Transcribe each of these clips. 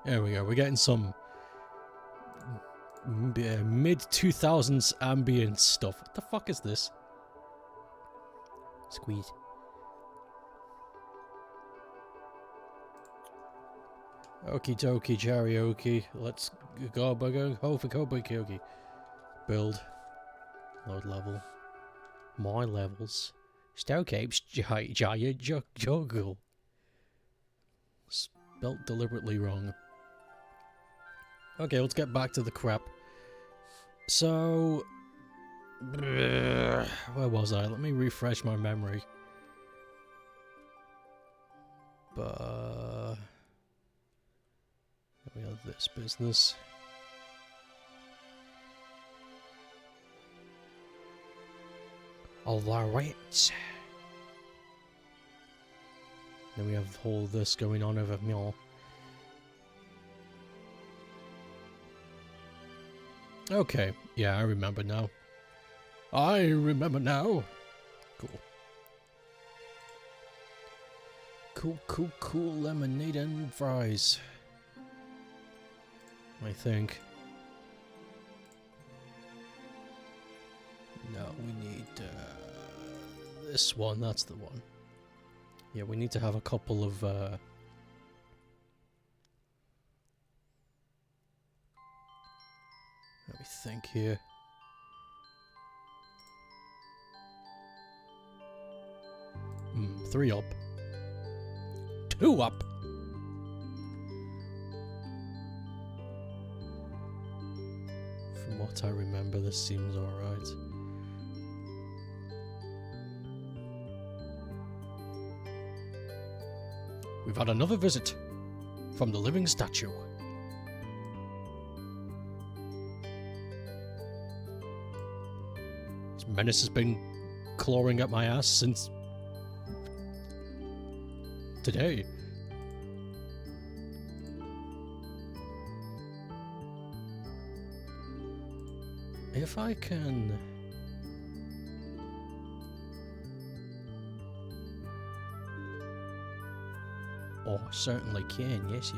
There we go. We're getting some mid-2000s ambient stuff. What the fuck is this? Squeeze. Okie dokie, karaoke. Let's go, karaoke. Build. Load level. My levels. Stokeapes, giant juggle. Spelt deliberately wrong. Okay, let's get back to the crap. So, where was I? Let me refresh my memory. But we have this business. Alright. Then we have all this going on over here. Okay, yeah, I remember now. Cool. Cool, lemonade and fries. I think. No, we need this one, that's the one. Yeah, we need to have a couple of let me think here. Three up. Two up. From what I remember, this seems alright. We've had another visit from the living statue. This menace has been clawing at my ass since today. If I can... Oh, I certainly can. Yes.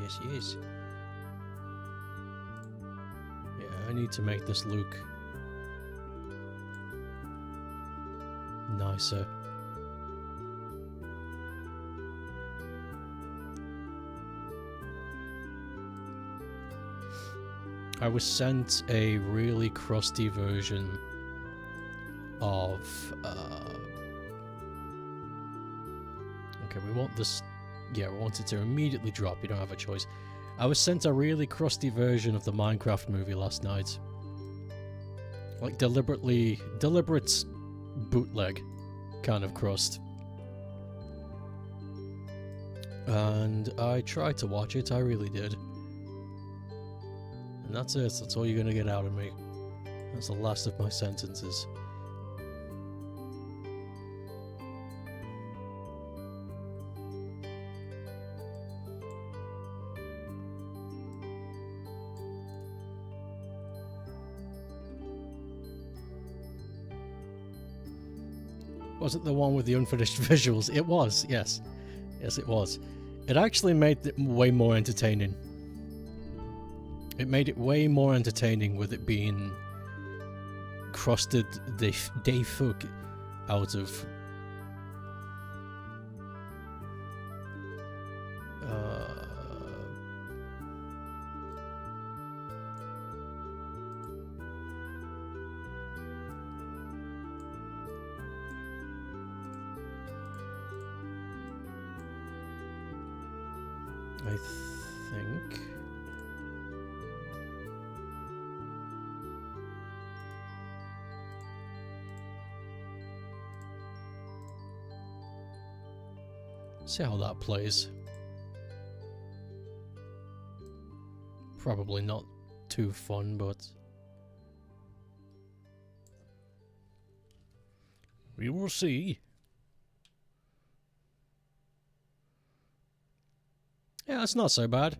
Yeah, I need to make this look nicer. I was sent a really crusty version of okay, we want this. Yeah, we want it to immediately drop. You don't have a choice. I was sent a really crusty version of the Minecraft movie last night. Like deliberate bootleg kind of crust. And I tried to watch it, I really did. And that's it, that's all you're gonna get out of me. That's the last of my sentences. Was it the one with the unfinished visuals? It was, yes. Yes, it was. It actually made it way more entertaining. It made it way more entertaining with it being crusted the fuck out of. I think. See how that plays. Probably not too fun, but we will see. Yeah, it's not so bad.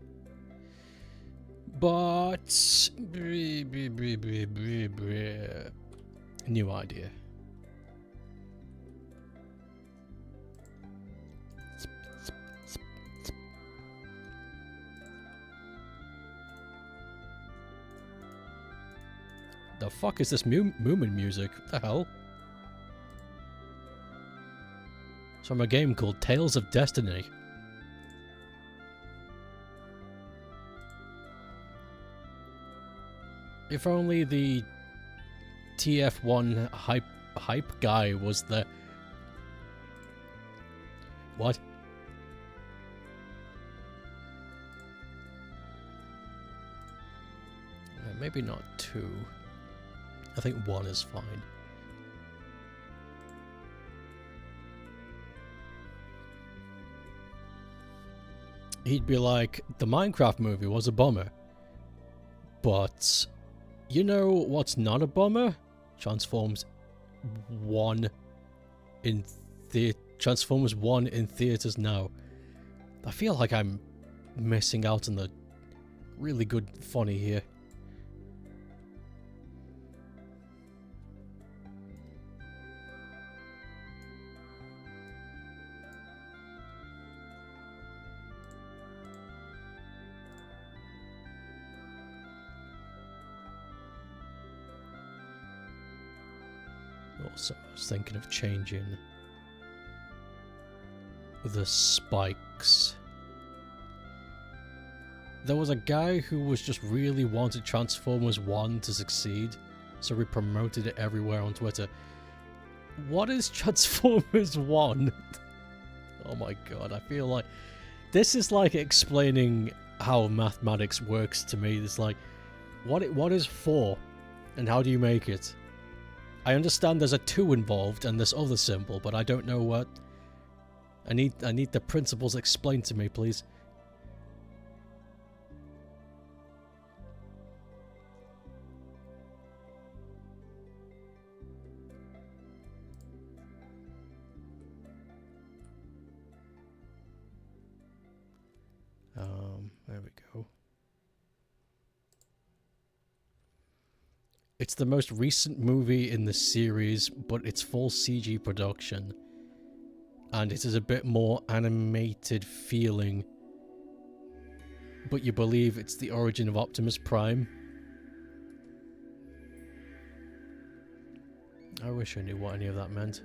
But new idea. The fuck is this Moomin music? What the hell? It's from a game called Tales of Destiny. If only the TF1 hype guy was the... What? Maybe not 2. I think 1 is fine. He'd be like, the Minecraft movie was a bummer. But, you know what's not a bummer? Transformers 1 in theaters now. I feel like I'm missing out on the really good funny here. Also, I was thinking of changing the spikes. There was a guy who was just really wanted Transformers 1 to succeed, so he promoted it everywhere on Twitter. What is Transformers 1? Oh my god, I feel like this is like explaining how mathematics works to me. It's like, what is 4 and how do you make it? I understand there's a 2 involved and this other symbol, but I don't know what. I need the principles explained to me, please. There we go. It's the most recent movie in the series, but it's full CG production. And it is a bit more animated feeling. But you believe it's the origin of Optimus Prime. I wish I knew what any of that meant.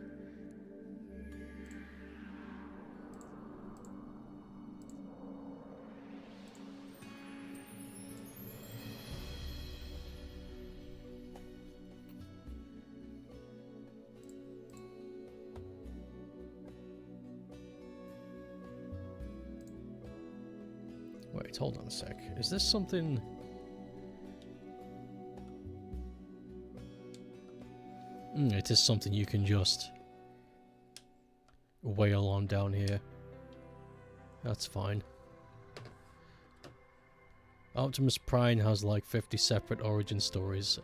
Wait, hold on a sec. Is this something... it is something you can just wail on down here. That's fine. Optimus Prime has like 50 separate origin stories.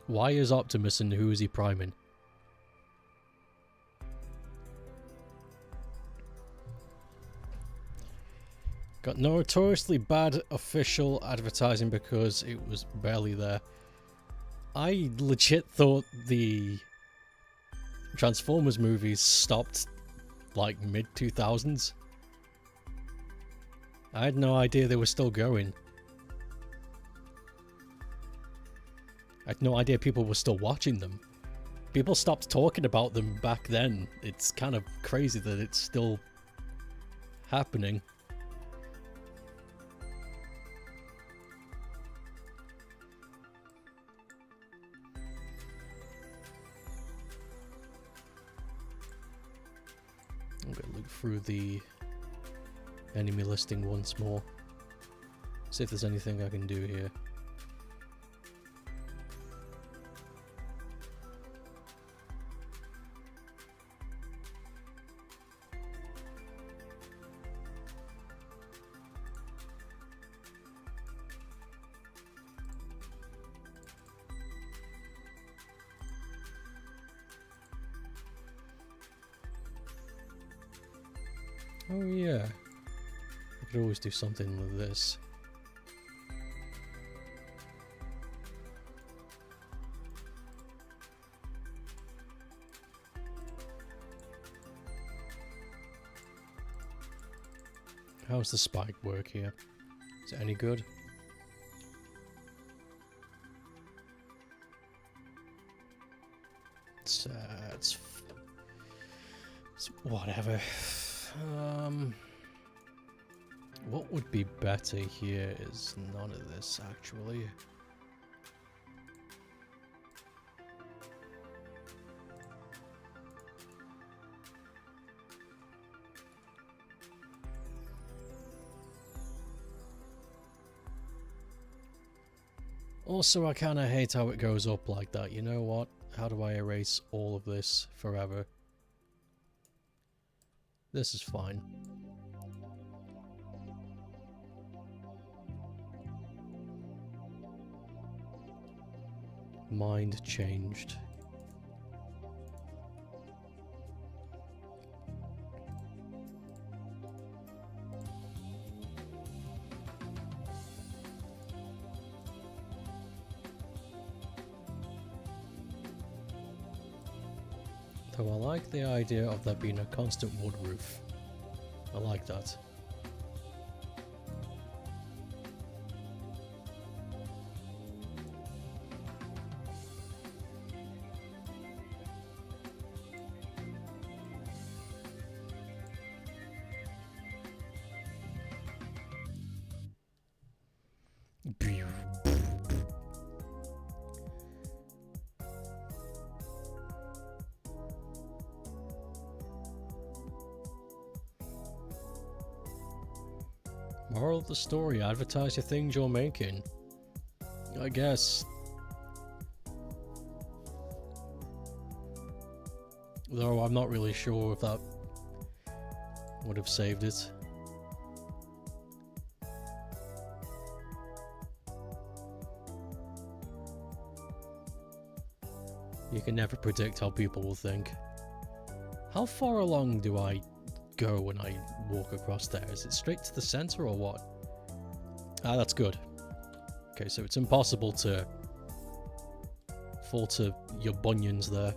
Why is Optimus and who is he priming? Got notoriously bad official advertising because it was barely there. I legit thought the Transformers movies stopped like mid-2000s. I had no idea they were still going. I had no idea people were still watching them. People stopped talking about them back then. It's kind of crazy that it's still happening. I'm gonna look through the enemy listing once more. See if there's anything I can do here. Oh yeah, I could always do something with this. How's the spike work here? Is it any good? it's whatever. What would be better here is none of this, actually. Also, I kind of hate how it goes up like that. You know what? How do I erase all of this forever? This is fine. Mind changed. Though I like the idea of there being a constant wood roof. I like that. Moral of the story, advertise your things you're making. I guess. Though I'm not really sure if that would have saved it. You can never predict how people will think. How far along do I go when I walk across there? Is it straight to the center or what? Ah, that's good. Okay, so it's impossible to fall to your bunions there.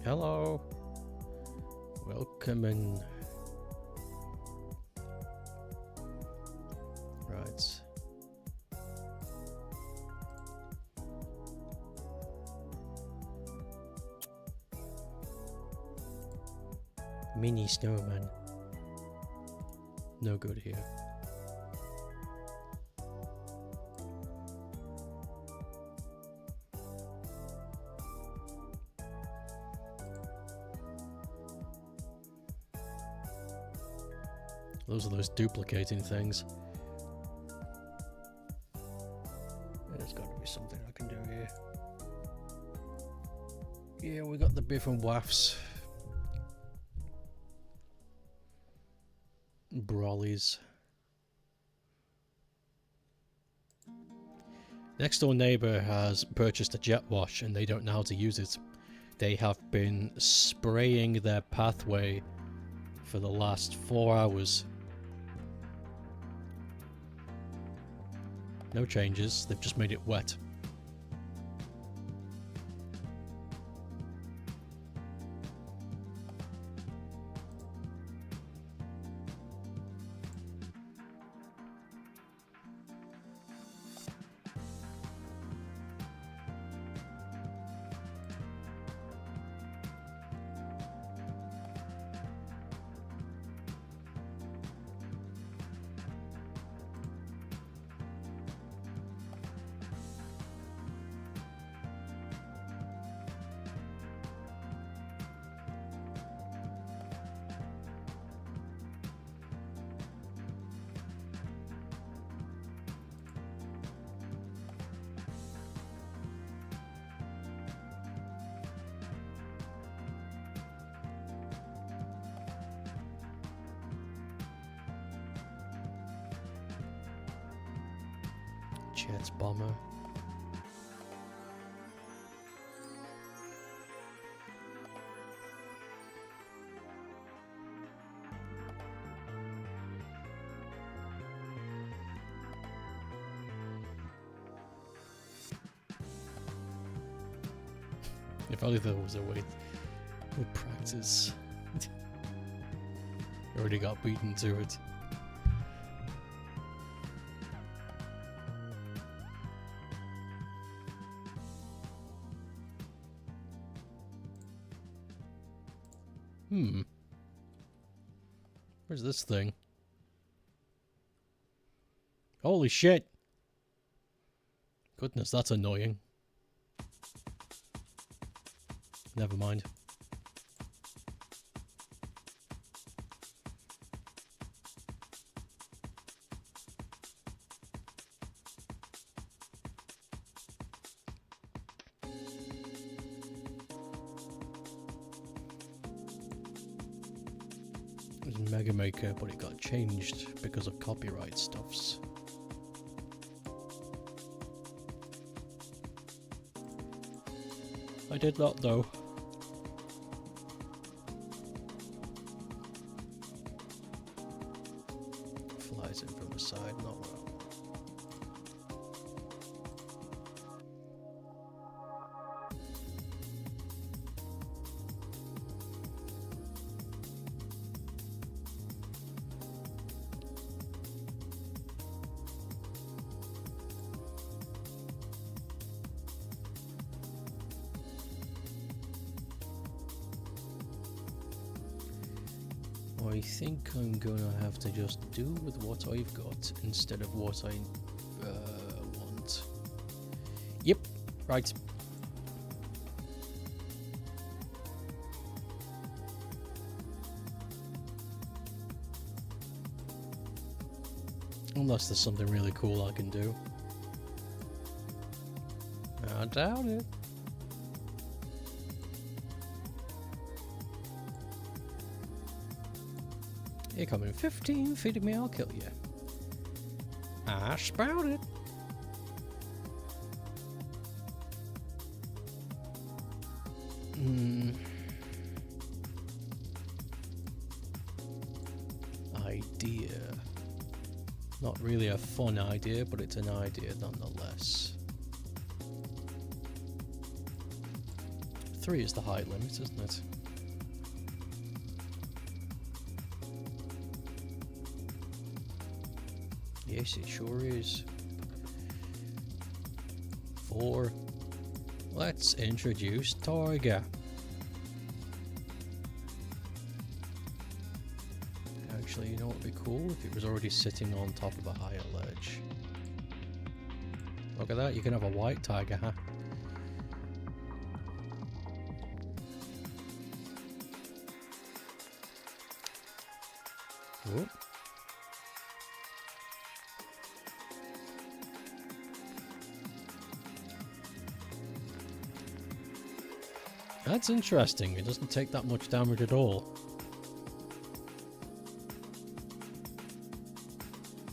Hello. Welcome in. Right. Mini snowman. No good here. Those are those duplicating things. There's got to be something I can do here. Yeah, we got the biff and wafts. Brawlies. Next door neighbor has purchased a jet wash and they don't know how to use it. They have been spraying their pathway for the last 4 hours. No changes, they've just made it wet. Jets bomber. If only there was a way with practice. Already got beaten to it. Where's this thing? Holy shit! Goodness, that's annoying. Never mind. It was Mega Maker, but it got changed because of copyright stuffs. I did not though. Flies in from the side, not well. I think I'm gonna have to just do with what I've got instead of what I want. Yep, right. Unless there's something really cool I can do. I doubt it. You're coming 15 feet of me, I'll kill you. I spout it. Idea. Not really a fun idea, but it's an idea nonetheless. 3 is the height limit, isn't it? Yes, it sure is. 4. Let's introduce Tiger. Actually, you know what would be cool? If it was already sitting on top of a higher ledge. Look at that, you can have a white tiger, huh? Whoop. That's interesting, it doesn't take that much damage at all.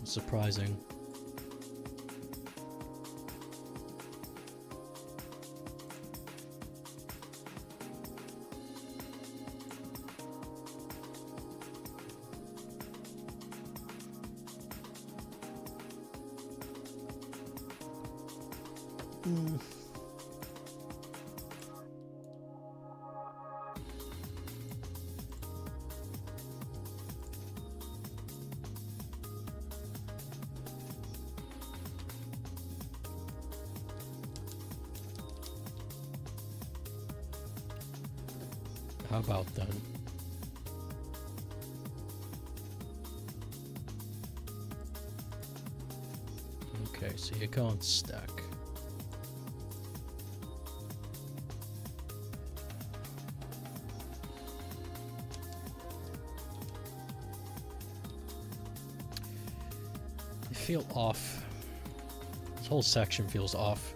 Surprising. How about then? Okay, so you can't stack. You feel off. This whole section feels off.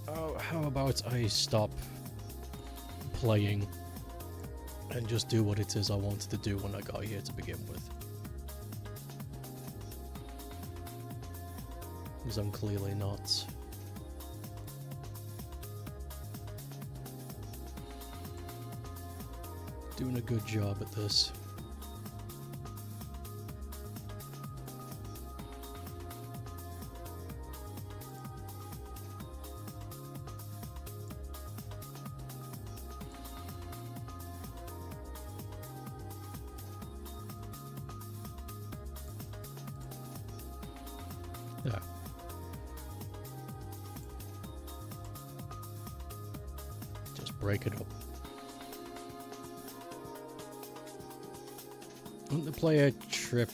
Oh, how about I stop playing and just do what it is I wanted to do when I got here to begin with. Because I'm clearly not. Doing a good job at this. Yeah. Just break it up. Wouldn't the player trip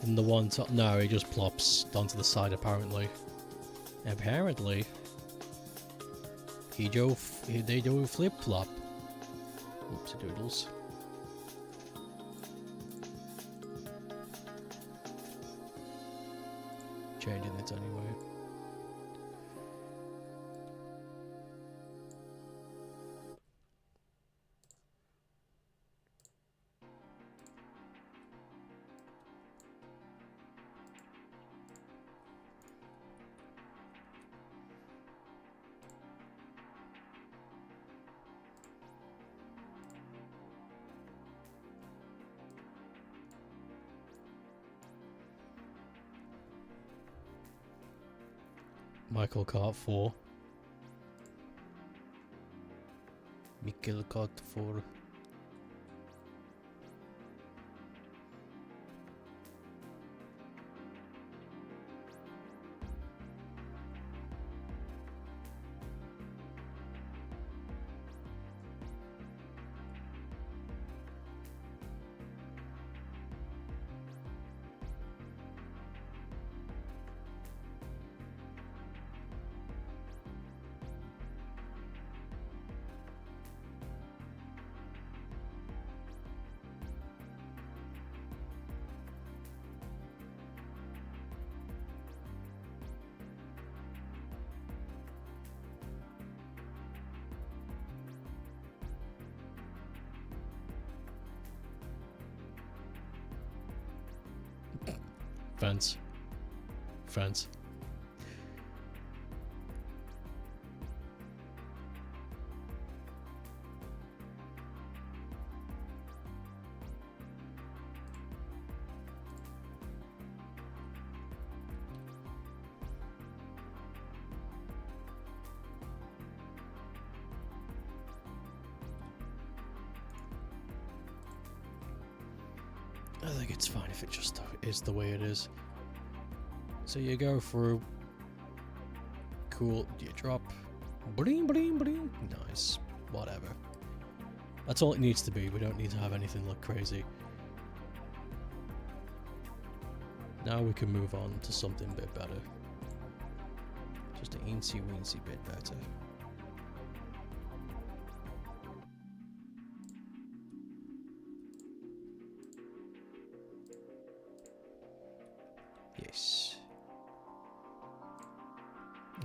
in the one top? No, he just plops onto the side apparently. Apparently. They do a flip-flop. Oopsie doodles. Changing it anyway. Michael Cart 4. Michael Cart 4. Fence. Fence. I think it's fine if it just is the way it is. So you go through. Cool. You drop. Bling, bling, bling. Nice. Whatever. That's all it needs to be. We don't need to have anything look crazy. Now we can move on to something a bit better. Just an eensy weensy bit better. Yes.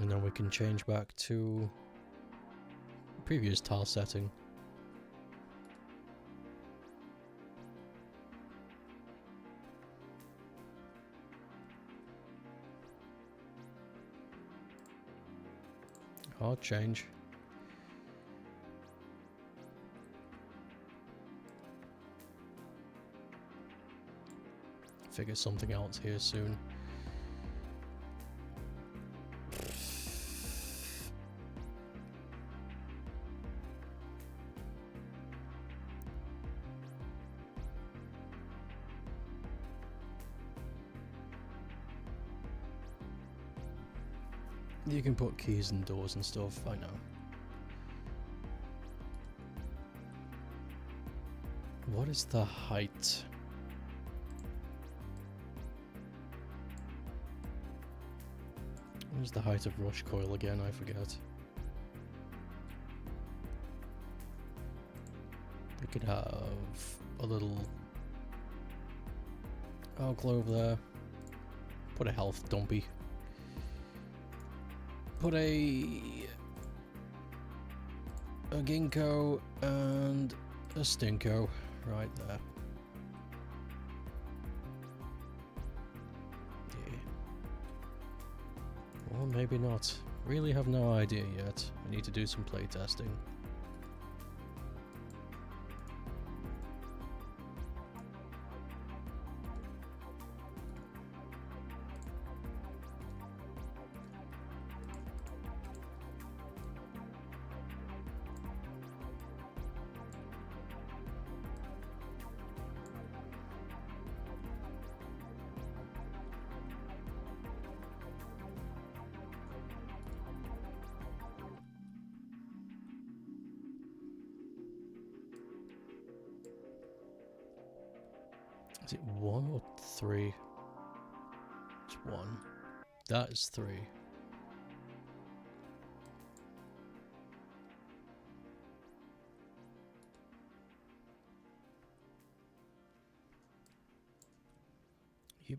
And then we can change back to the previous tile setting. Hard change. Figure something else here soon. You can put keys and doors and stuff, I know. What is the height? What is the height of rush coil again? I forget. We could have a little alcove there. Put a health dumpy. Put a ginkgo and a stinko right there. Yeah. Or maybe not. Really have no idea yet. I need to do some play testing. Is it 1 or 3? It's 1. That is 3. Yep.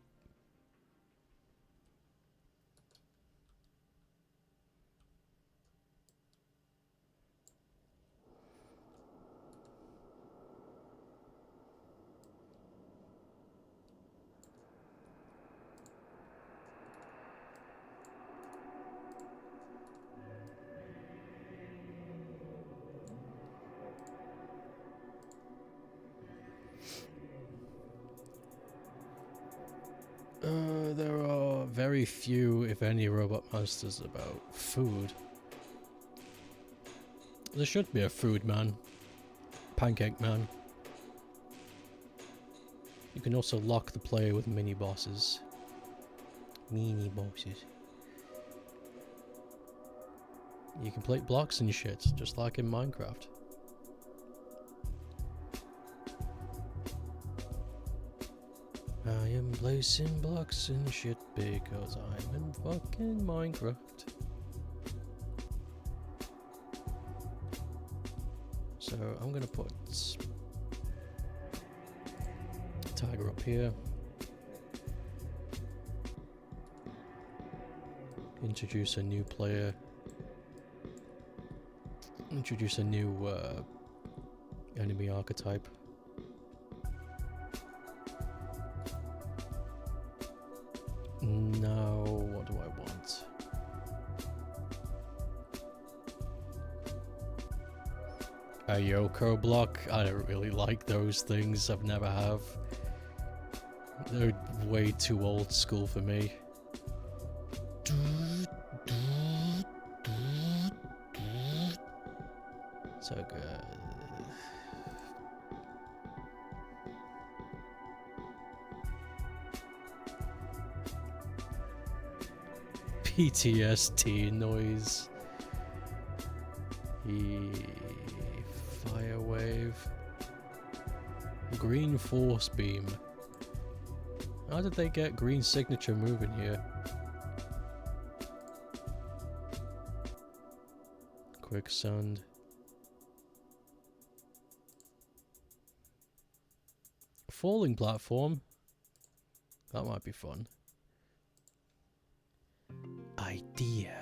There are very few, if any, robot monsters about food. There should be a food man. Pancake man. You can also lock the player with mini bosses. Mini bosses. You can plate blocks and shit, just like in Minecraft. I am placing blocks and shit because I'm in fucking Minecraft. So I'm gonna put Tiger up here. Introduce a new player. Introduce a new enemy archetype. Now, what do I want? A Yoko block? I don't really like those things. I've never have. They're way too old school for me. So good. PTSD noise. Fire wave. Green force beam. How did they get green signature moving here? Quicksand. Falling platform. That might be fun. Idea.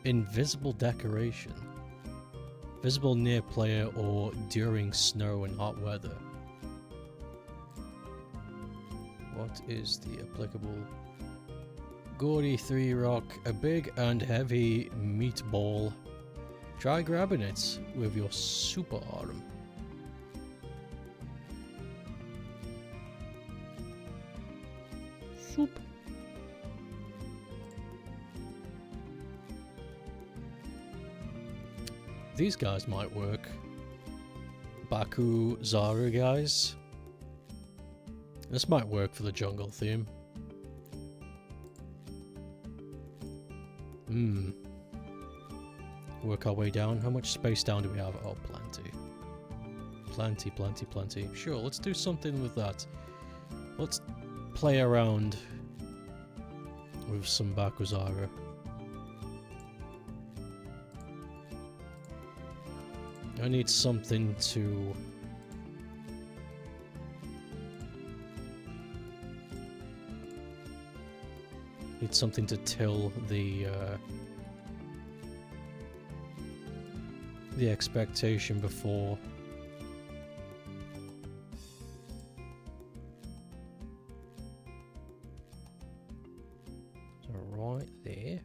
Invisible decoration. Visible near player or during snow and hot weather. What is the applicable? Gaudy 3 rock, a big and heavy meatball. Try grabbing it with your super arm. Soup. These guys might work. Baku Zara guys. This might work for the jungle theme. Work our way down. How much space down do we have? Oh, plenty. Plenty, plenty, plenty. Sure, let's do something with that. Let's play around with some Bakuzara. I need something to... Need something to till the expectation before. So right there.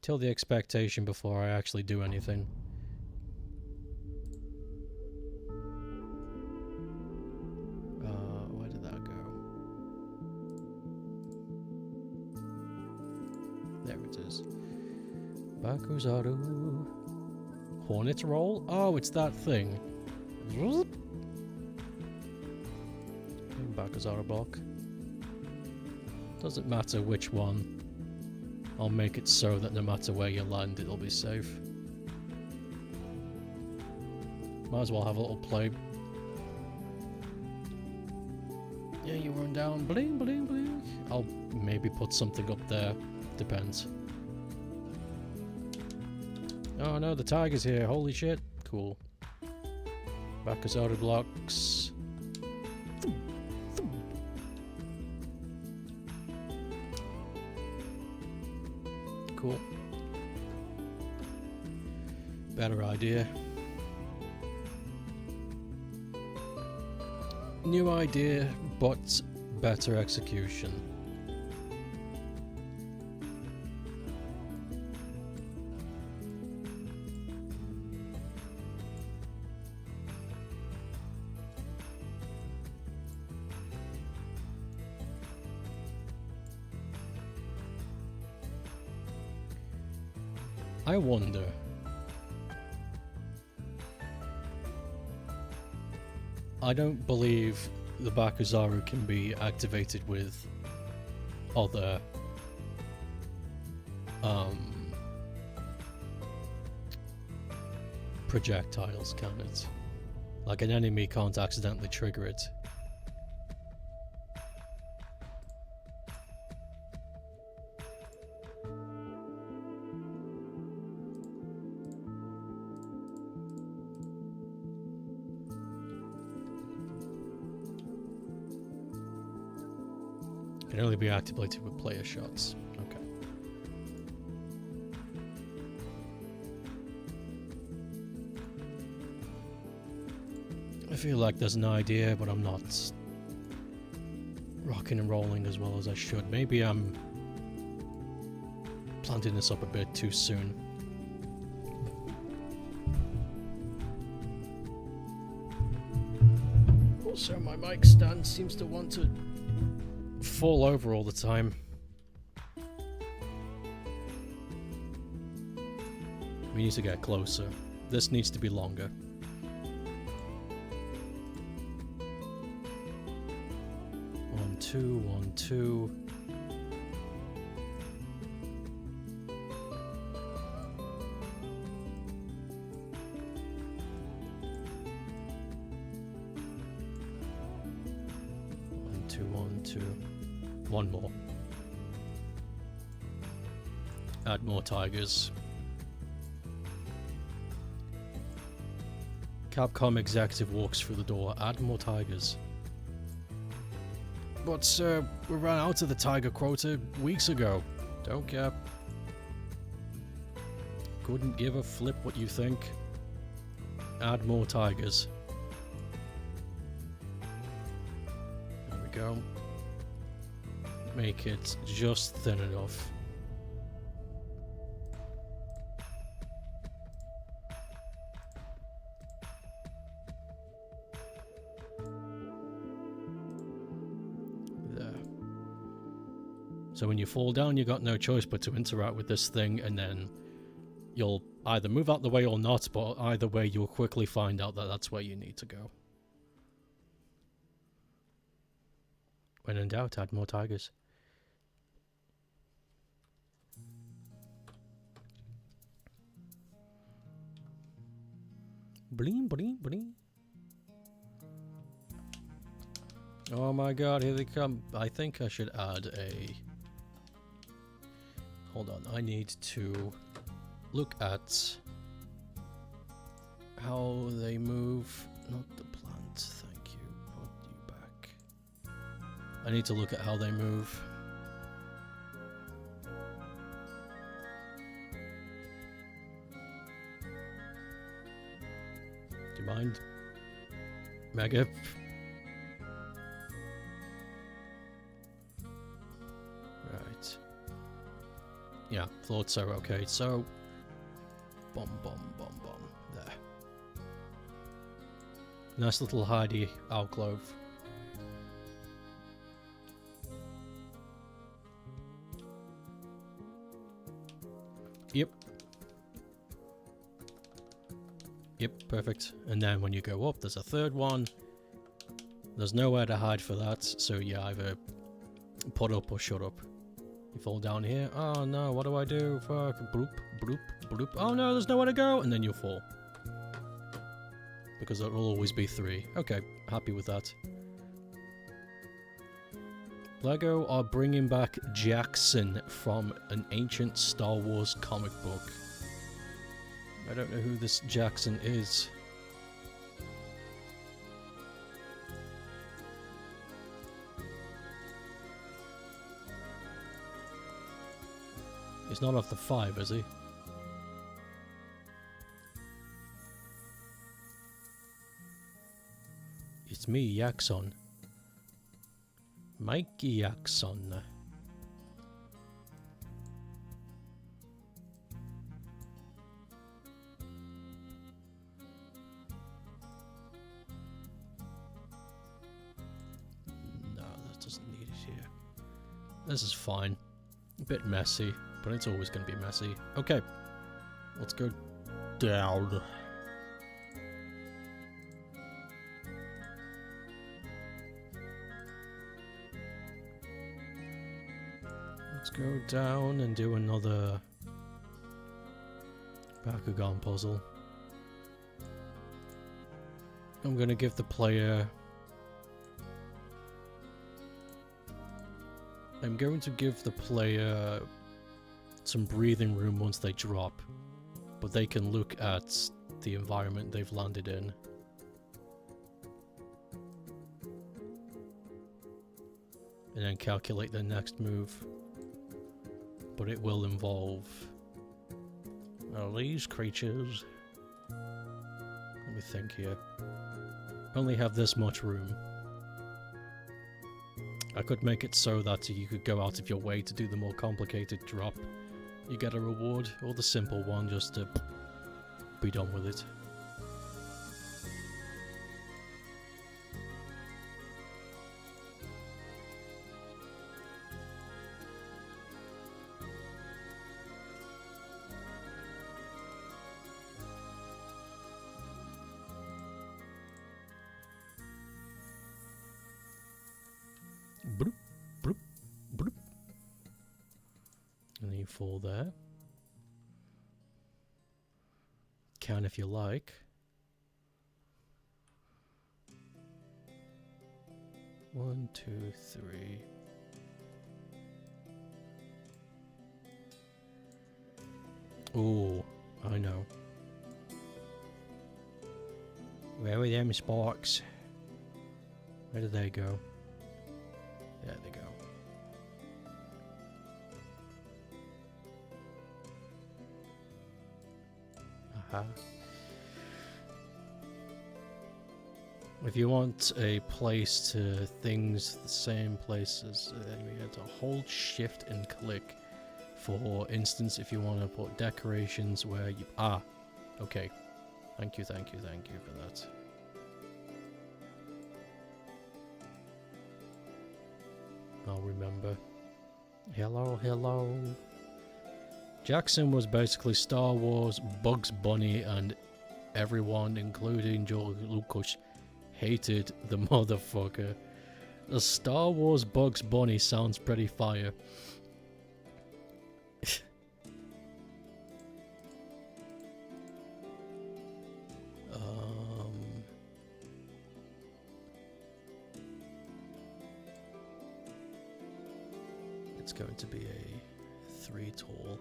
Till the expectation before I actually do anything. Where did that go? There it is. Bakuzaru. Hornet roll? Oh, it's that thing. Back as our block. Doesn't matter which one. I'll make it so that no matter where you land, it'll be safe. Might as well have a little play. Yeah, you run down. Bling, bling, bling. I'll maybe put something up there. Depends. Oh no, the tiger's here. Holy shit. Cool. Back as ordered blocks. Cool. Better idea. New idea, but better execution. I wonder. I don't believe the Bakuzaru can be activated with other projectiles, can it? Like an enemy can't accidentally trigger it. Can only be activated with player shots. Okay. I feel like there's an idea, but I'm not rocking and rolling as well as I should. Maybe I'm planting this up a bit too soon. Also, my mic stand seems to want to fall over all the time. We need to get closer. This needs to be longer. One, two, 1, 2. One more. Add more tigers. Capcom executive walks through the door. Add more tigers. But sir, we ran out of the tiger quota weeks ago. Don't care. Couldn't give a flip what you think. Add more tigers. There we go. Make it just thin enough. There. So when you fall down, you got no choice but to interact with this thing, and then you'll either move out the way or not, but either way you'll quickly find out that that's where you need to go. When in doubt, add more tigers. Bling, bling, bling. Oh my god, here they come. I think I should add a... Hold on, I need to look at how they move. Not the plant, thank you. Put you back. I need to look at how they move. Do you mind? Mega? Right. Yeah, thought so. Okay, so... Bomb, bomb, bomb, bomb. There. Nice little hidey alcove. Yep. Yep, perfect. And then when you go up, there's a third one. There's nowhere to hide for that, so you either put up or shut up. You fall down here. Oh no, what do I do? Fuck. Bloop, bloop, bloop. Oh no, there's nowhere to go! And then you'll fall. Because there will always be 3. Okay, happy with that. Lego are bringing back Jackson from an ancient Star Wars comic book. I don't know who this Jackson is. He's not off the 5, is he? It's me, Yaxon. Mikey Yaxon. No, that doesn't need it here. This is fine. A bit messy, but it's always going to be messy. Okay, let's go down. Let's go down and do another Bakugan puzzle. I'm going to give the player... I'm going to give the player some breathing room once they drop, but they can look at the environment they've landed in. And then calculate their next move. But it will involve these creatures. Let me think here. Only have this much room. I could make it so that you could go out of your way to do the more complicated drop. You get a reward, or the simple one just to be done with it. Bloop, bloop, bloop. And then you fall there. Count if you like. 1, 2, 3. Oh, I know. Where are them sparks? Where did they go? There they go. Aha. If you want a place to things the same places, then you have to hold shift and click. For instance, if you want to put decorations where you... Ah! Okay. Thank you for that. I'll remember. Hello, hello. Jackson was basically Star Wars, Bugs Bunny, and everyone, including George Lucas, hated the motherfucker. The Star Wars Bugs Bunny sounds pretty fire. It's going to be a 3 tall.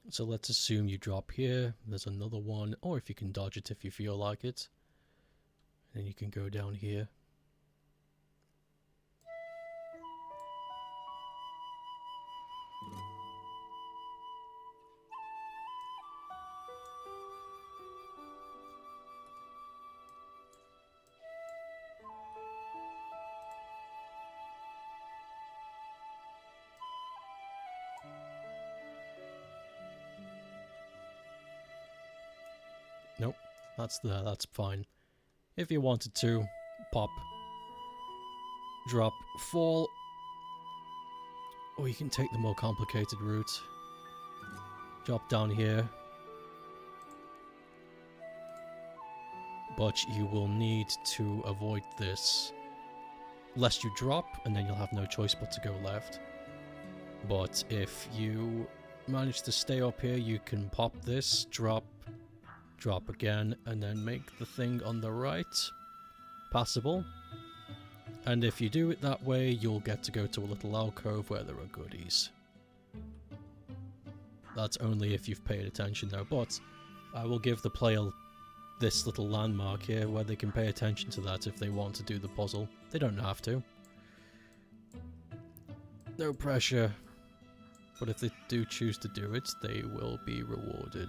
So let's assume you drop here, there's another one, or if you can dodge it if you feel like it. Then you can go down here. Nope, that's there, that's fine. If you wanted to, pop, drop, fall, or you can take the more complicated route. Drop down here. But you will need to avoid this, lest you drop, and then you'll have no choice but to go left. But if you manage to stay up here, you can pop this, drop, drop again, and then make the thing on the right passable. And if you do it that way, you'll get to go to a little alcove where there are goodies. That's only if you've paid attention though, but I will give the player this little landmark here where they can pay attention to that if they want to do the puzzle. They don't have to. No pressure. But if they do choose to do it, they will be rewarded.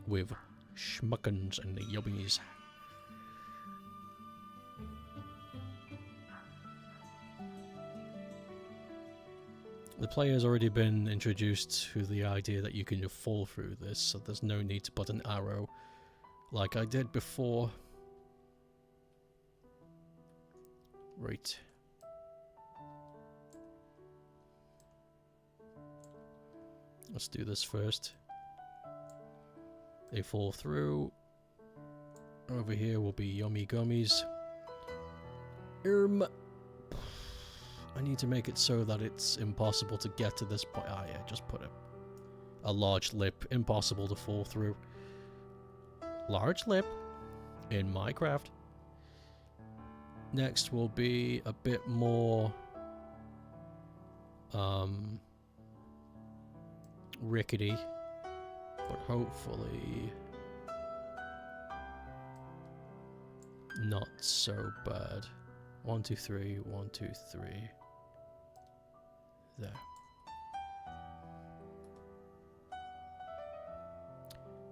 With schmuckins and the yummies. The player's already been introduced to the idea that you can just fall through this, so there's no need to put an arrow like I did before. Right. Let's do this first. They fall through. Over here will be yummy gummies. I need to make it so that it's impossible to get to this point. Ah, yeah, just put a large lip. Impossible to fall through. Large lip in Minecraft. Next will be a bit more rickety, but hopefully not so bad. 1, 2, 3, 1, 2, 3. There.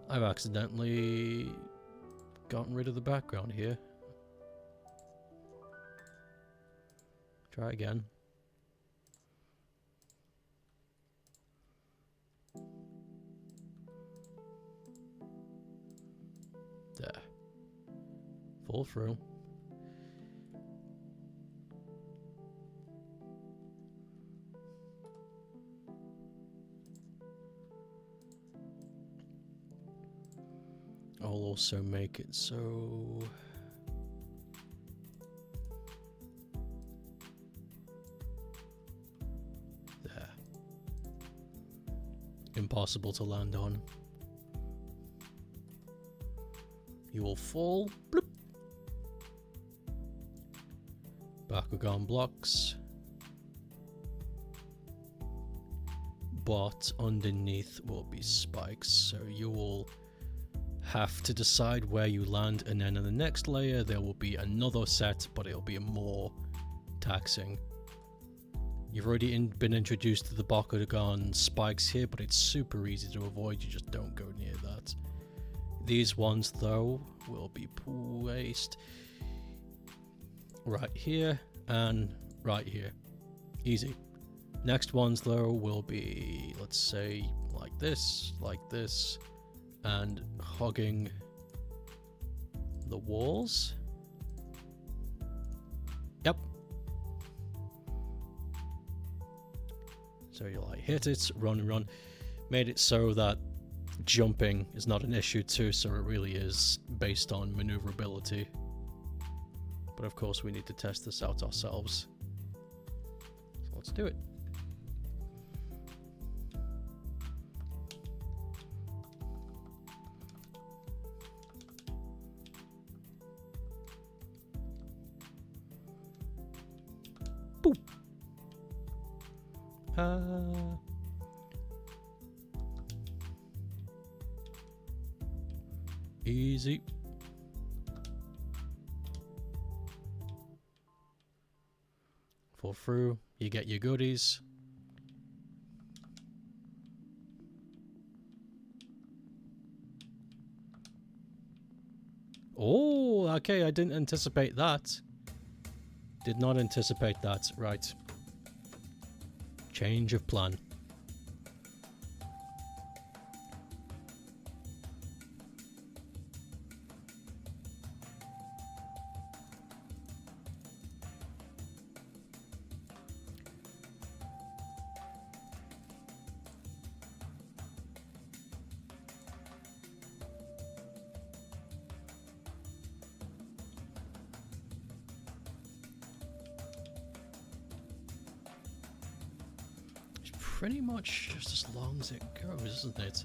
I've accidentally gotten rid of the background here. Try again. There. Fall through. I'll also make it so there. Impossible to land on. You will fall. Bloop. Bakugan blocks. But underneath will be spikes, so you will have to decide where you land, and then in the next layer there will be another set, but it'll be more taxing. You've already been introduced to the Bakugan spikes here, but it's super easy to avoid. You just don't go near that. These ones though will be placed right here and right here. Easy. Next ones though will be, let's say, like this, and hugging the walls. Yep. So you like hit it, run. Made it so that jumping is not an issue too, so it really is based on maneuverability. But of course we need to test this out ourselves. So let's do it. Boop. Easy. Fall through, you get your goodies. Oh, okay, I didn't anticipate that. Did not anticipate that, right. Change of plan. Pretty much just as long as it goes, isn't it?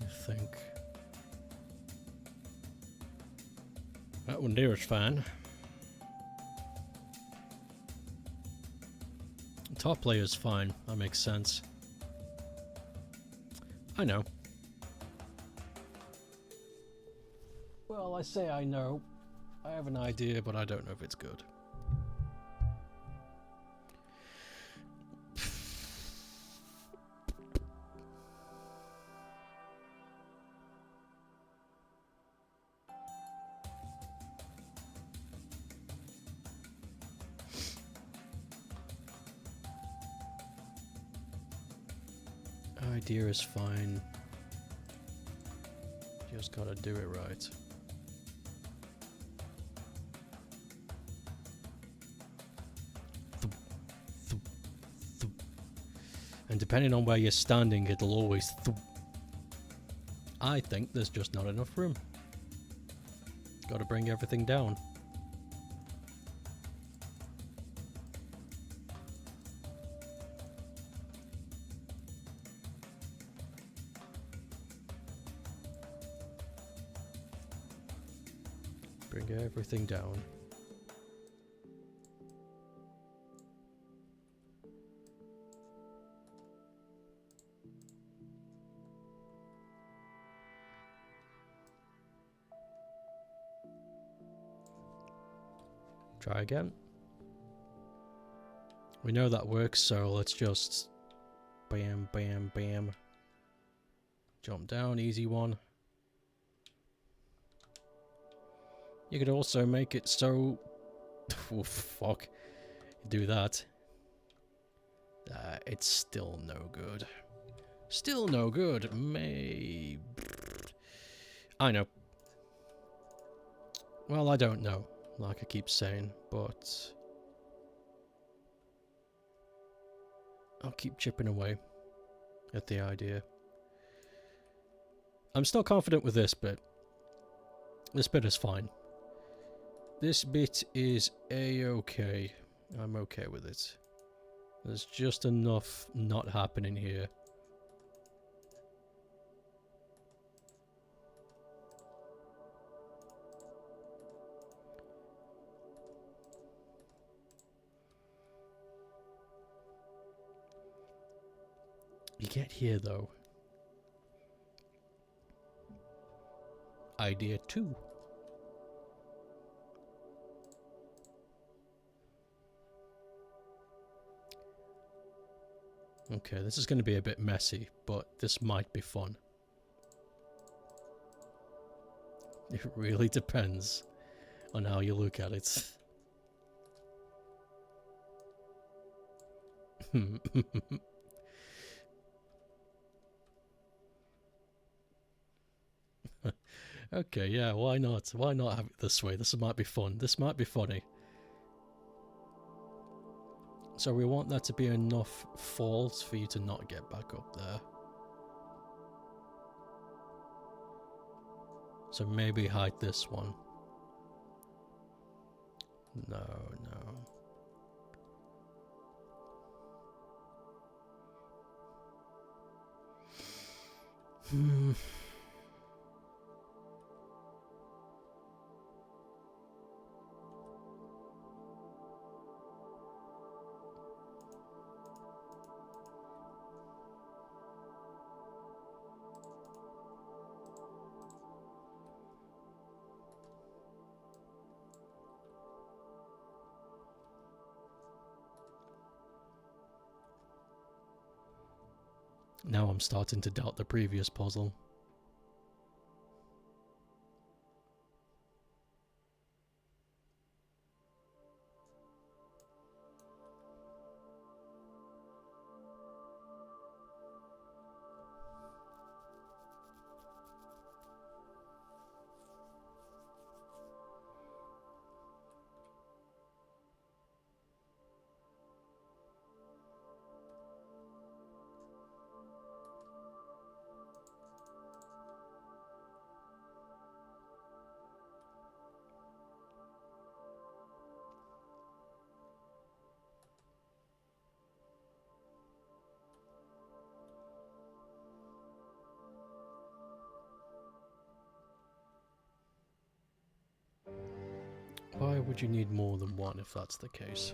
I think that one there is fine. Top layer is fine. That makes sense. I know. Well, I say I know. I have an idea, but I don't know if it's good. Idea is fine. Just gotta do it right. And depending on where you're standing, it'll always I think there's just not enough room. Gotta bring everything down. Bring everything down. Try again. We know that works, so let's just bam, bam, bam. Jump down, easy one. You could also make it so... oh, fuck. Do that. It's still no good. Still no good. I know. Well, I don't know, like I keep saying, but... I'll keep chipping away at the idea. I'm still confident with this bit. This bit is fine. This bit is a-okay. I'm okay with it. There's just enough not happening here. You get here though. Idea 2. Okay, this is going to be a bit messy, but this might be fun. It really depends on how you look at it. Okay, yeah, why not? Why not have it this way? This might be fun. This might be funny. So we want there to be enough falls for you to not get back up there. So maybe hide this one. No, no. Now I'm starting to doubt the previous puzzle. Why would you need more than one if that's the case?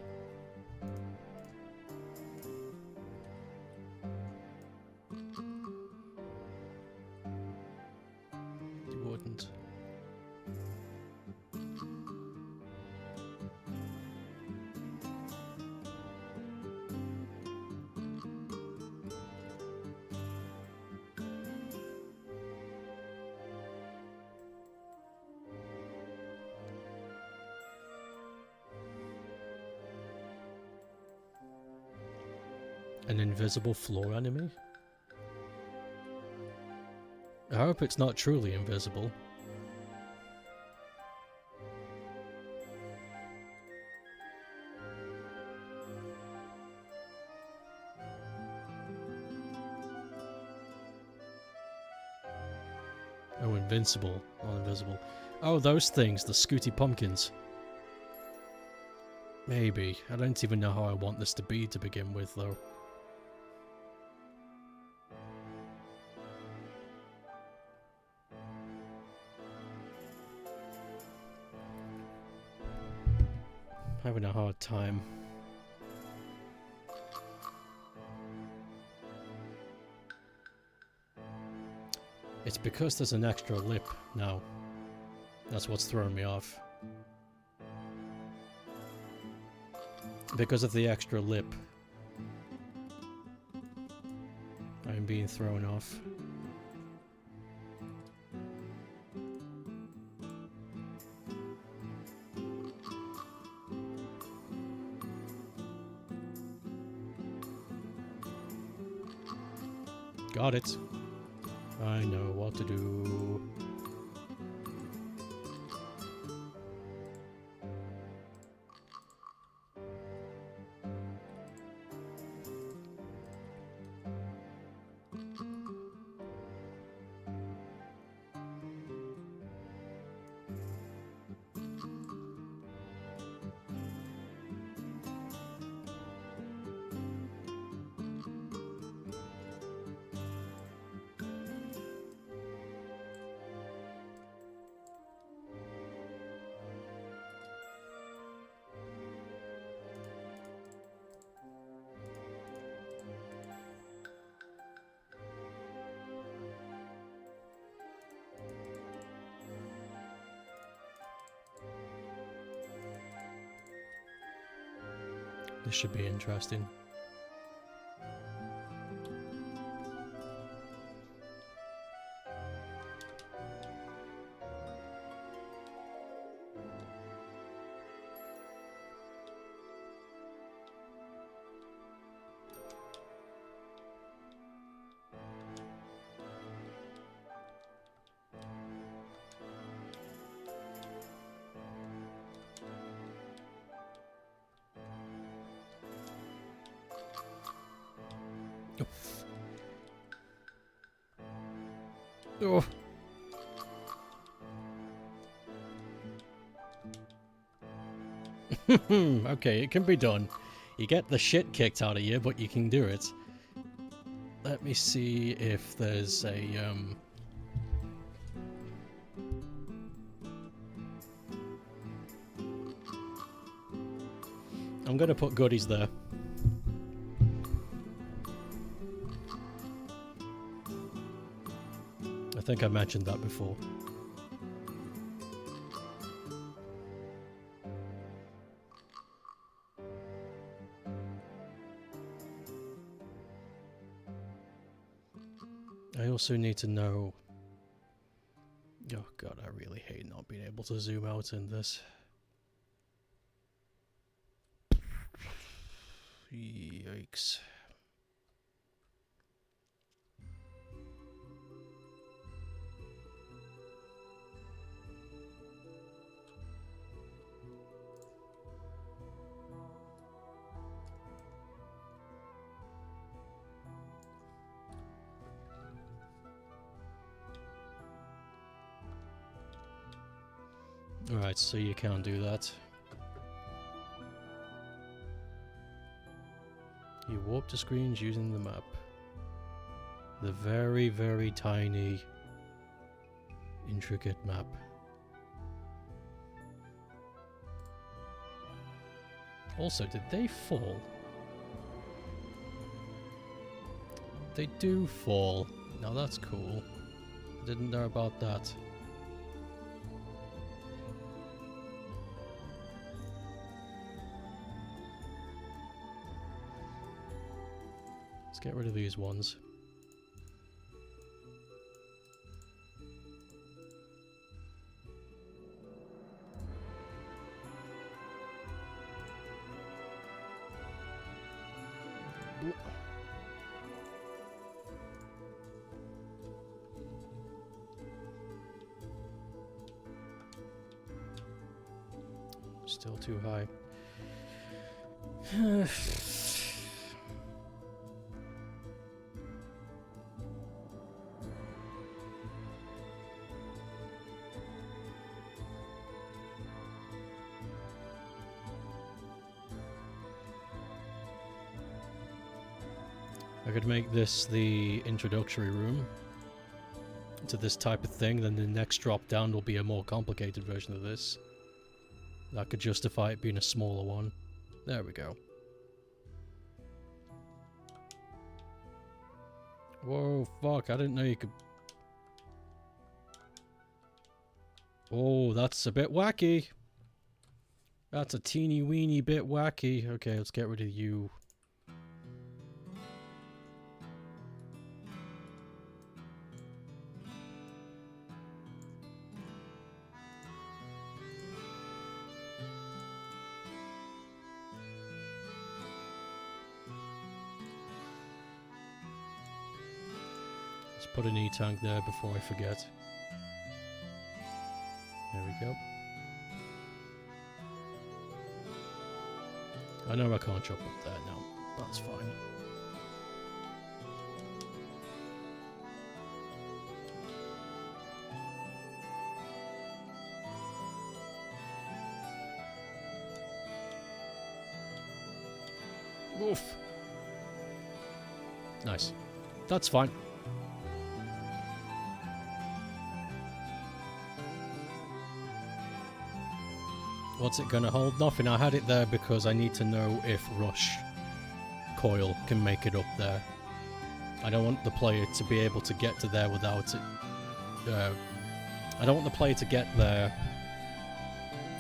You wouldn't. An invisible floor enemy? I hope it's not truly invisible. Oh, invincible, not invisible. Oh, those things, the Scooty Pumpkins. Maybe. I don't even know how I want this to be to begin with, though. Having a hard time. It's because there's an extra lip now. That's what's throwing me off. Because of the extra lip, I'm being thrown off. Got it. I know what to do. This should be interesting. Oh. Okay, it can be done. You get the shit kicked out of you, but you can do it. Let me see if there's a I'm gonna put goodies there. I think I mentioned that before. I also need to know... Oh god, I really hate not being able to zoom out in this. Yikes. Alright, so you can't do that. You warp to screens using the map. The very, very tiny, intricate map. Also, did they fall? They do fall. Now that's cool. I didn't know about that. Let's get rid of these ones. Still too high. I could make this the introductory room to this type of thing, then the next drop down will be a more complicated version of this. That could justify it being a smaller one. There we go. Whoa, fuck, I didn't know you could... Oh, that's a bit wacky. That's a teeny weeny bit wacky. Okay, let's get rid of you. Let's put an E-tank there before I forget. There we go. I know I can't jump up there now. That's fine. Oof. Nice. That's fine. What's it gonna hold? Nothing. I had it there because I need to know if Rush Coil can make it up there. I don't want the player to be able to get to there without it. I don't want the player to get there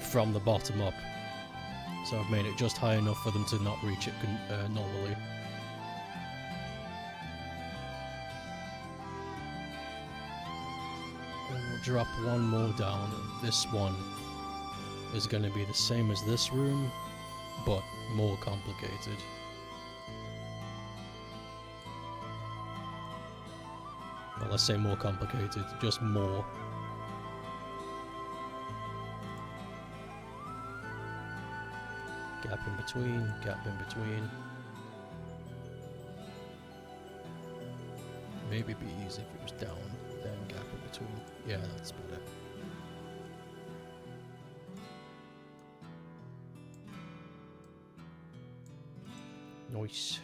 from the bottom up. So I've made it just high enough for them to not reach it normally. And we'll drop one more down. This one is going to be the same as this room, but more complicated. Well, let's say more complicated, just more. Gap in between, gap in between. Maybe it'd be easy if it was down, then gap in between. Yeah, that's better. Nice.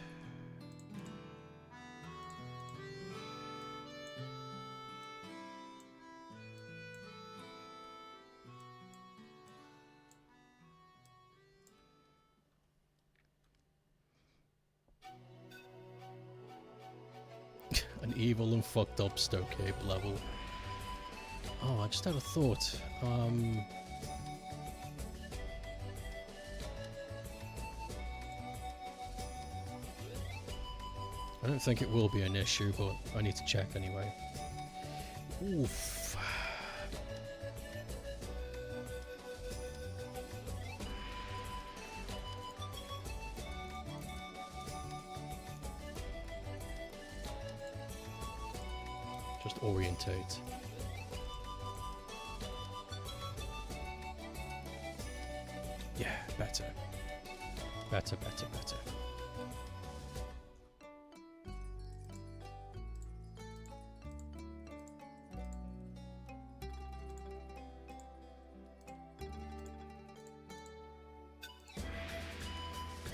An evil and fucked up Stokeape level. Oh, I just had a thought. I don't think it will be an issue, but I need to check anyway. Oof. Just orientate. Yeah, better. Better, better, better.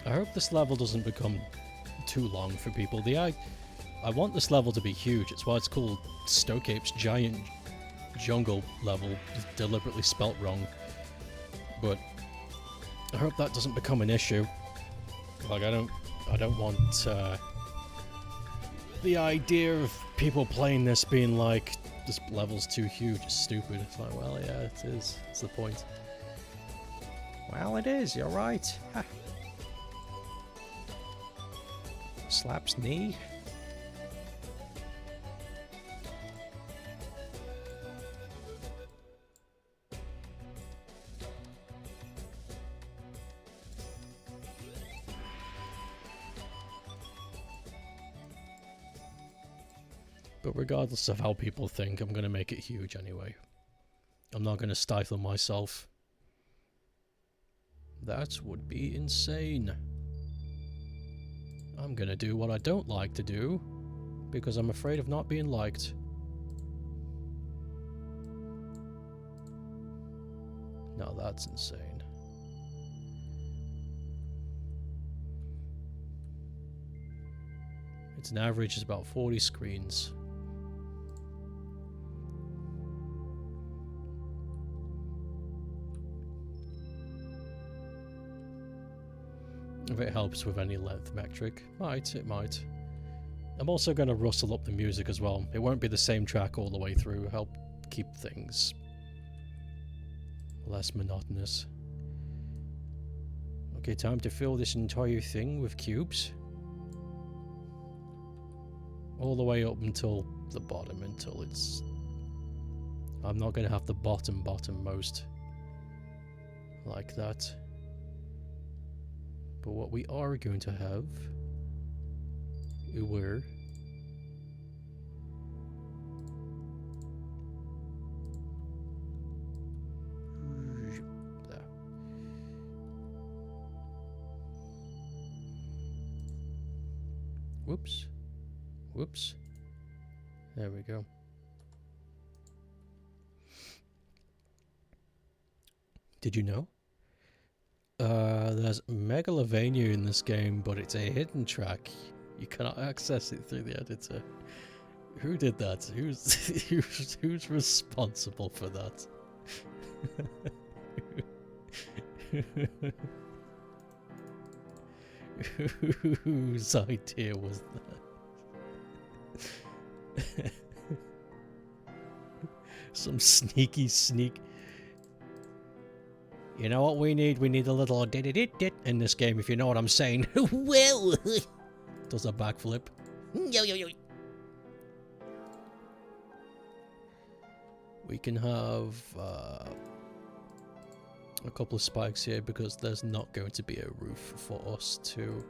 I hope this level doesn't become too long for people. I want this level to be huge. It's why it's called Stokeapes Giant Jungle level, deliberately spelt wrong. But I hope that doesn't become an issue. Like I don't want the idea of people playing this being like, this level's too huge, it's stupid. It's like, well, yeah, it is. It's the point. Well, it is. You're right. Ha. Slaps knee. But regardless of how people think, I'm going to make it huge anyway. I'm not going to stifle myself. That would be insane. I'm going to do what I don't like to do, because I'm afraid of not being liked. Now that's insane. It's an average is about 40 screens. If it helps with any length metric, it might. I'm also going to rustle up the music as well. It won't be the same track all the way through, help keep things less monotonous. Okay, time to fill this entire thing with cubes. All the way up until the bottom, until it's... I'm not going to have the bottom most like that. But what we are going to have, there. Whoops. Whoops. There we go. Did you know? There's Megalovania in this game, but it's a hidden track. You cannot access it through the editor. Who did that? Who's responsible for that? Whose idea was that? Some sneaky sneak. You know what we need? We need a little dit in this game, if you know what I'm saying. Well, does a backflip. Yo yo yo. We can have a couple of spikes here because there's not going to be a roof for us to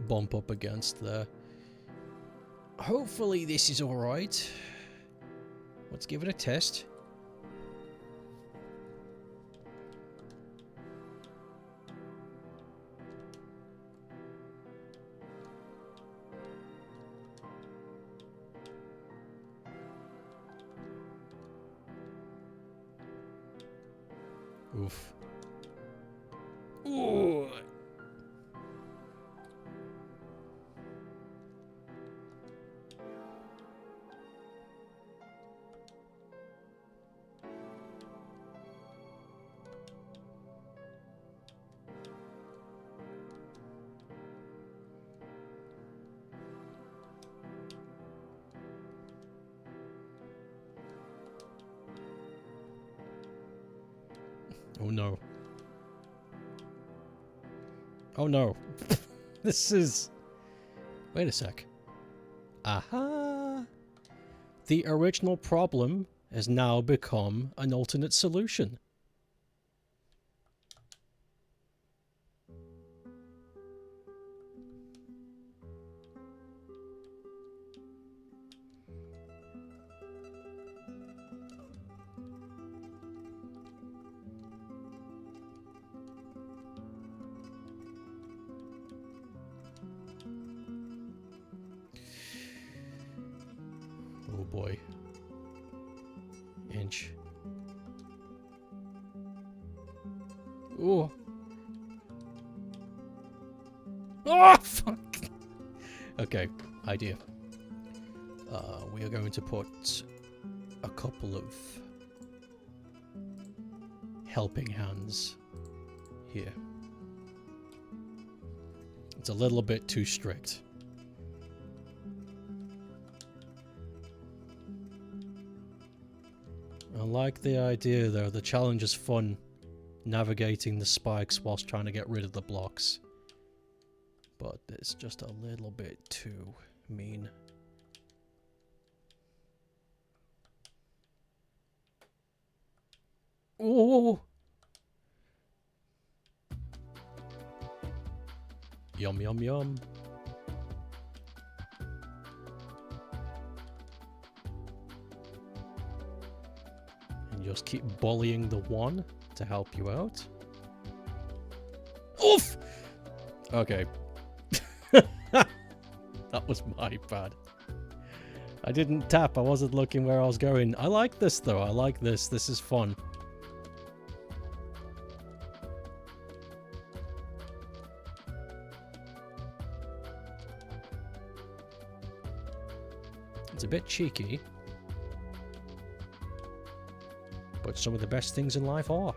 bump up against there. Hopefully this is alright. Let's give it a test. Oof. Ooh. Oh no. Oh no. This is... Wait a sec. Aha! The original problem has now become an alternate solution. Oh boy. Inch. Oh. Oh, fuck. Okay, idea. We are going to put a couple of helping hands here. It's a little bit too strict. I like the idea though, the challenge is fun, navigating the spikes whilst trying to get rid of the blocks. But it's just a little bit too mean. Oh! Yum yum yum. And just keep bullying the one to help you out. Oof! Okay. That was my bad. I didn't tap, I wasn't looking where I was going. I like this though, I like this. This is fun. It's a bit cheeky, but some of the best things in life are.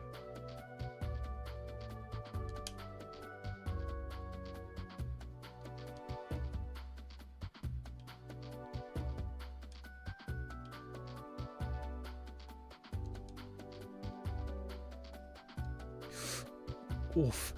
Oof.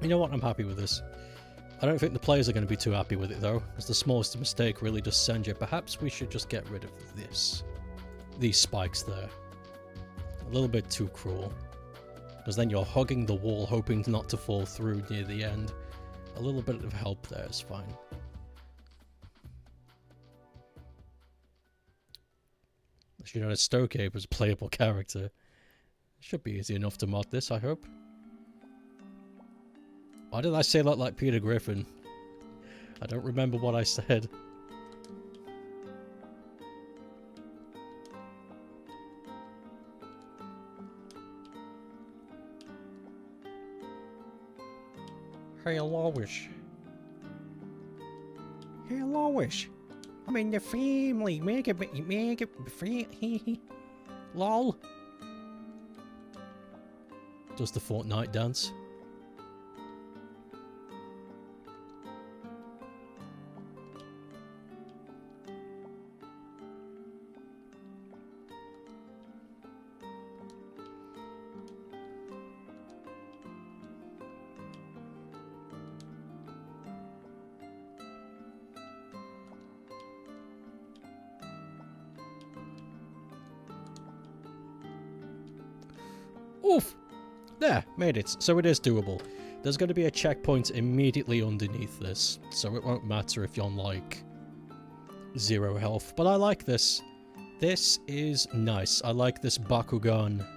You know what? I'm happy with this. I don't think the players are going to be too happy with it though, because the smallest mistake really does send you. Perhaps we should just get rid of this. These spikes there. A little bit too cruel. Because then you're hugging the wall hoping not to fall through near the end. A little bit of help there is fine. You know, Stokeapes was a playable character. Should be easy enough to mod this, I hope. Why did I say that like Peter Griffin? I don't remember what I said. Hey Lois. Hey Lois. I'm in the family. Make it free. Lol. Does the Fortnite dance? Oof! There, made it. So it is doable. There's going to be a checkpoint immediately underneath this, so it won't matter if you're on, like, 0 health. But I like this. This is nice. I like this Bakugan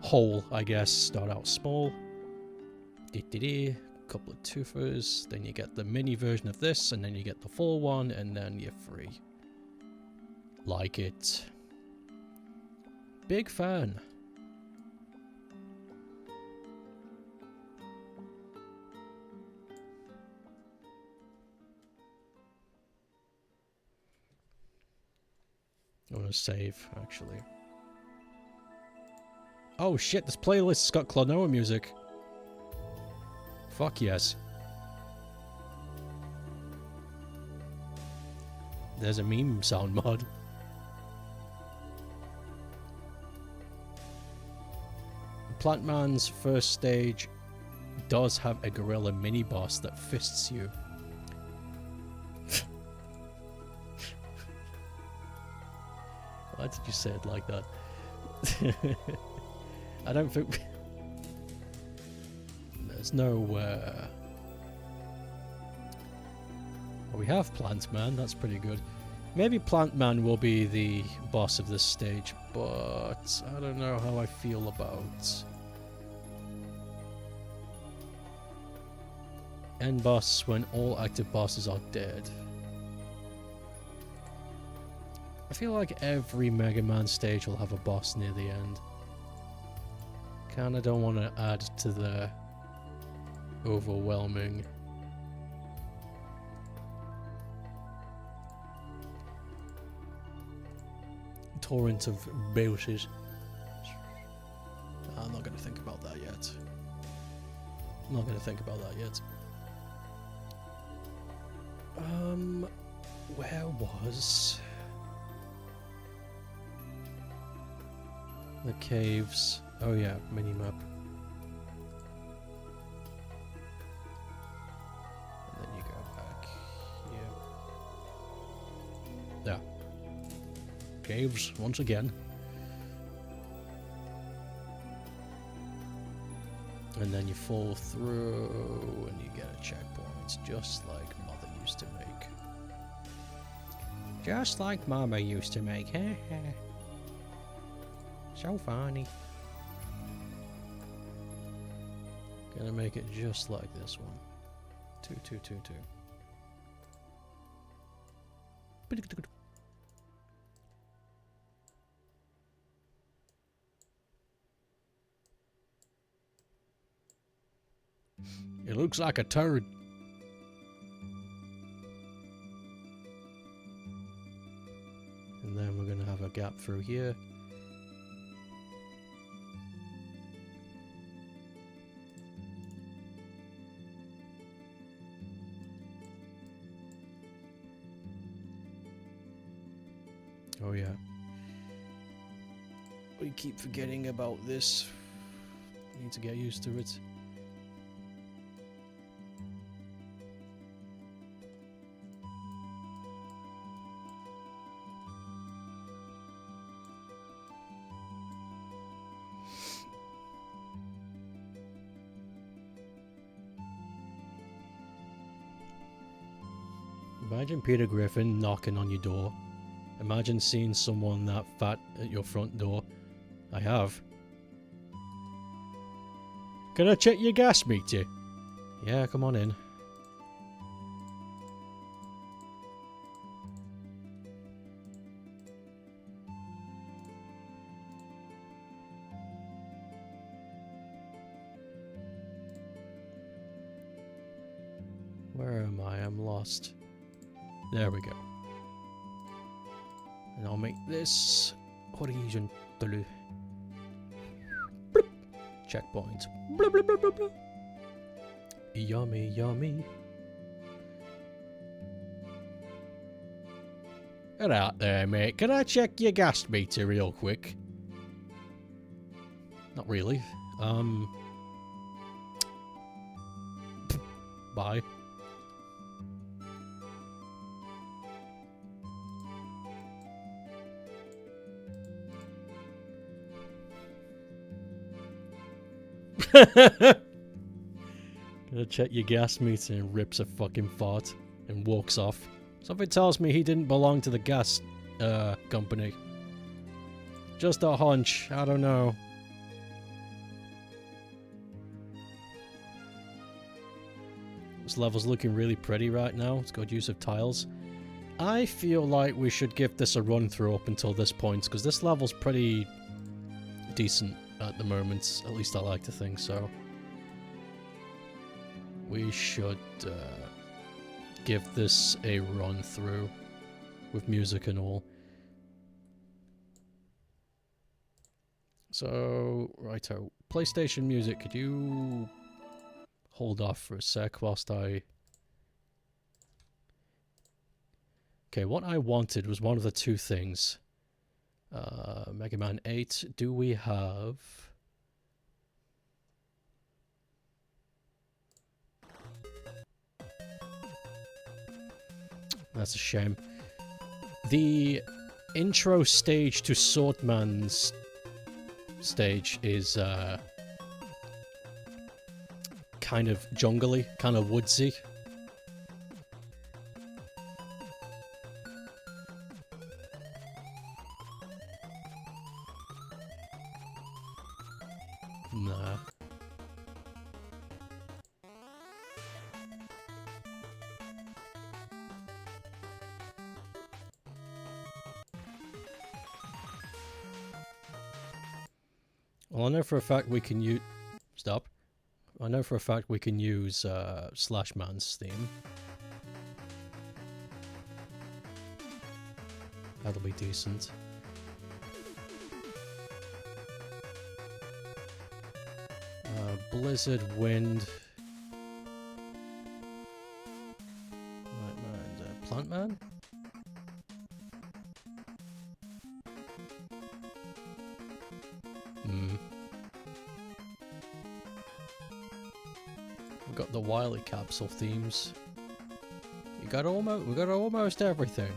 hole, I guess. Start out small. Couple of twofers. Then you get the mini version of this, and then you get the full one, and then you're free. Like it. Big fan. I want to save, actually. Oh shit, this playlist's got Klonoa music. Fuck yes. There's a meme sound mod. Plant Man's first stage does have a gorilla mini boss that fists you. Why did you say it like that? I don't think there's no well, we have Plant Man, that's pretty good. Maybe Plant Man will be the boss of this stage, but I don't know how I feel about end boss when all active bosses are dead. I feel like every Mega Man stage will have a boss near the end. Kinda don't want to add to the overwhelming torrent of bosses. I'm not going to think about that yet. I'm not going to think about that yet. Where was the caves? Oh yeah, minimap. And then you go back here. Yeah. Caves once again. And then you fall through and you get a checkpoint, just like Mother used to make. Just like Mama used to make, So funny. Gonna make it just like this one. 2, 2, 2, 2. It looks like a turd. And then we're going to have a gap through here. Oh yeah. We keep forgetting about this. Need to get used to it. Imagine Peter Griffin knocking on your door. Imagine seeing someone that fat at your front door. I have. Can I check your gas meter? Yeah, come on in. Where am I? I'm lost. There we go. And I'll make this horizontally. Bloop. Checkpoint. Bloop, bloop, bloop, bloop, bloop. Yummy, yummy. Get out there, mate. Can I check your gas meter real quick? Not really. Bye. Gonna check your gas meter and rips a fucking fart and walks off. Something tells me he didn't belong to the gas company. Just a hunch, I don't know. This level's looking really pretty right now. It's got use of tiles. I feel like we should give this a run through up until this point, because this level's pretty decent at the moment. At least I like to think so. We should give this a run through with music and all. So, righto. PlayStation Music, could you hold off for a sec whilst I... Okay, what I wanted was one of the two things. Mega Man 8, do we have... That's a shame. The intro stage to Swordman's stage is kind of jungly, kind of woodsy. Nah. Well, I know for a fact we can use... Stop. I know for a fact we can use Slashman's theme. That'll be decent. Blizzard, Wind... Right, mind, Plant Man? We've got the Wily Capsule themes. We got almost everything.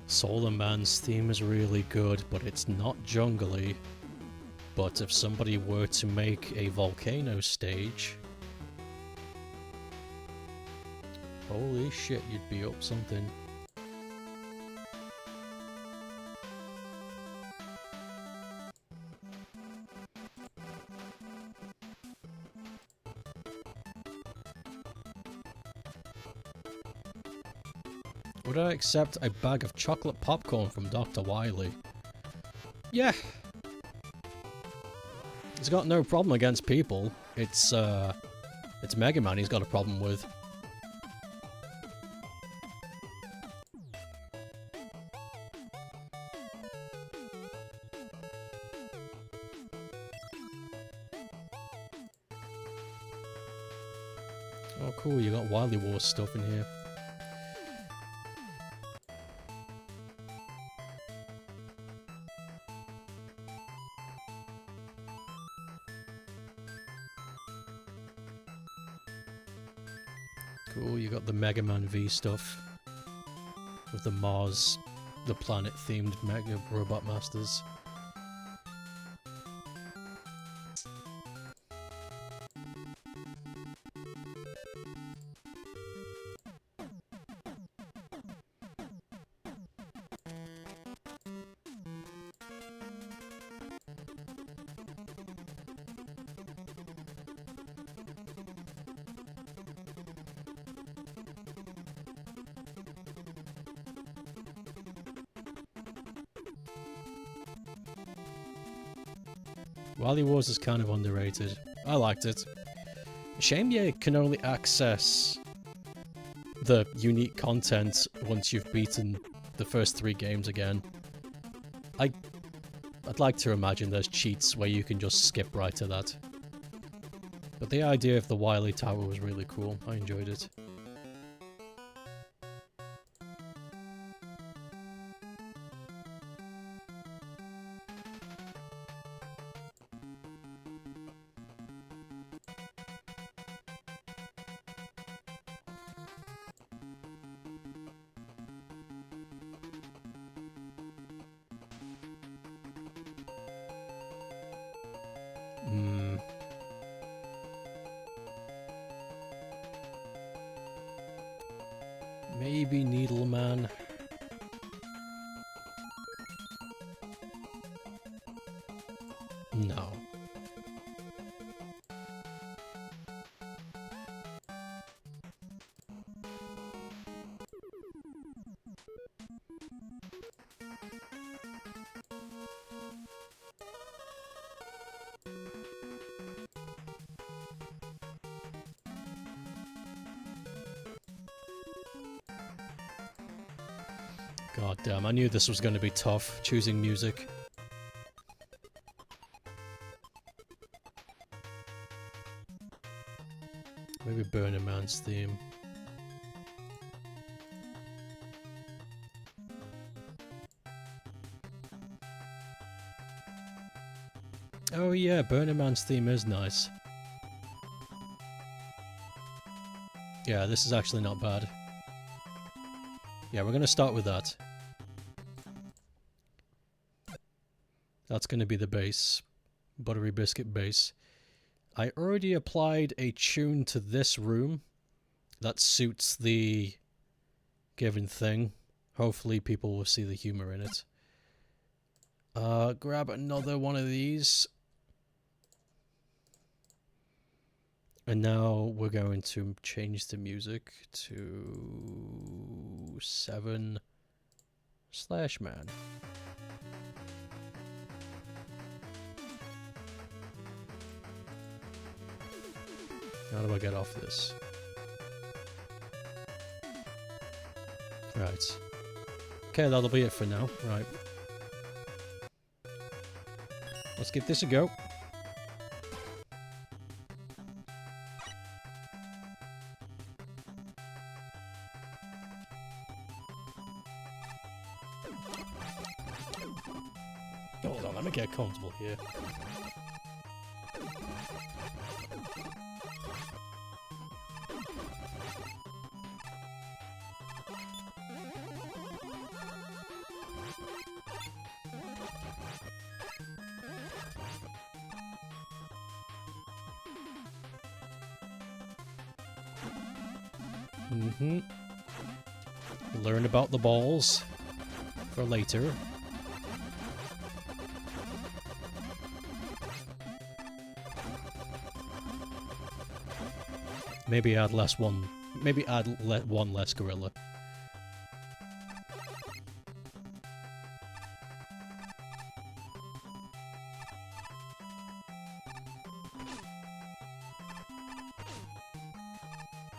Solar Man's theme is really good, but it's not jungly. But if somebody were to make a volcano stage... Holy shit, you'd be up something. Would I accept a bag of chocolate popcorn from Dr. Wily? Yeah. He's got no problem against people. It's Mega Man he's got a problem with. Oh cool, you got Wily Wars stuff in here. Cool, you got the Mega Man V stuff with the Mars, the planet-themed Mega Robot Masters. Wily Wars is kind of underrated. I liked it. Shame you can only access the unique content once you've beaten the first 3 games again. I'd like to imagine there's cheats where you can just skip right to that. But the idea of the Wily Tower was really cool. I enjoyed it. Maybe Needleman. No. God damn, I knew this was going to be tough, choosing music. Maybe Burning Man's theme. Oh yeah, Burning Man's theme is nice. Yeah, this is actually not bad. Yeah, we're going to start with that. That's going to be the bass. Buttery Biscuit bass. I already applied a tune to this room that suits the given thing. Hopefully people will see the humor in it. Grab another one of these. And now we're going to change the music to 7/Man. How do I get off this? Right. Okay, that'll be it for now. Right. Let's give this a go. Hold on, let me get comfortable here. Learn about the balls for later. Maybe add one less gorilla.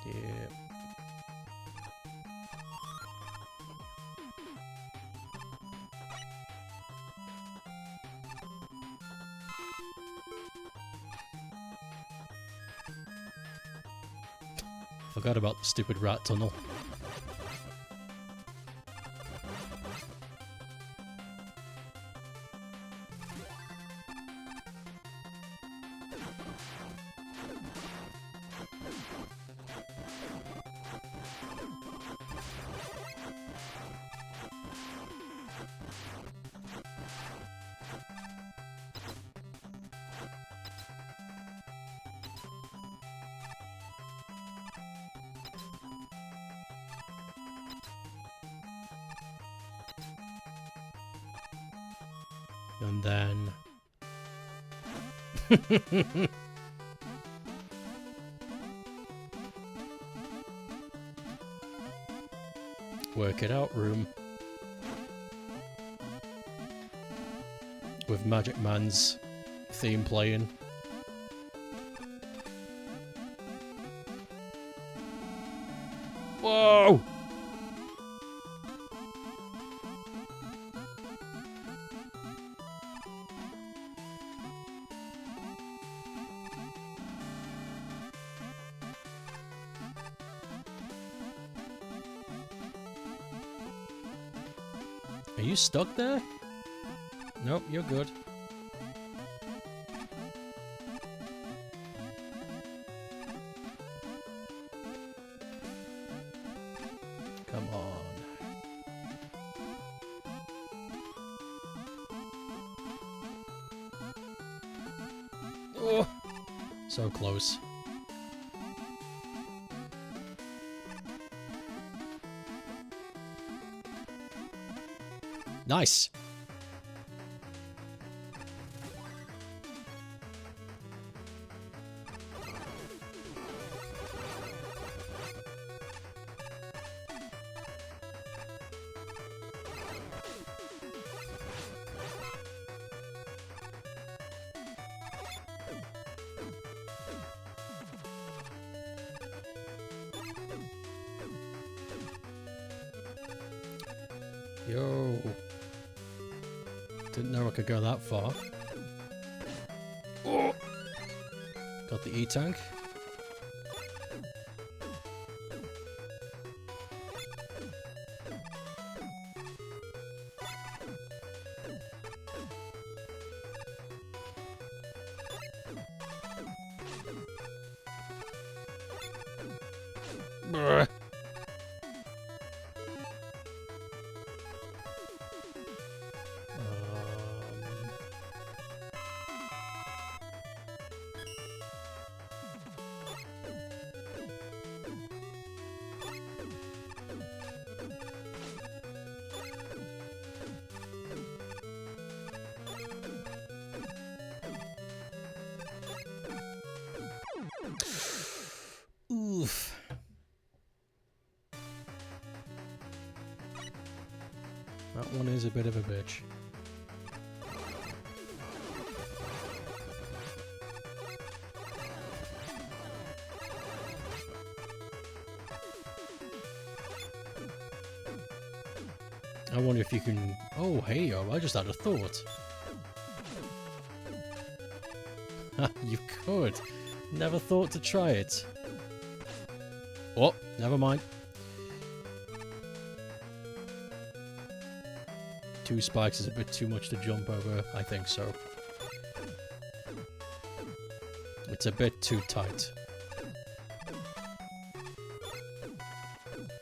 Yeah. Forgot about the stupid rat tunnel. And then... work it out room. With Magic Man's theme playing. Whoa! Are you stuck there? Nope, you're good. Come on. Oh, so close. Nice. Yo. Didn't know I could go that far. Oh. Got the E-tank. Brr. Oof. That one is a bit of a bitch. I wonder if you can... Oh, hey, yo, I just had a thought. You could. Never thought to try it. Oh, never mind. 2 spikes is a bit too much to jump over, I think so. It's a bit too tight.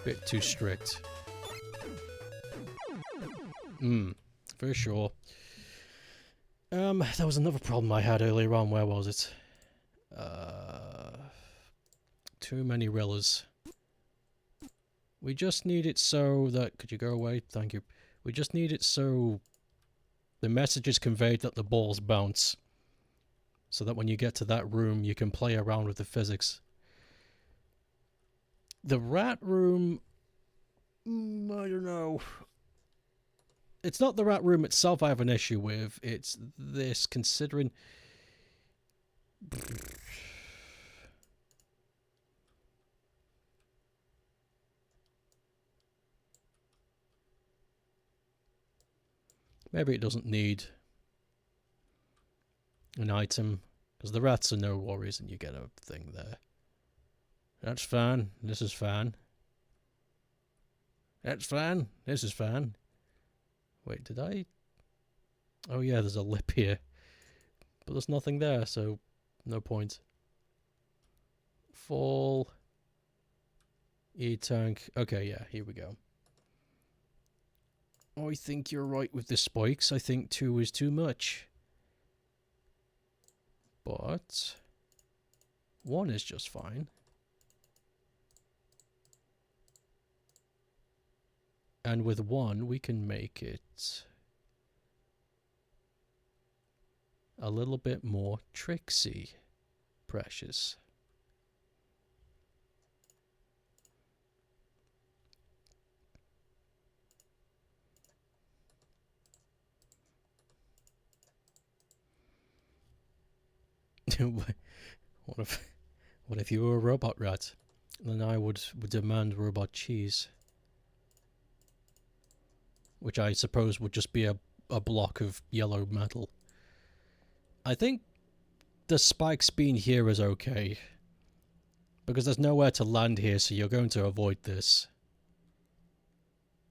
Bit too strict. For sure. There was another problem I had earlier on. Where was it? Too many rillers. We just need it so that... Could you go away? Thank you. We just need it so the message is conveyed that the balls bounce. So that when you get to that room, you can play around with the physics. The rat room... I don't know. It's not the rat room itself I have an issue with. It's this, considering... Maybe it doesn't need an item, because the rats are no worries and you get a thing there. That's fine. This is fine. That's fine. This is fine. Wait, did I? Oh yeah, there's a lip here. But there's nothing there, so no point. Fall. E-tank. Okay, yeah, here we go. I think you're right with the spikes. I think 2 is too much. But 1 is just fine. And with 1, we can make it a little bit more tricksy, precious. What if you were a robot rat? Then I would demand robot cheese. Which I suppose would just be a block of yellow metal. I think the spikes being here is okay. Because there's nowhere to land here, so you're going to avoid this.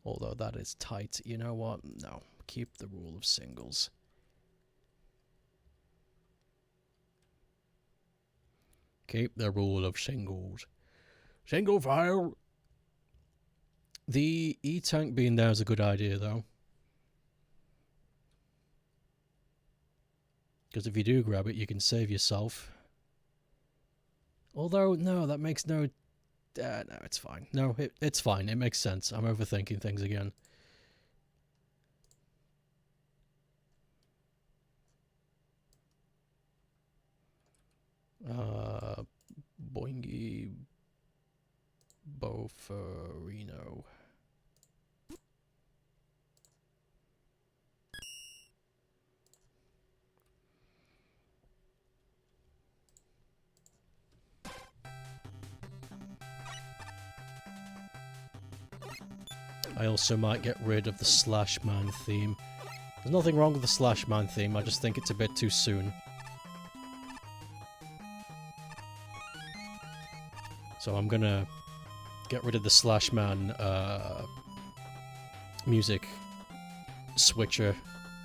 Although that is tight. You know what? No. Keep the rule of singles. Keep the rule of singles. Single file! The E-tank being there is a good idea, though. Because if you do grab it, you can save yourself. Although, no, that makes no... no, it's fine. No, it's fine. It makes sense. I'm overthinking things again. Boingy... Boferino. I also might get rid of the Slash Man theme. There's nothing wrong with the Slash Man theme, I just think it's a bit too soon. So I'm gonna get rid of the Slash Man music switcher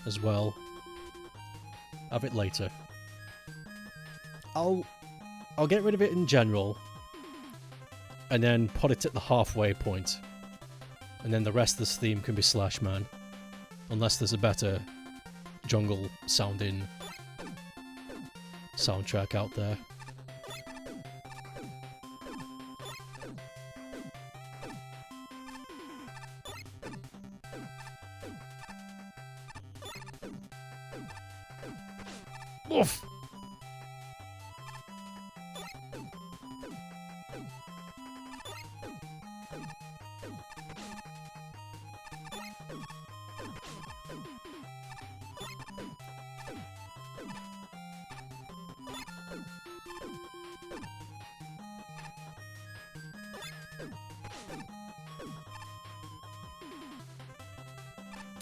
as well. Have it later. I'll get rid of it in general, and then put it at the halfway point. And then the rest of this theme can be Slash Man. Unless there's a better jungle sounding soundtrack out there. Oof!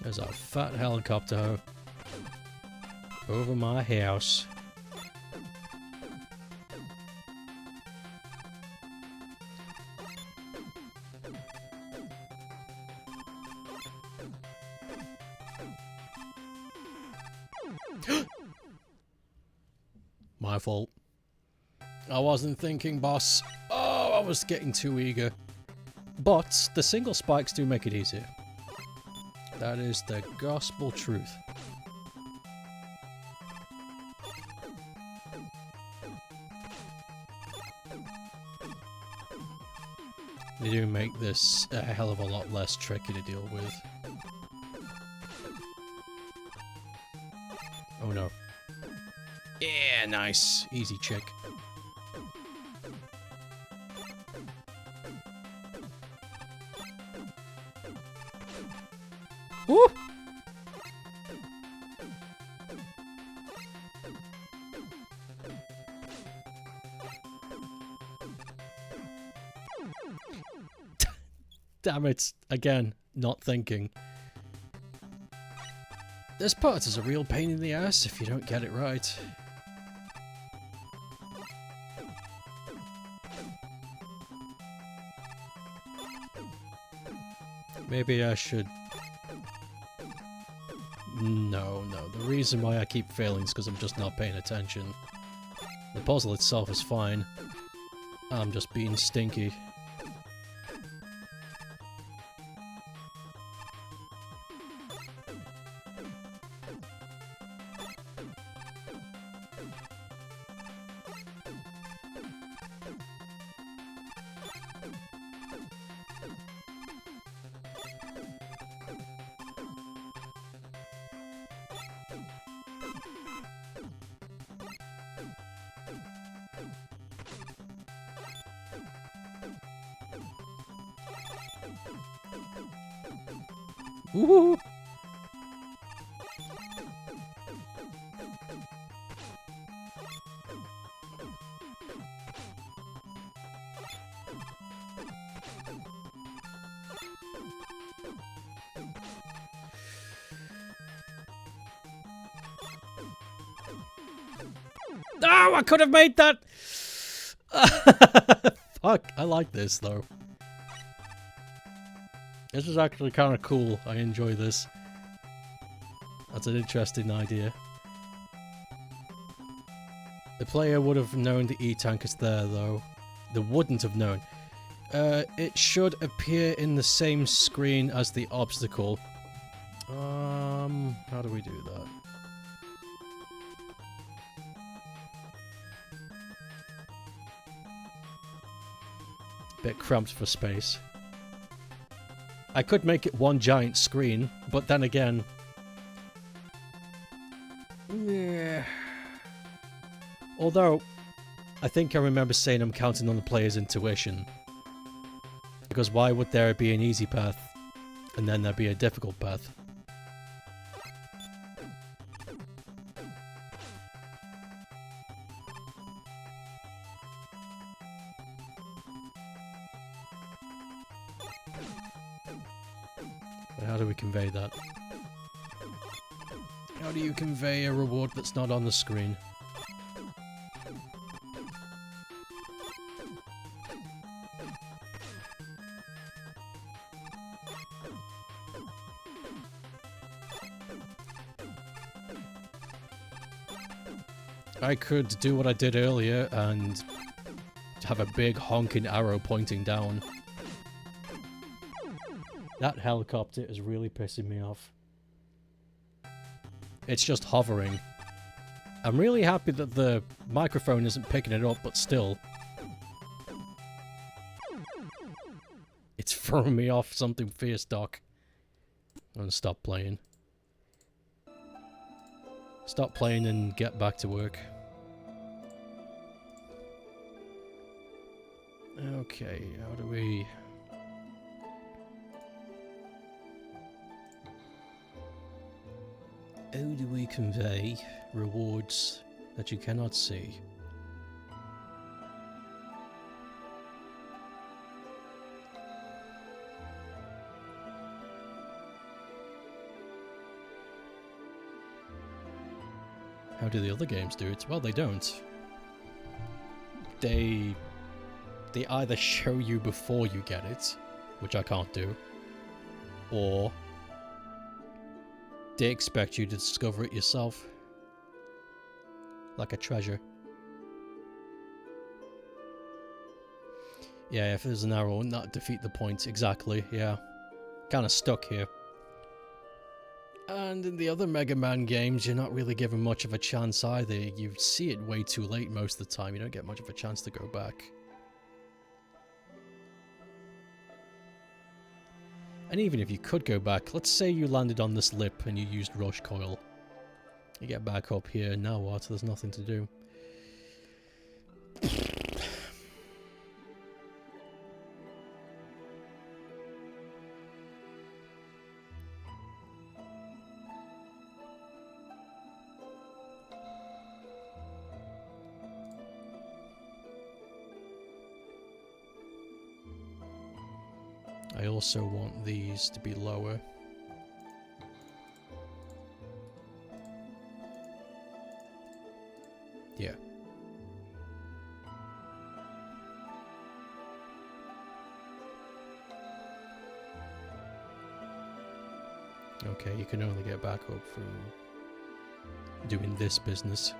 There's a fat helicopter over my house. My fault. I wasn't thinking, boss. Oh, I was getting too eager. But the single spikes do make it easier. That is the gospel truth. They do make this a hell of a lot less tricky to deal with. Oh no. Yeah, nice. Easy chick. Woo! Damn it. Again, not thinking. This part is a real pain in the ass if you don't get it right. Maybe I should... No. The reason why I keep failing is because I'm just not paying attention. The puzzle itself is fine. I'm just being stinky. Woohoo! Oh, I could have made that! Fuck, I like this though. This is actually kind of cool. I enjoy this. That's an interesting idea. The player would have known the E-tank is there though. They wouldn't have known. It should appear in the same screen as the obstacle. How do we do that? Bit cramped for space. I could make it one giant screen, but then again... Yeah. Although, I think I remember saying I'm counting on the player's intuition. Because why would there be an easy path, and then there'd be a difficult path? How do we convey that? How do you convey a reward that's not on the screen? I could do what I did earlier and have a big honking arrow pointing down. That helicopter is really pissing me off. It's just hovering. I'm really happy that the microphone isn't picking it up, but still. It's throwing me off something fierce, Doc. I'm gonna stop playing. Stop playing and get back to work. Okay, how do we... How do we convey rewards that you cannot see? How do the other games do it? Well, they don't. They either show you before you get it, which I can't do, or they expect you to discover it yourself. Like a treasure. Yeah, if there's an arrow, wouldn't that defeat the point? Exactly, yeah. Kinda stuck here. And in the other Mega Man games, you're not really given much of a chance either. You see it way too late most of the time. You don't get much of a chance to go back. And even if you could go back, let's say you landed on this lip and you used Rush Coil. You get back up here, now what? There's nothing to do. I also want these to be lower. Yeah. Okay, you can only get back up through doing this business.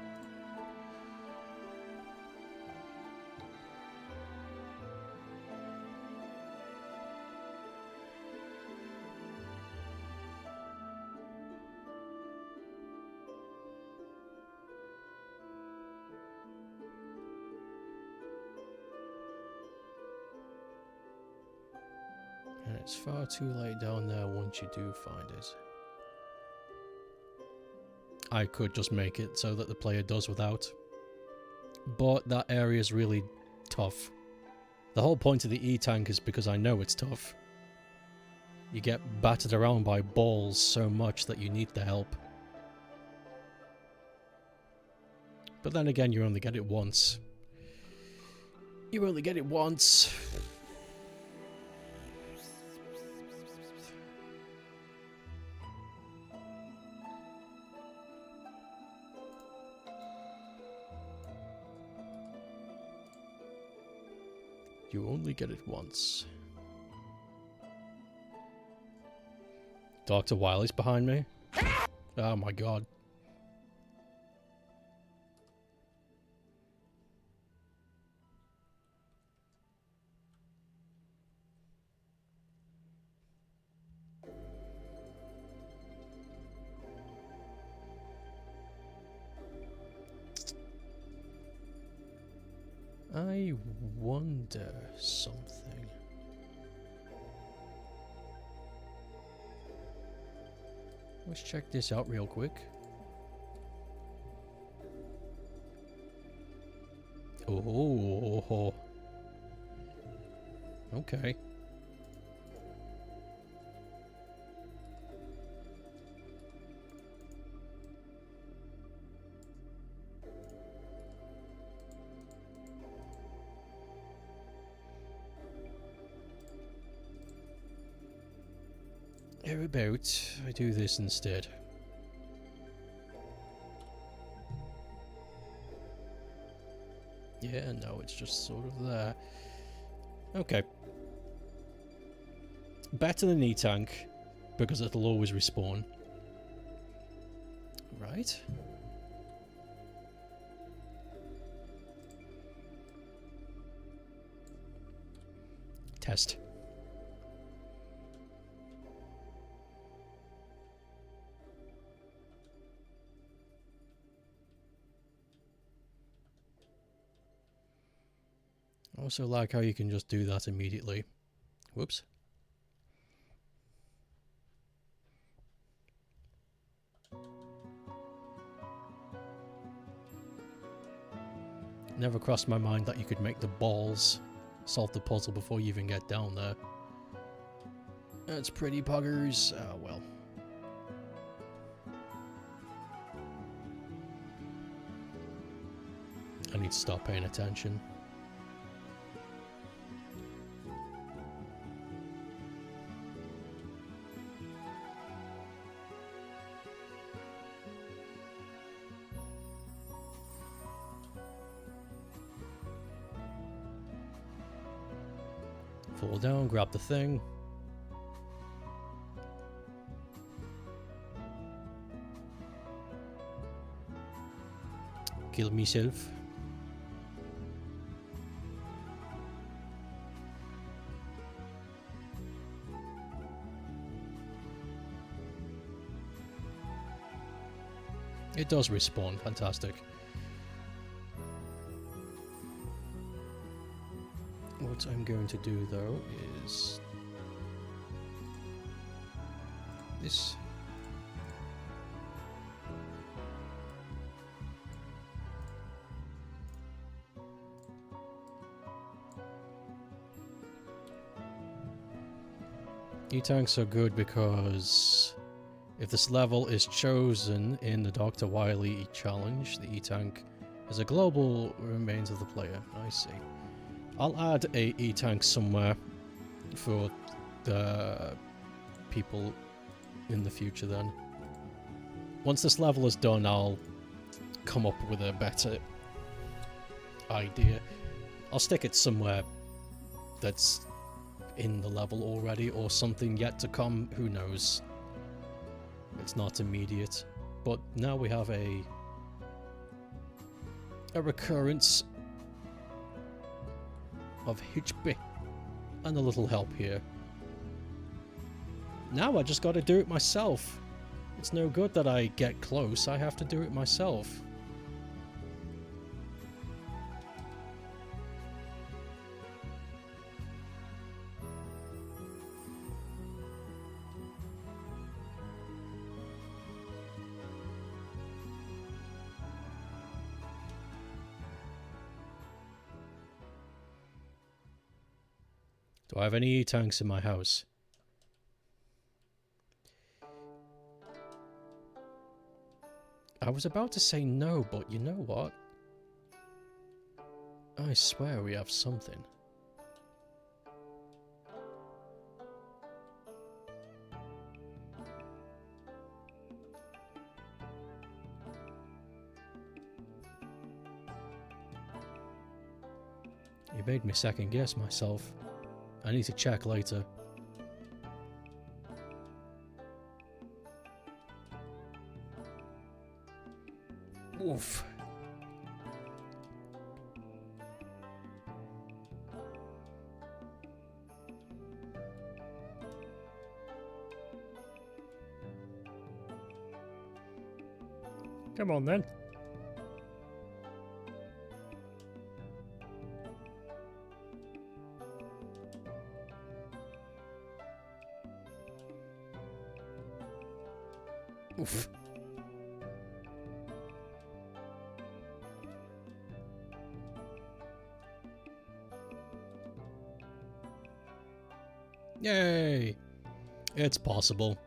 And it's far too late down there once you do find it. I could just make it so that the player does without. But that area is really tough. The whole point of the E-Tank is because I know it's tough. You get battered around by balls so much that you need the help. But then again, you only get it once. You only get it once. You only get it once. Dr. Wily's behind me? Oh my god. I wonder something. Let's check this out real quick. Oh. Okay. How about I do this instead? Yeah, no, it's just sort of there. Okay. Better than E-Tank, because it'll always respawn. Right. Test. I also like how you can just do that immediately. Whoops. Never crossed my mind that you could make the balls solve the puzzle before you even get down there. That's pretty buggers. Oh well. I need to start paying attention. Fall down, grab the thing. Kill myself. It does respawn, fantastic. What I'm going to do though is this. E-tanks are good because if this level is chosen in the Dr. Wily challenge, the E-tank is a global remains of the player. I see. I'll add a E-tank somewhere for the people in the future then. Once this level is done, I'll come up with a better idea. I'll stick it somewhere that's in the level already or something yet to come, who knows. It's not immediate. But now we have a recurrence of Hitchby and a little help here. Now I just gotta do it myself. It's no good that I get close, I have to do it myself. Do I have any E-tanks in my house? I was about to say no, but you know what? I swear we have something. You made me second guess myself. I need to check later. Oof. Come on then. Oof. Yay! It's possible.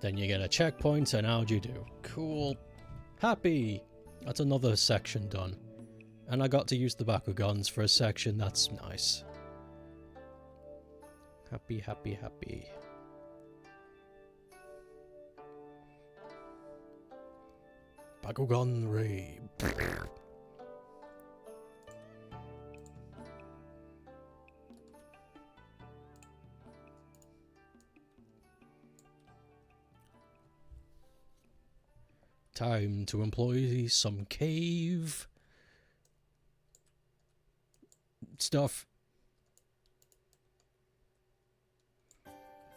Then you get a checkpoint, and how'd you do? Cool. Happy! That's another section done. And I got to use the Bakuguns for a section, that's nice. Happy, happy, happy. Bakugan Ray. Time to employ some cave stuff.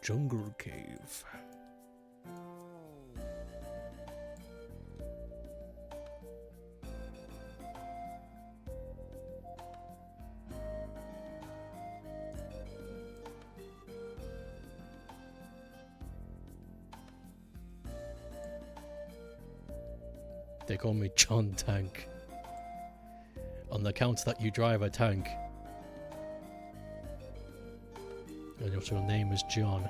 Jungle cave. They call me John Tank. On the count that you drive a tank. And your name is John.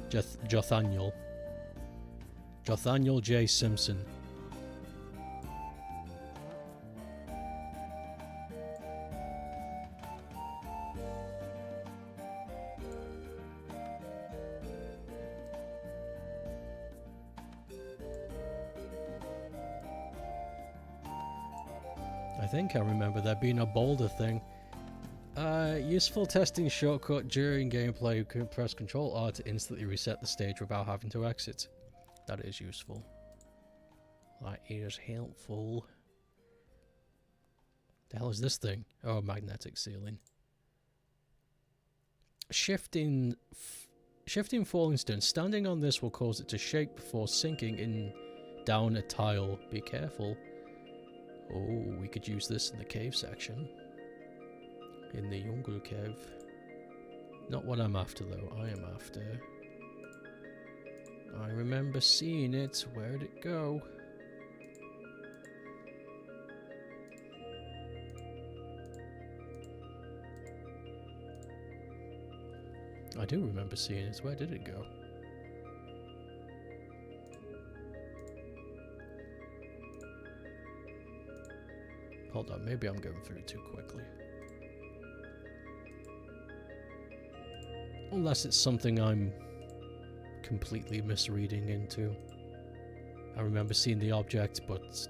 Jothaniel. Jothaniel J. Simpson. I think I remember there being a boulder thing. Useful testing shortcut during gameplay. You can press Control R to instantly reset the stage without having to exit. That is useful. That is helpful. The hell is this thing? Oh, magnetic ceiling. Shifting falling stone. Standing on this will cause it to shake before sinking in down a tile. Be careful. Oh, we could use this in the cave section. In the Gungle cave. Not what I'm after though. I am after... I remember seeing it. Where'd it go? I do remember seeing it. Where did it go? Hold on, maybe I'm going through it too quickly. Unless it's something I'm completely misreading into. I remember seeing the object, but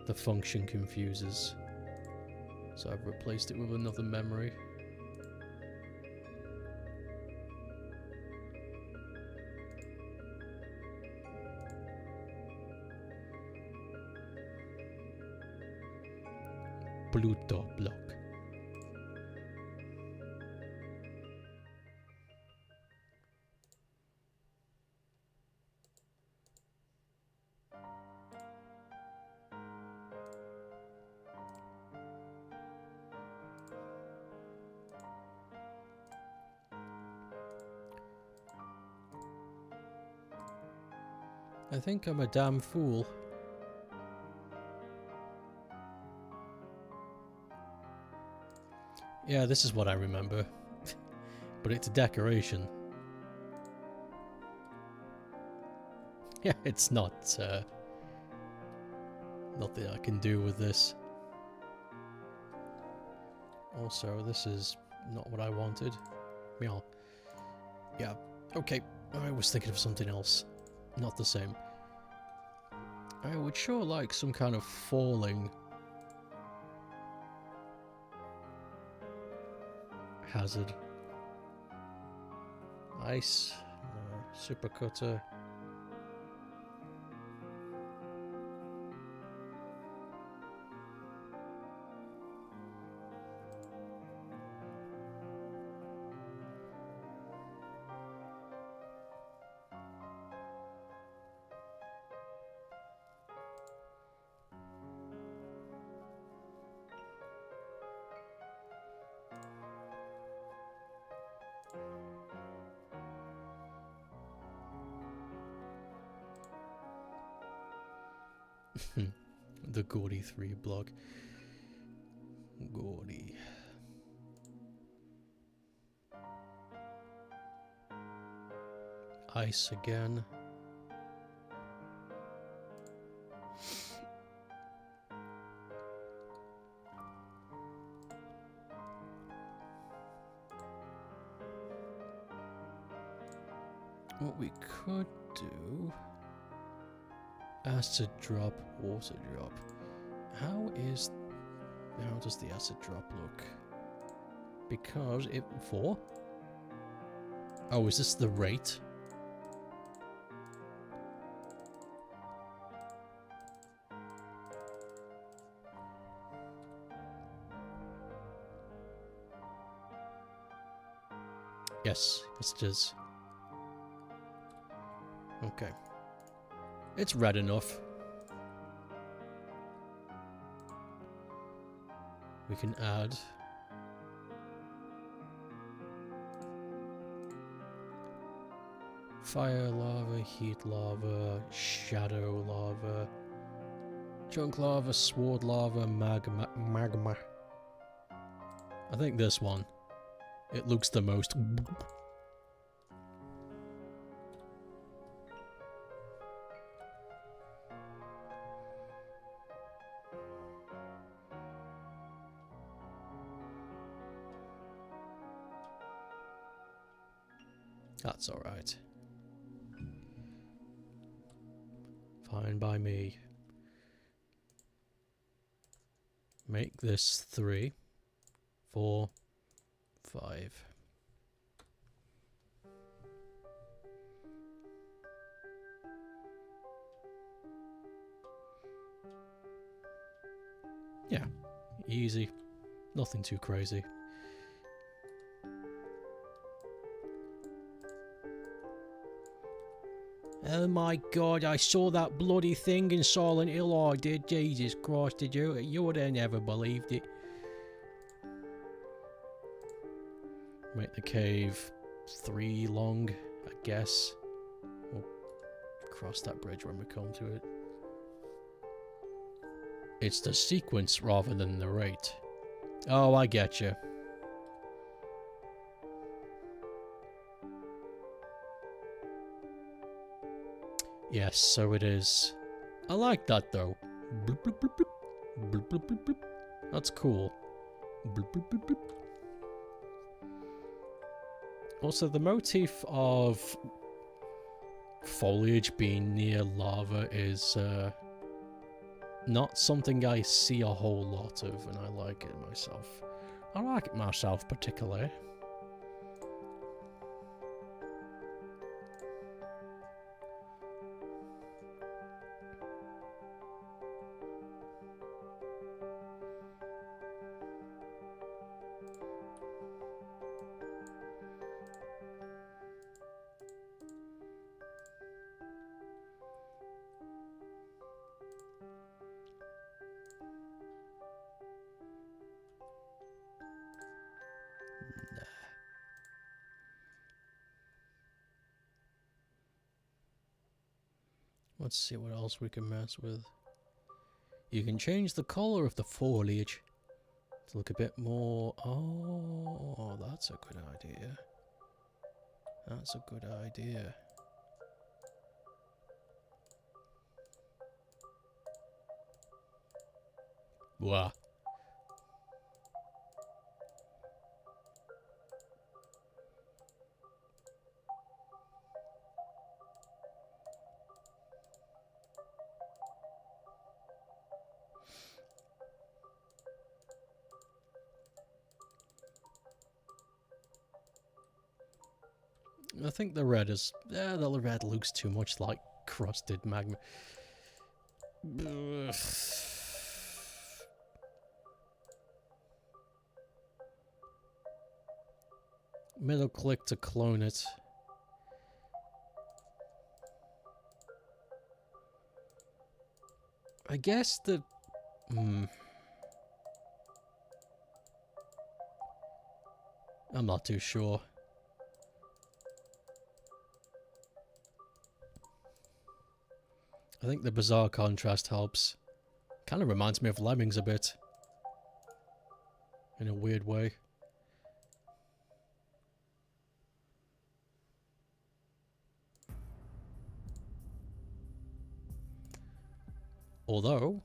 the function confuses. So I've replaced it with another memory. Pluto block. I think I'm a damn fool. Yeah, this is what I remember. But it's a decoration. Yeah, it's not, nothing I can do with this. Also, this is not what I wanted. Meow. Yeah, okay. I was thinking of something else. Not the same. I would sure like some kind of falling hazard. Ice. Super cutter. The Gordy 3 block. Gordy. Ice again. What we could do... Acid drop, water drop. How does the acid drop look? Because it... 4? Oh, is this the rate? Yes, it is. Okay. It's red enough. We can add... Fire lava, heat lava, shadow lava, chunk lava, sword lava, magma. I think this one. It looks the most... That's alright. Fine by me. Make this 3, 4, 5. Yeah, easy. Nothing too crazy. Oh my god, I saw that bloody thing in Silent Hill, I did. Jesus Christ, did you? You would have never believed it. Make the cave 3 long, I guess. We'll cross that bridge when we come to it. It's the sequence rather than the rate. Oh, I get you. Yes, so it is. I like that though. Bloop, bloop, bloop, bloop. Bloop, bloop, bloop, bloop. That's cool. Bloop, bloop, bloop, bloop. Also, the motif of foliage being near lava is not something I see a whole lot of, and I like it myself. I like it myself particularly. Let's see what else we can mess with. You can change the colour of the foliage to look a bit more... Oh, that's a good idea. That's a good idea. Wow. I think the red is... the red looks too much like crusted magma. Ugh. Middle click to clone it. I guess the... I'm not too sure. I think the bizarre contrast helps. Kind of reminds me of Lemmings a bit. In a weird way. Although,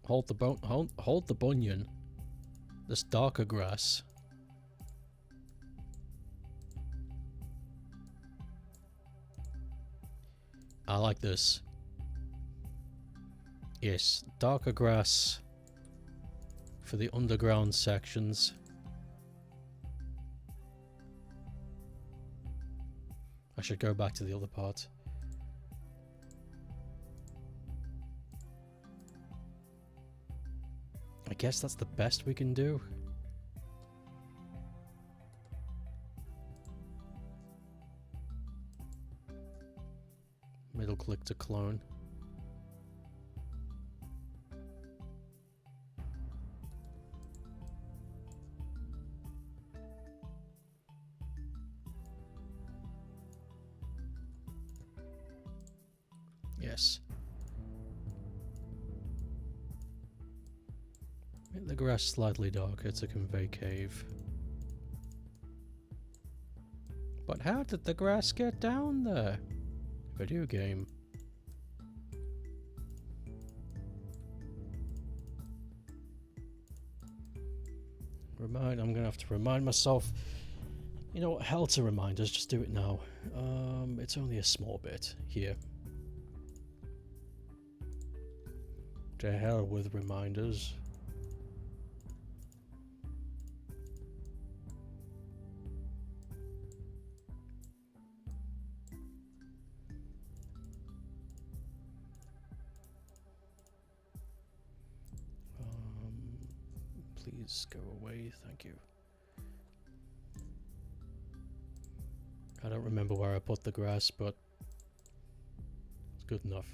hold the bunion. This darker grass. I like this. Yes, darker grass for the underground sections. I should go back to the other part. I guess that's the best we can do. Middle click to clone. Yes. Make the grass slightly darker to convey cave. But how did the grass get down there? Video game. I'm gonna have to remind myself. You know what? Hell to remind us. Just do it now. It's only a small bit here. To hell with reminders. Please go away, thank you. I don't remember where I put the grass, but it's good enough.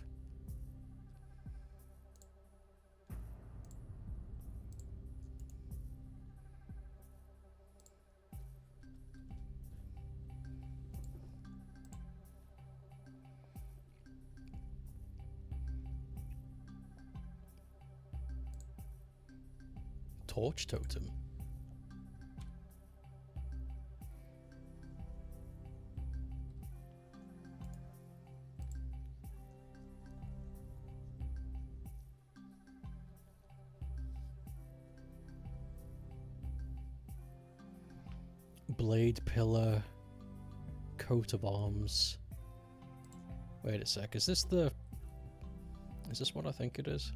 Torch totem. Blade pillar. Coat of arms. Wait a sec, is this what I think it is?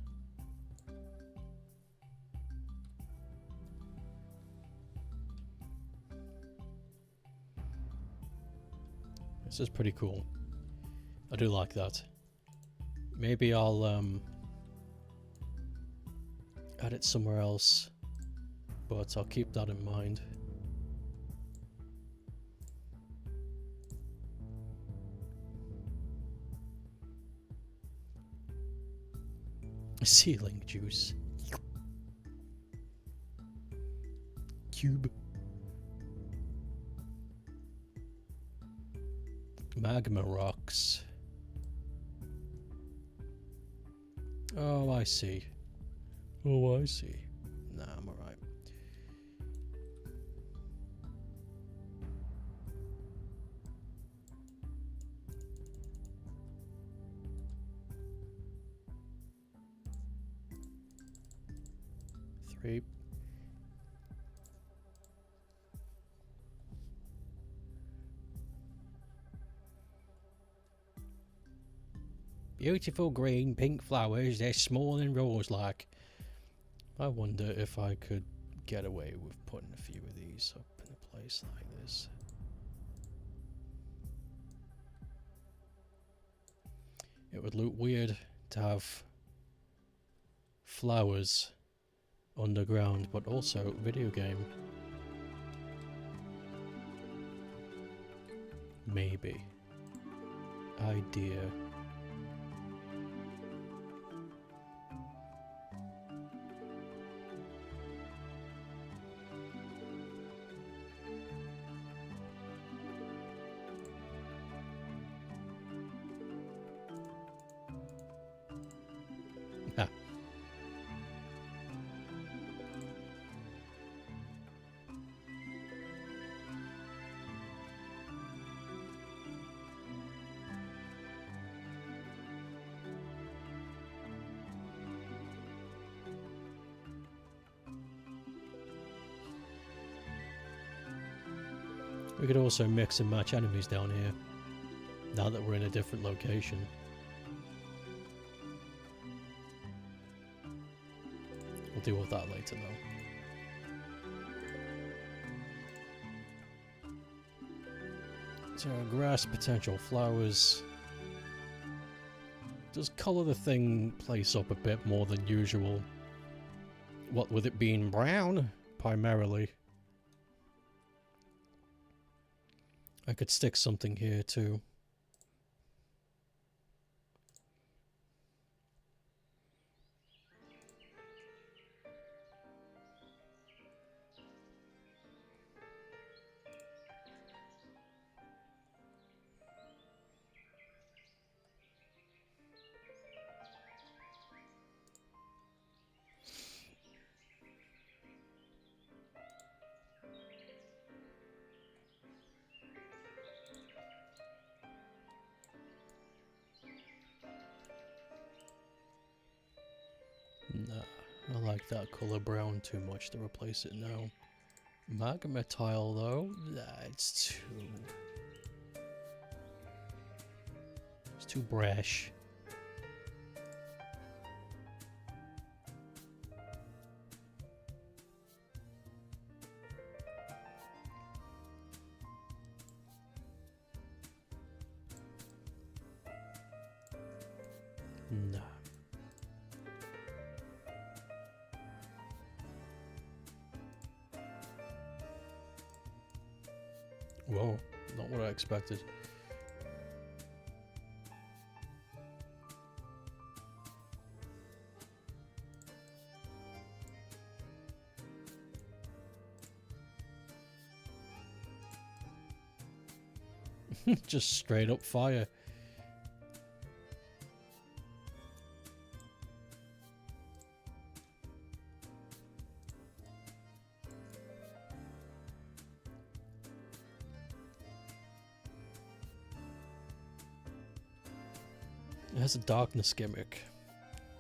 This is pretty cool. I do like that. Maybe I'll add it somewhere else, but I'll keep that in mind. Ceiling juice. Cube. Magma rocks. Oh, I see. Oh, I see. Nah, I'm alright. Three. Beautiful green, pink flowers, they're small and rose-like. I wonder if I could get away with putting a few of these up in a place like this. It would look weird to have flowers underground, but also video game. Maybe. Idea. We could also mix and match enemies down here, now that we're in a different location. We'll deal with that later, though. So, grass, potential flowers. Does colour the thing place up a bit more than usual? What with it being brown, primarily. I could stick something here too. Nah, I like that colour brown too much to replace it now. Magma tile though, it's too brash. Nah. Whoa, not what I expected. Just straight up fire. It has a darkness gimmick.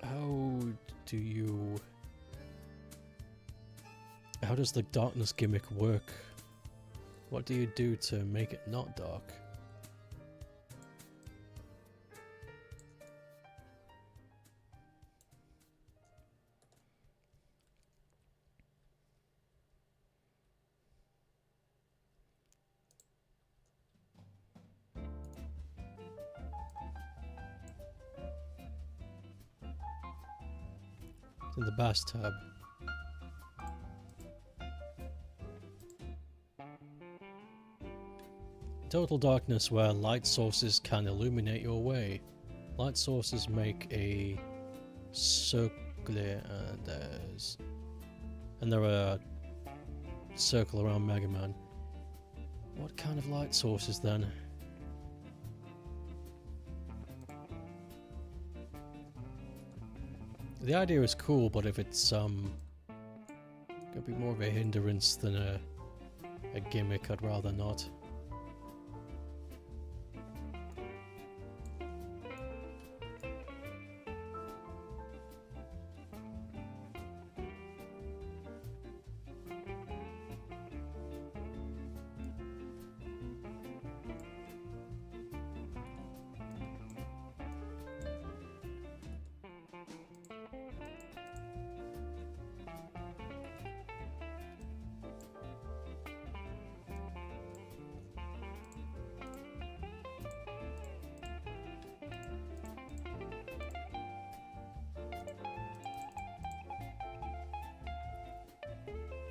How does the darkness gimmick work? What do you do to make it not dark? It's in the bathtub. Total darkness where light sources can illuminate your way. Light sources make a circle and there are a circle around Mega Man. What kind of light sources then? The idea is cool, but if it's gonna be more of a hindrance than a gimmick, I'd rather not.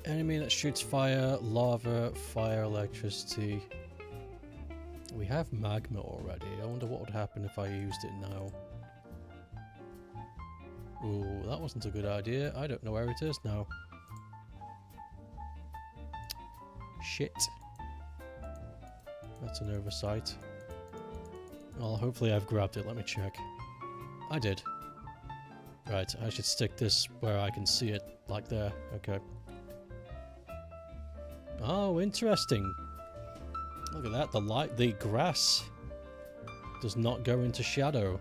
Enemy that shoots fire, lava, fire, electricity. We have magma already. I wonder what would happen if I used it now. Ooh, that wasn't a good idea. I don't know where it is now. Shit. That's an oversight. Well, hopefully I've grabbed it. Let me check. I did. Right, I should stick this where I can see it. Like there. Okay. Oh, interesting. Look at that, the grass does not go into shadow.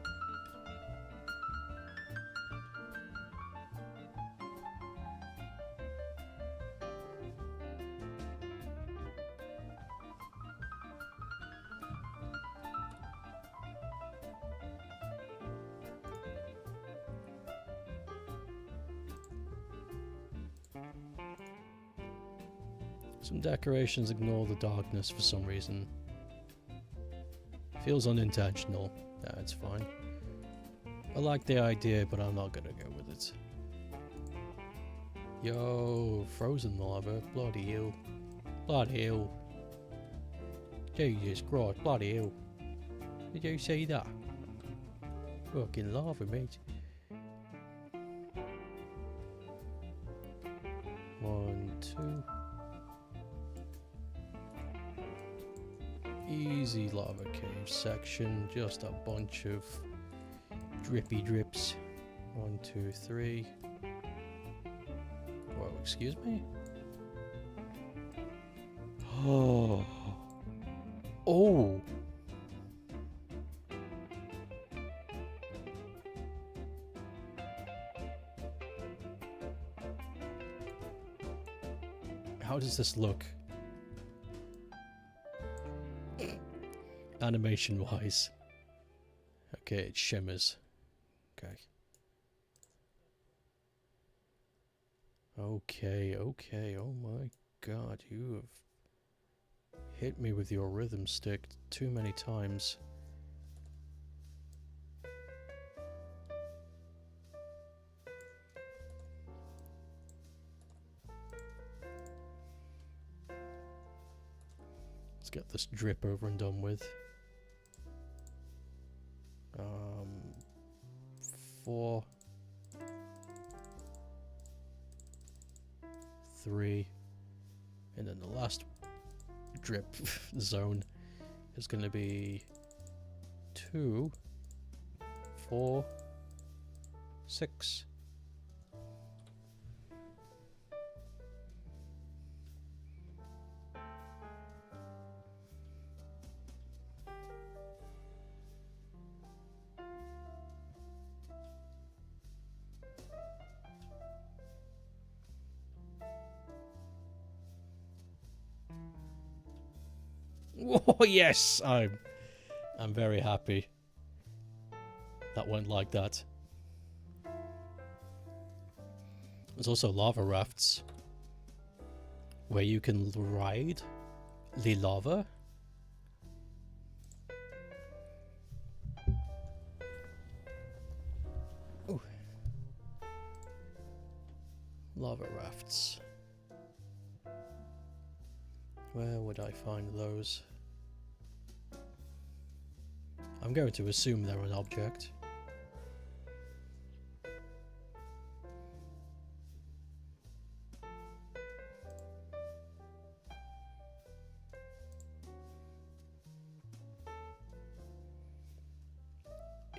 Some decorations ignore the darkness for some reason. Feels unintentional. That's fine. I like the idea, but I'm not gonna go with it. Yo, frozen lava. Bloody hell. Bloody hell. Jesus Christ, bloody hell. Did you see that? Fucking lava, mate. 1, 2. Easy lava cave section, just a bunch of drippy drips. 1, 2, 3. Whoa, excuse me? Oh. Oh. How does this look? Animation wise. Okay, it shimmers. Okay. Okay, oh my god, you have hit me with your rhythm stick too many times. Let's get this drip over and done with. 4, 3, and then the last drip zone is going to be 2, 4, 6. Oh yes, I'm very happy. That went like that. There's also lava rafts where you can ride the lava. Ooh. Lava rafts. Where would I find those? I'm going to assume they're an object.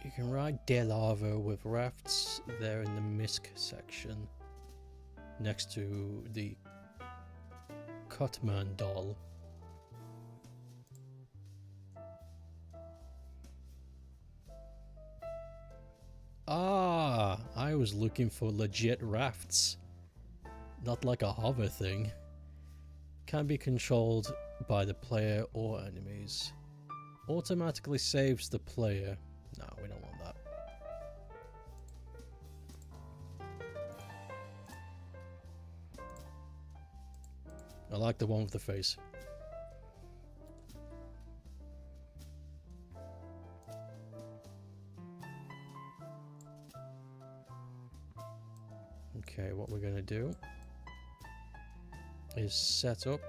You can ride De Lava with rafts there in the Misk section, next to the Cutman doll. Ah, I was looking for legit rafts, not like a hover thing. Can be controlled by the player or enemies. Automatically saves the player. No, we don't want that. I like the one with the face. Okay, what we're gonna do is set up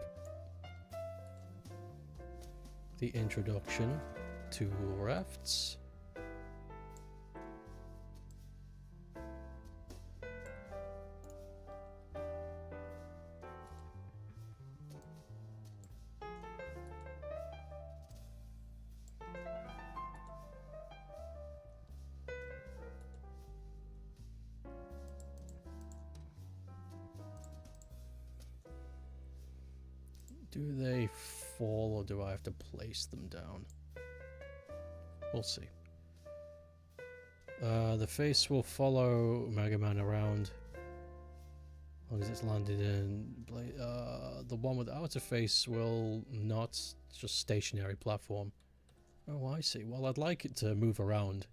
the introduction to rafts. Do they fall or do I have to place them down? We'll see. The face will follow Mega Man around as long as it's landed in. The one without a face will not. It's just stationary platform. Oh, I see. Well, I'd like it to move around.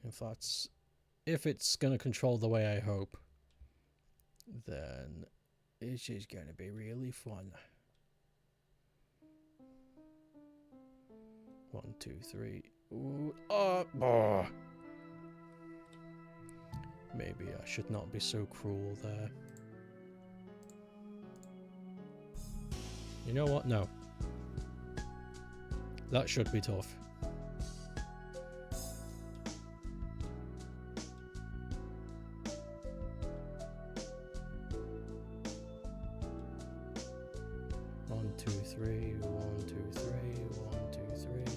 If it's going to control the way I hope, then This is going to be really fun. 1, 2, 3. Ooh, oh. Maybe I should not be so cruel there. You know what? No. That should be tough. One, two, three. 1, 2, 3. 1, 2, 3.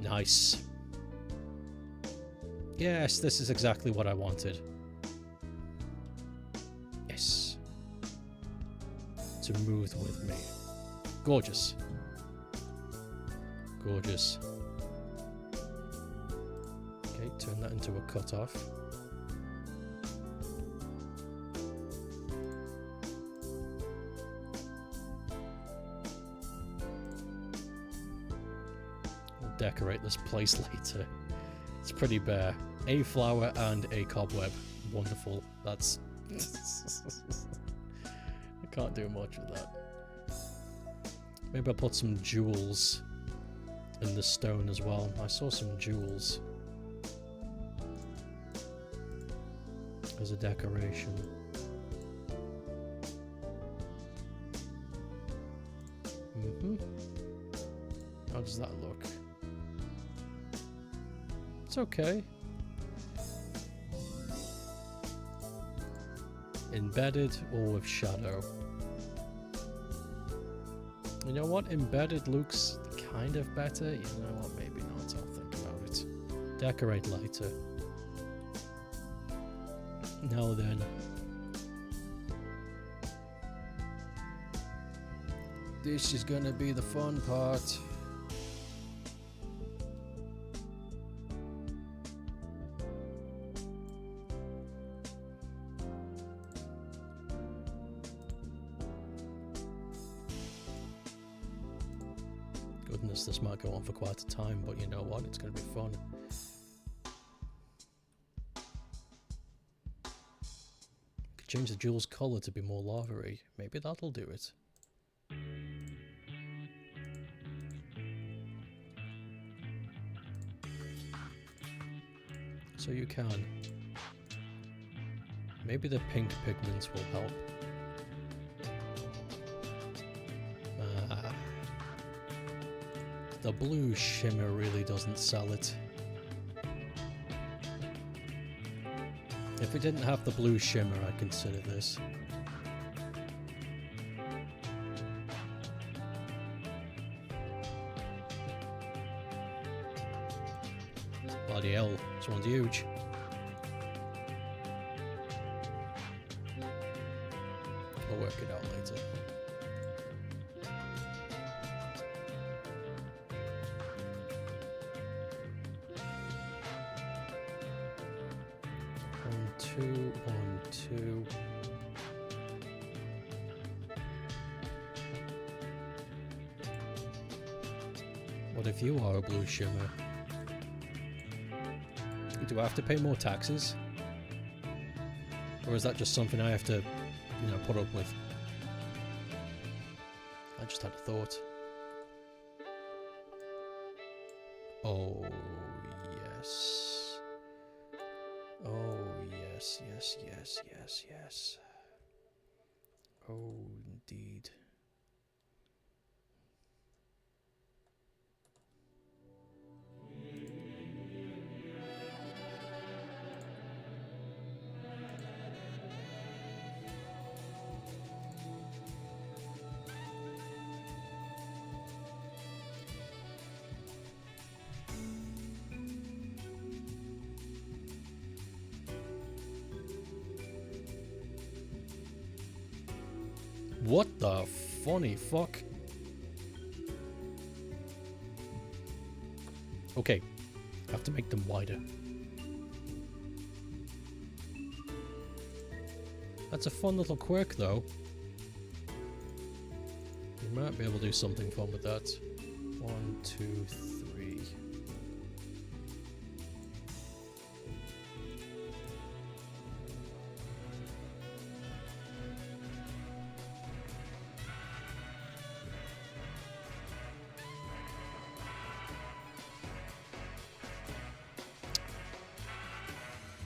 Nice. Yes, this is exactly what I wanted. Yes. To move with me. Gorgeous. Gorgeous. Okay, turn that into a cutoff. We'll decorate this place later. It's pretty bare. A flower and a cobweb. Wonderful. That's... I can't do much with that. Maybe I'll put some jewels in the stone as well. I saw some jewels as a decoration. How does that look? It's okay. Embedded or with shadow? You know what? Embedded looks kind of better. You know what? Maybe not. I'll think about it. Decorate later. Now then. This is gonna be the fun part. Goodness, this might go on for quite a time, but you know what? It's going to be fun. Could change the jewel's colour to be more lava-y. Maybe that'll do it. So you can. Maybe the pink pigments will help. The blue shimmer really doesn't sell it. If it didn't have the blue shimmer, I'd consider this. Bloody hell, this one's huge. I'll work it out later. One, two. What if you are a blue shimmer? Do I have to pay more taxes? Or is that just something I have to, you know, put up with? I just had a thought. Oh, yes. Oh, yes, yes, yes, yes, yes. Oh, indeed. What the funny fuck? Okay, I have to make them wider. That's a fun little quirk though. You might be able to do something fun with that. 1, 2, 3.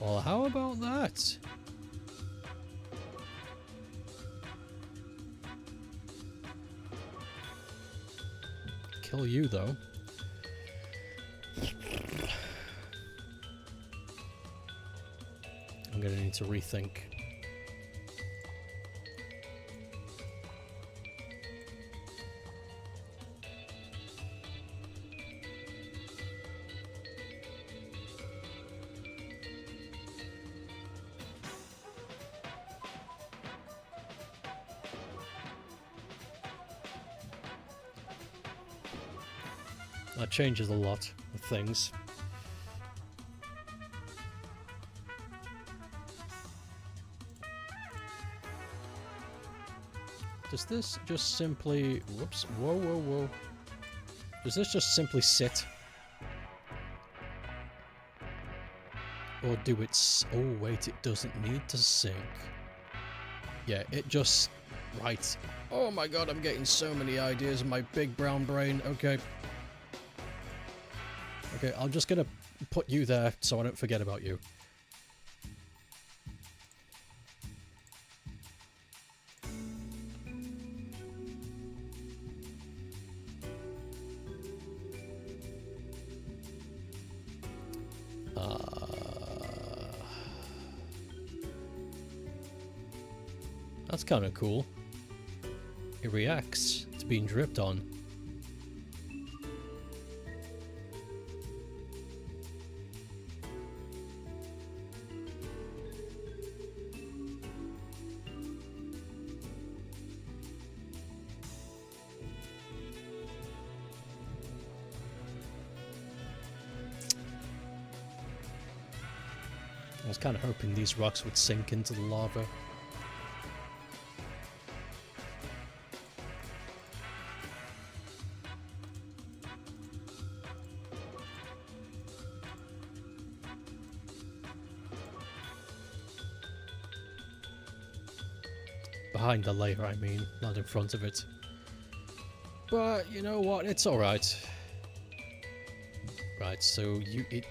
Well, how about that? Kill you, though. I'm gonna need to rethink. That changes a lot of things. Does this just simply... Whoops. Whoa, whoa, whoa. Does this just simply sit? Or do it... Oh, wait, it doesn't need to sink. Yeah, it just... Right. Oh my god, I'm getting so many ideas in my big brown brain. Okay. Okay, I'm just gonna put you there so I don't forget about you. That's kind of cool. It reacts. It's being dripped on. I was kind of hoping these rocks would sink into the lava. Behind the layer, I mean, not in front of it. But you know what? It's alright. Right, so it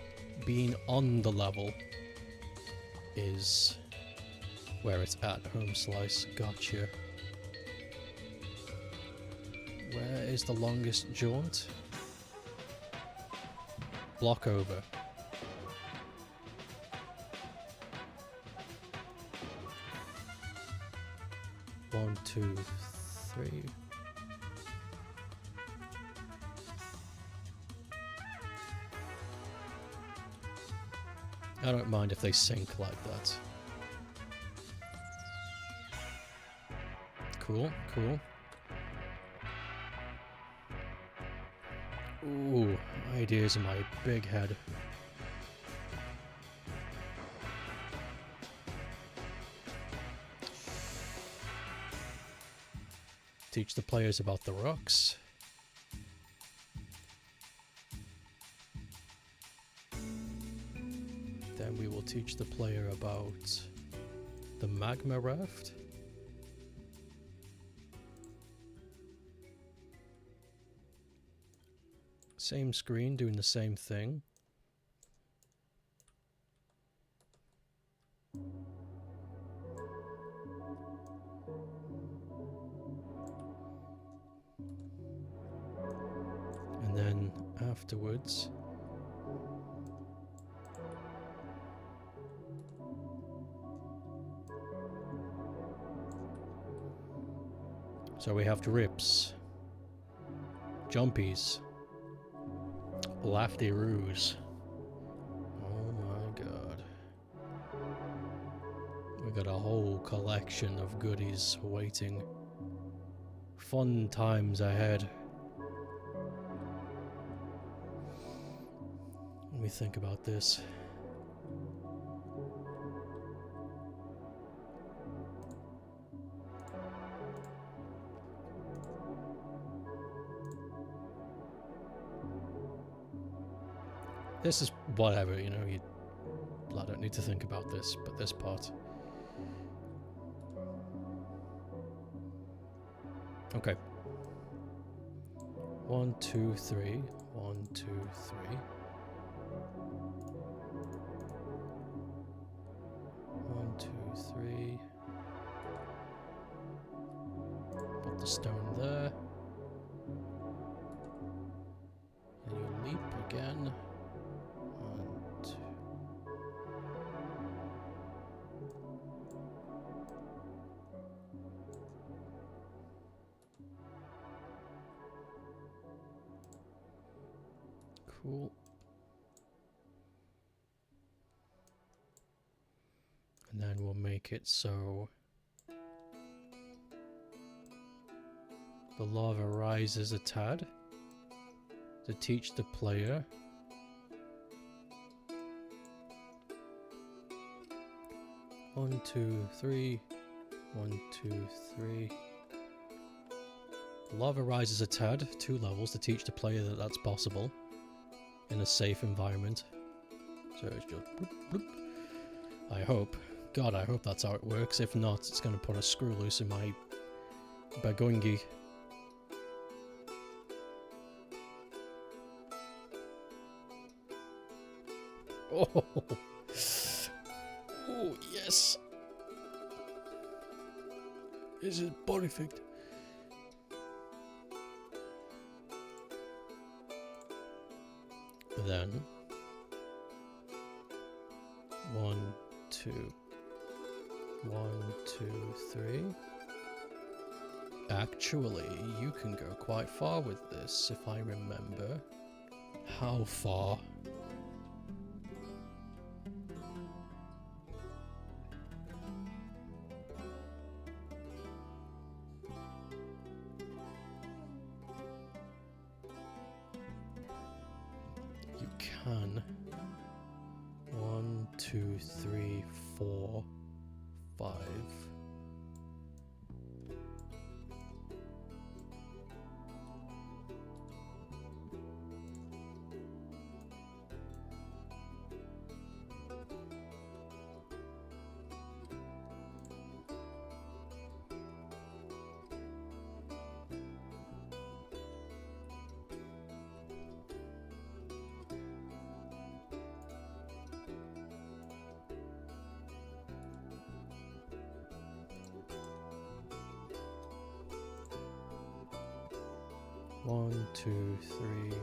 being on the level is where it's at. Home slice, gotcha. Where is the longest jaunt? Block over. One, two, three. I don't mind if they sink like that. Cool, cool. Ooh, ideas in my big head. Teach the players about the rocks. Then we will teach the player about the magma raft. Same screen, doing the same thing. And then afterwards, so we have drips, jumpies, lafty-roos. Oh my god. We got a whole collection of goodies waiting. Fun times ahead. Let me think about this. This is whatever, you know, I don't need to think about this, but this part. Okay. 1, 2, 3. 1, 2, 3. again. 1, 2. Cool. And then we'll make it so the lava rises a tad to teach the player one, two, three. 1, 2, 3. The lava rises a tad, 2 levels, to teach the player that that's possible in a safe environment. So it's just bloop, bloop. I hope. God, I hope that's how it works. If not, it's going to put a screw loose in my bagungi. Oh, oh yes. This is perfect. Then 1, 2, 1, 2, 3. Actually, you can go quite far with this, if I remember. How far? You can. 1, 2, 3, 4, 5. One, two, three.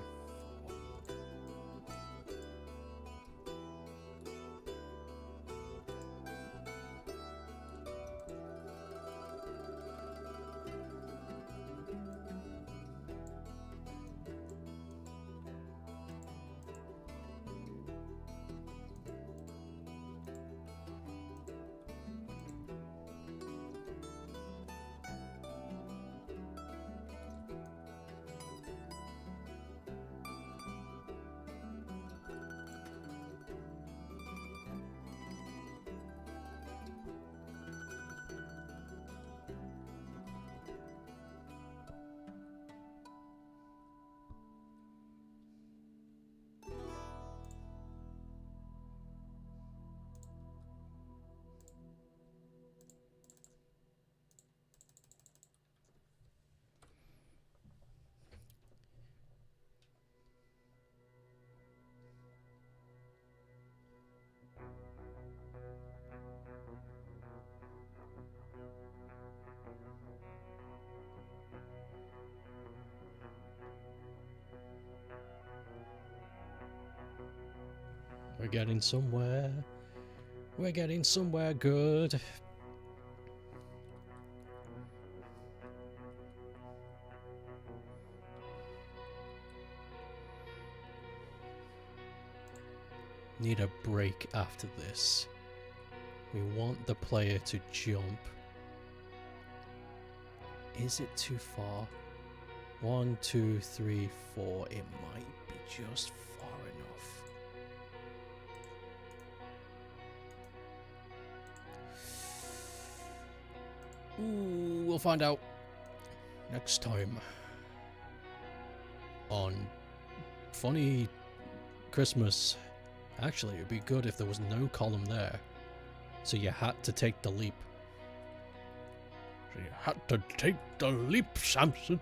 We're getting somewhere. We're getting somewhere good. Need a break after this. We want the player to jump. Is it too far? 1, 2, 3, 4. It might be just far enough. Ooh, we'll find out next time on Funny Christmas. Actually, it'd be good if there was no column there, so you had to take the leap. So you had to take the leap, Samson.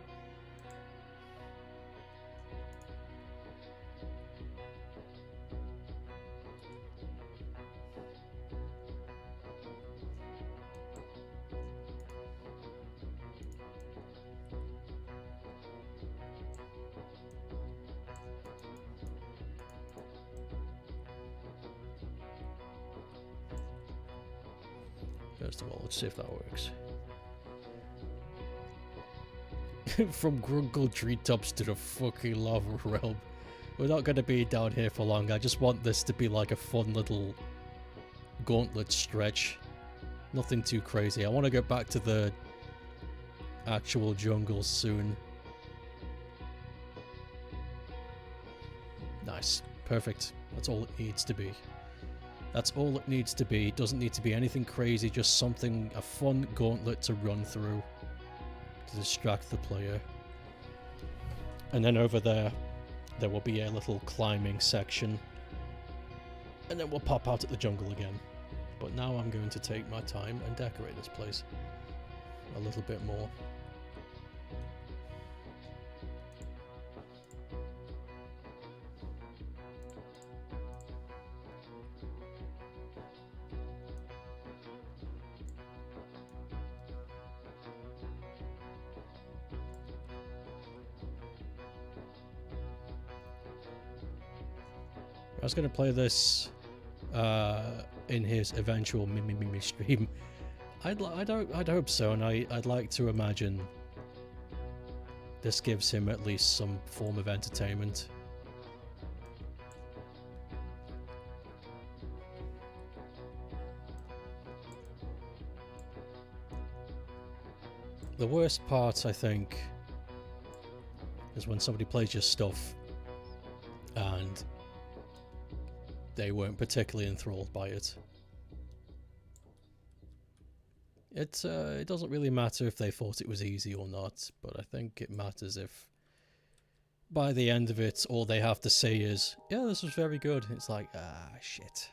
First of all, let's see if that works. From Grungle treetops to the fucking lava realm. We're not going to be down here for long. I just want this to be like a fun little gauntlet stretch. Nothing too crazy. I want to get back to the actual jungle soon. Nice. Perfect. That's all it needs to be. That's all it needs to be. It doesn't need to be anything crazy, just something, a fun gauntlet to run through to distract the player. And then over there will be a little climbing section. And then we'll pop out at the jungle again. But now I'm going to take my time and decorate this place a little bit more. I was going to play this in his eventual Mimi stream. I'd hope so, and I'd like to imagine this gives him at least some form of entertainment. The worst part, I think, is when somebody plays your stuff and they weren't particularly enthralled by it. It doesn't really matter if they thought it was easy or not, but I think it matters if by the end of it all they have to say is, yeah, this was very good. It's like, ah, shit.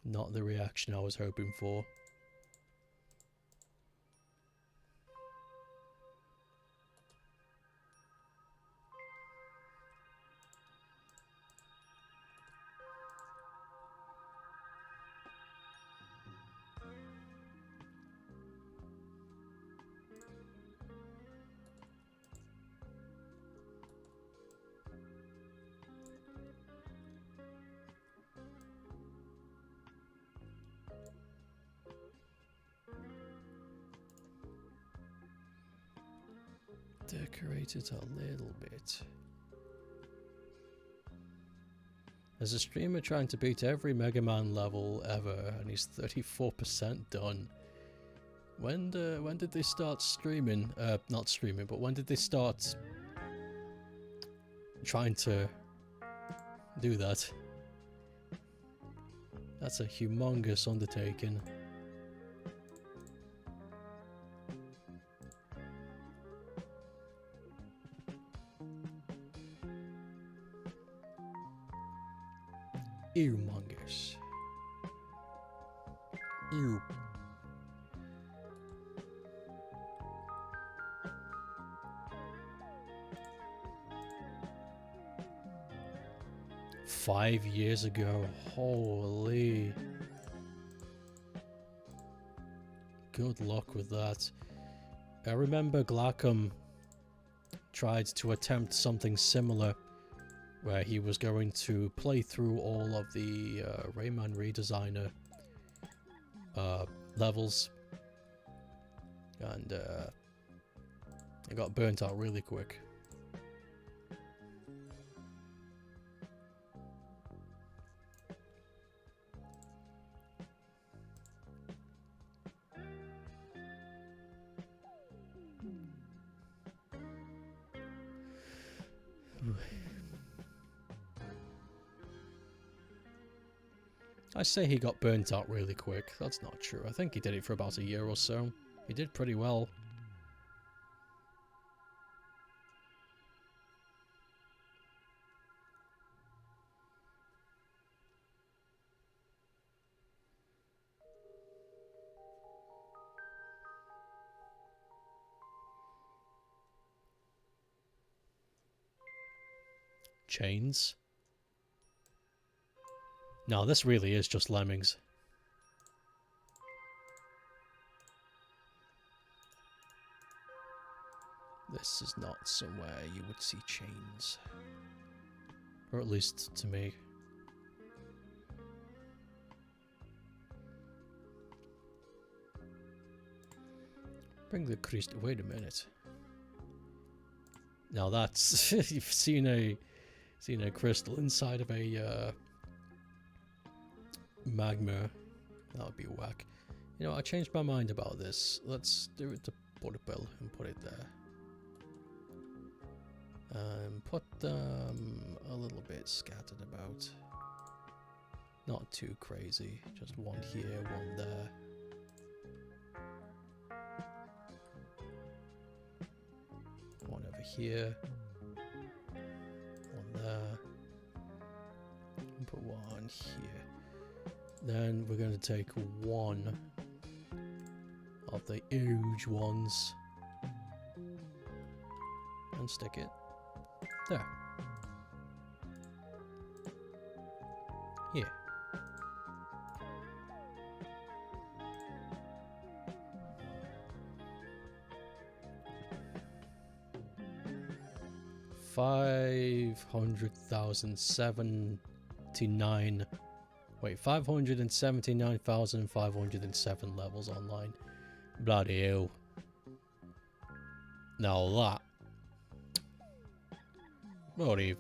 Not the reaction I was hoping for. Decorate it a little bit. There's a streamer trying to beat every Mega Man level ever, and he's 34% done. When did they start streaming? Not streaming, but when did they start trying to do that? That's a humongous undertaking. Humongous. Ew. Five years ago, holy. Good luck with that. I remember Glacom tried to attempt something similar, where he was going to play through all of the Rayman Redesigner levels, and it got burnt out really quick. I say he got burnt out really quick. That's not true. I think he did it for about a year or so. He did pretty well. Chains. No, this really is just lemmings. This is not somewhere you would see chains. Or at least to me. Bring the crystal. Wait a minute. Now that's you've seen a crystal inside of a magma. That would be whack. You know, I changed my mind about this. Let's do it to portable and put it there. Put them a little bit scattered about. Not too crazy. Just one here, one there. One over here. One there. And put one here. Then we're going to take one of the huge ones and stick it there. Here. Wait, 579,507 levels online. Bloody hell. Now that. Bloody.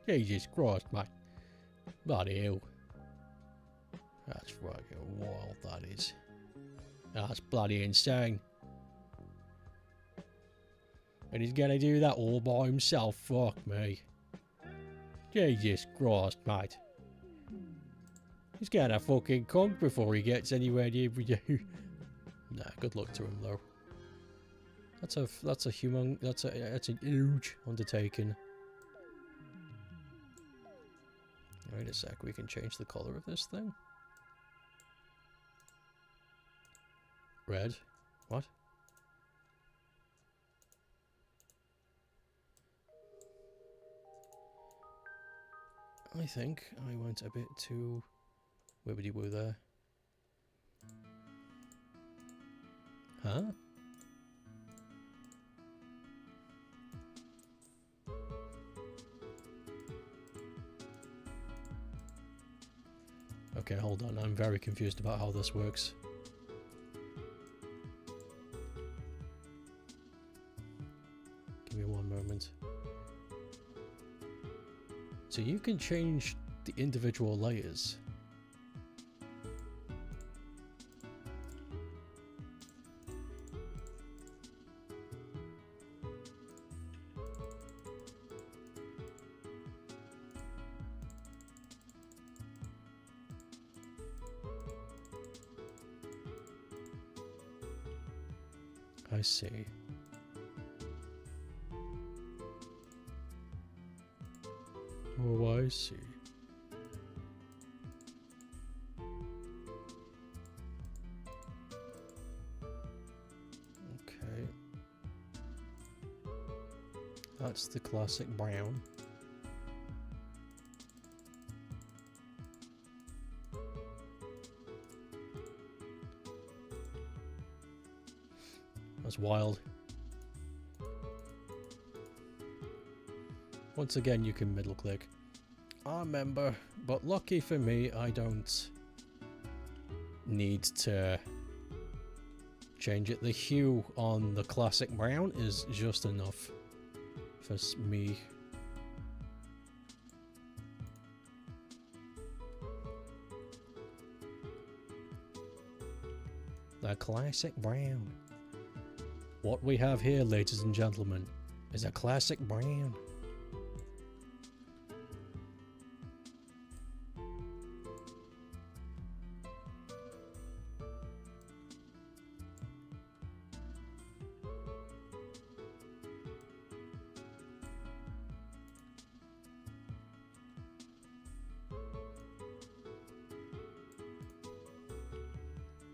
Jesus Christ, mate. Bloody hell. That's fucking wild, that is. That's bloody insane. And he's gonna do that all by himself. Fuck me. Jesus Christ, mate. He's gonna fucking conk before he gets anywhere near you. Nah, good luck to him though. That's a huge undertaking. Wait a sec, we can change the color of this thing. Red. What? I think I went a bit too wibbity-woo there. Huh? Okay, hold on. I'm very confused about how this works. Give me one moment. So you can change the individual layers. I see. Oh, I see. Okay. That's the classic brown. That's wild. Once again, you can middle click. I remember, but lucky for me, I don't need to change it. The hue on the classic brown is just enough for me. The classic brown. What we have here, ladies and gentlemen, is a classic brown.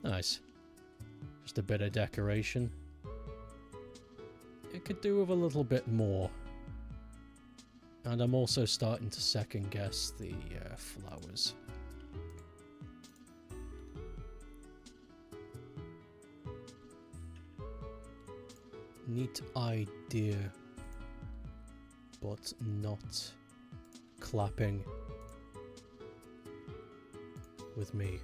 Nice. Just a bit of decoration. It could do with a little bit more. And I'm also starting to second guess the flowers. Neat idea, but not clapping with me.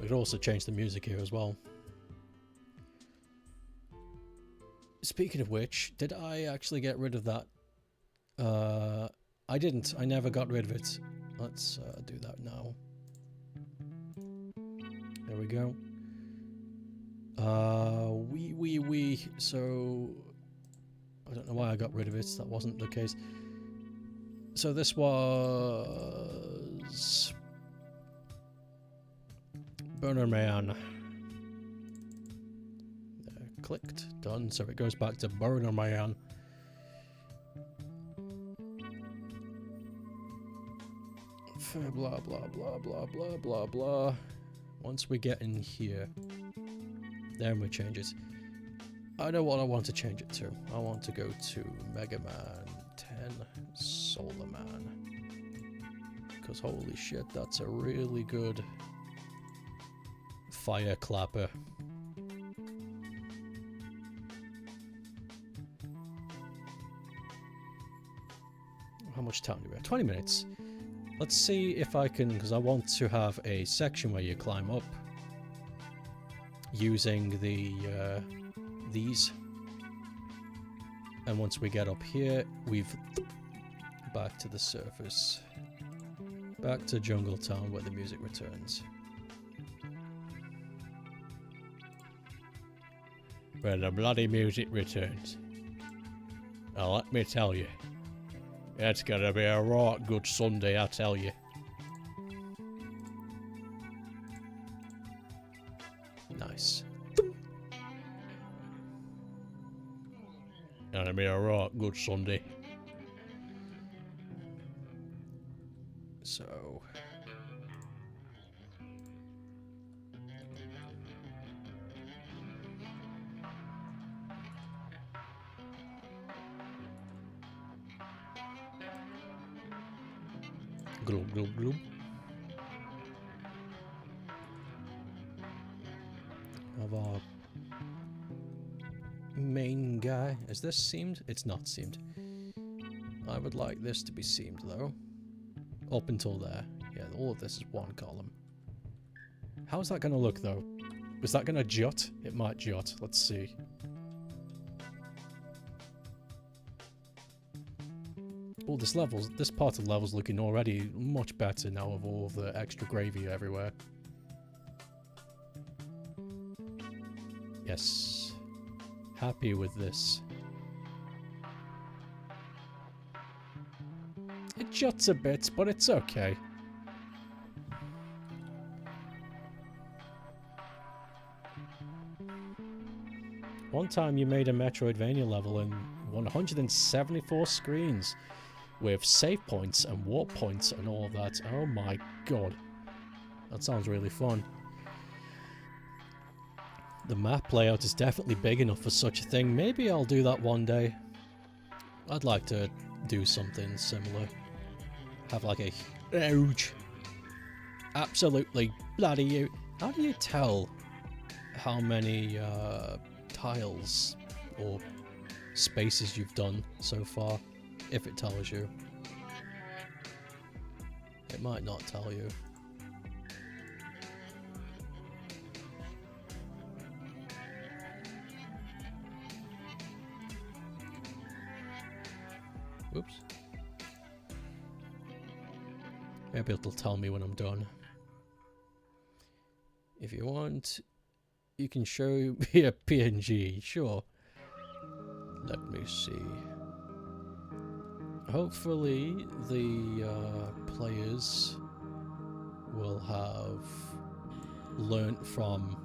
could also change the music here as well. Speaking of which, did I actually get rid of that? I didn't. I never got rid of it. Let's do that now. There we go. So, I don't know why I got rid of it. That wasn't the case. So this was... Burner Man. There, clicked. Done. So it goes back to Burner Man. Blah, blah, blah, blah, blah, blah, blah. Once we get in here, then we change it. I know what I want to change it to. I want to go to Mega Man 10 Solar Man. Because holy shit, that's a really good fire clapper. How much time do we have? 20 minutes. Let's see if I can, because I want to have a section where you climb up using the these. And once we get up here, we've back to the surface. Back to Jungle Town where the music returns. Where the bloody music returns. Now let me tell you. It's gonna be a right good Sunday, I tell you. Nice. Gonna be a right good Sunday. So... Gloob, gloob, gloob. Of our main guy. Is this seamed? It's not seamed. I would like this to be seamed though. Up until there. Yeah, all of this is one column. How's that gonna look though? Is that gonna jut? It might jut. Let's see. Oh, this part of the level's looking already much better now with all of the extra gravy everywhere. Yes. Happy with this. It juts a bit, but it's okay. One time you made a Metroidvania level in 174 screens. With save points and warp points and all of that. Oh my god. That sounds really fun. The map layout is definitely big enough for such a thing. Maybe I'll do that one day. I'd like to do something similar. Have like a huge... Absolutely bloody huge... How do you tell how many tiles or spaces you've done so far? If it tells you. It might not tell you. Whoops. Maybe it'll tell me when I'm done. If you want, you can show me a PNG, sure. Let me see. Hopefully the players will have learnt from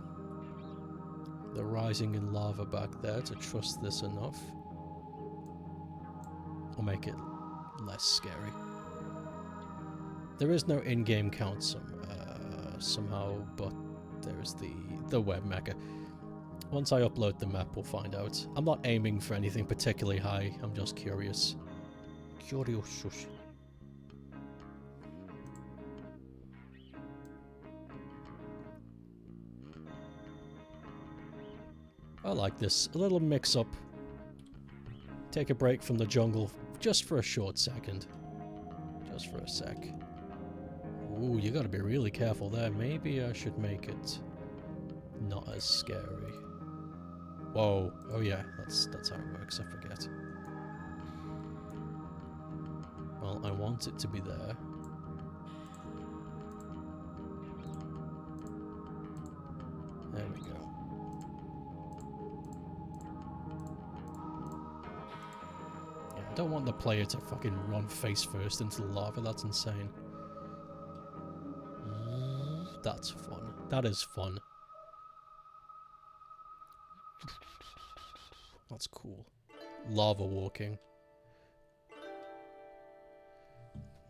the rising in lava back there to trust this enough. Or make it less scary. There is no in-game count somehow, but there is the web mecha. Once I upload the map, we'll find out. I'm not aiming for anything particularly high, I'm just curious. Curious. I like this. A little mix-up. Take a break from the jungle just for a short second. Just for a sec. Ooh, you gotta be really careful there. Maybe I should make it not as scary. Whoa. Oh yeah, that's how it works, I forget. Well, I want it to be there. There we go. Yeah, I don't want the player to fucking run face first into the lava, that's insane. That's fun. That is fun. That's cool. Lava walking.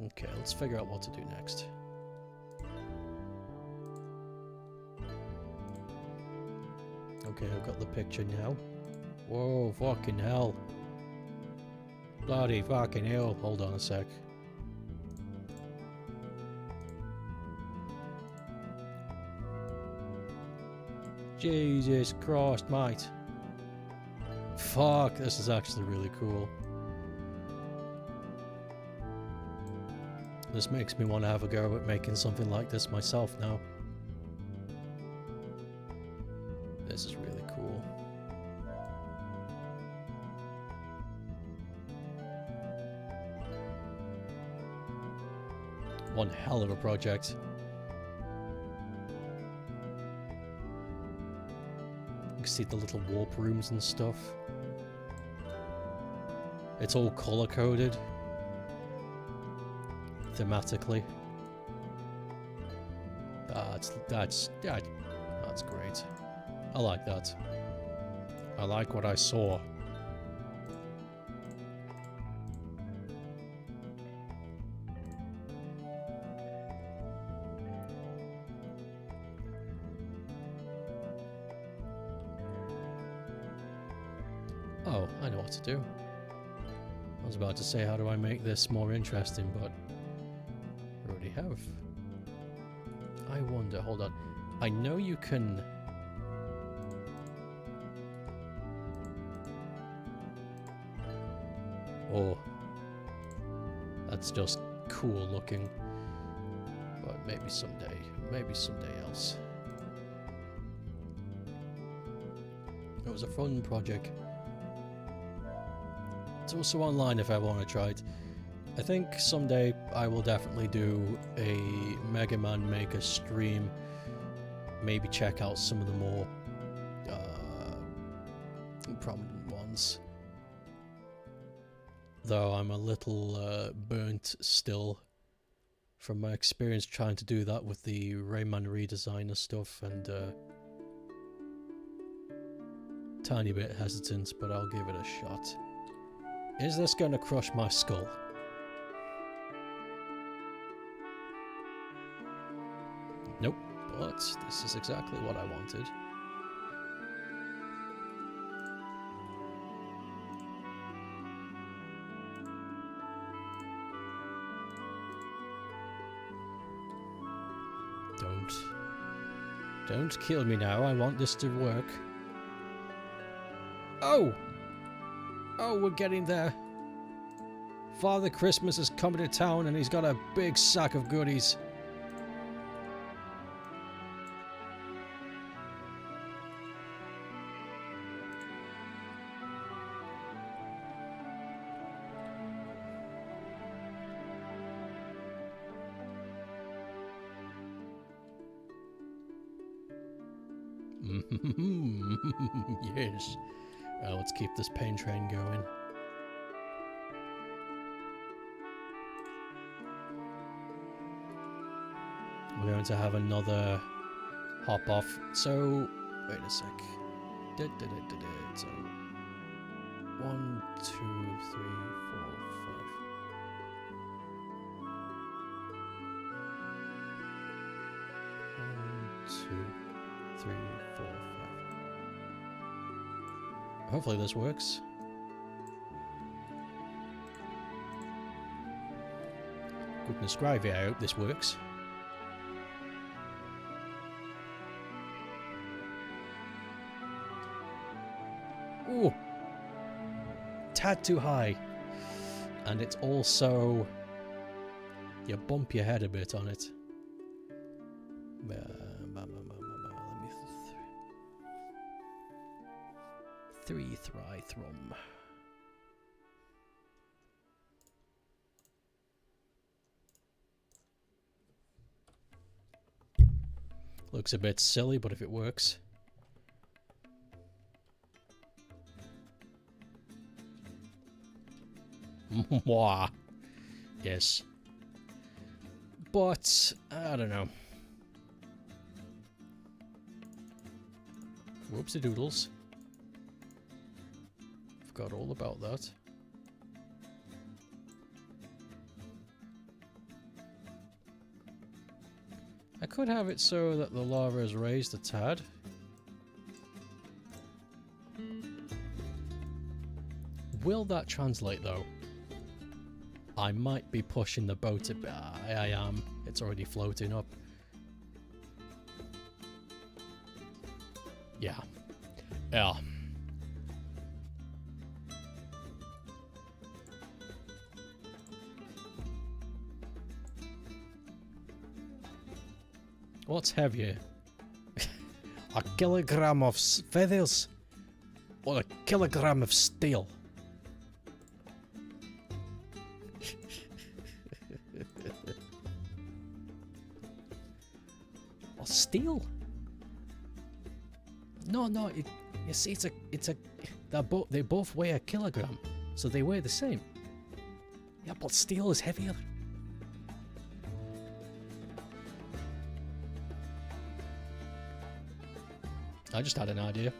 Okay, let's figure out what to do next. Okay, I've got the picture now. Whoa, fucking hell. Bloody fucking hell. Hold on a sec. Jesus Christ, mate. Fuck, this is actually really cool. This makes me want to have a go at making something like this myself now. This is really cool. One hell of a project. You can see the little warp rooms and stuff. It's all color coded. Thematically. That's great. I like that. I like what I saw. Oh, I know what to do. I was about to say, how do I make this more interesting, but I already have. I wonder, hold on. I know you can... Oh. That's just cool looking. But maybe someday. Maybe someday else. It was a fun project. It's also online if I want to try it. I think someday I will definitely do a Mega Man Maker stream. Maybe check out some of the more prominent ones. Though I'm a little burnt still from my experience trying to do that with the Rayman redesigner stuff, and tiny bit hesitant, but I'll give it a shot. Is this going to crush my skull? Nope, but this is exactly what I wanted. Don't kill me now, I want this to work. Oh! Oh, we're getting there. Father Christmas is coming to town and he's got a big sack of goodies. Yes. Let's keep this pain train going. We're going to have another hop off. So, wait a sec. So, 1, 2, 3, 4, 5. 1, 2, 3, 4, 5. Hopefully this works. Goodness gravy, I hope this works. Ooh! Tad too high. And it's also... you bump your head a bit on it. Let me three thry thrum. Looks a bit silly, but if it works. Mwah. Yes. But, I don't know. Whoopsie doodles. Forgot all about that. I could have it so that the lava is raised a tad. Will that translate though? I might be pushing the boat a bit. I am. It's already floating up. Yeah. Yeah. What's heavier? A kilogram of feathers or a kilogram of steel? Or steel? No, you see, it's a. They both weigh a kilogram, so they weigh the same. Yeah, but steel is heavier. I just had an idea.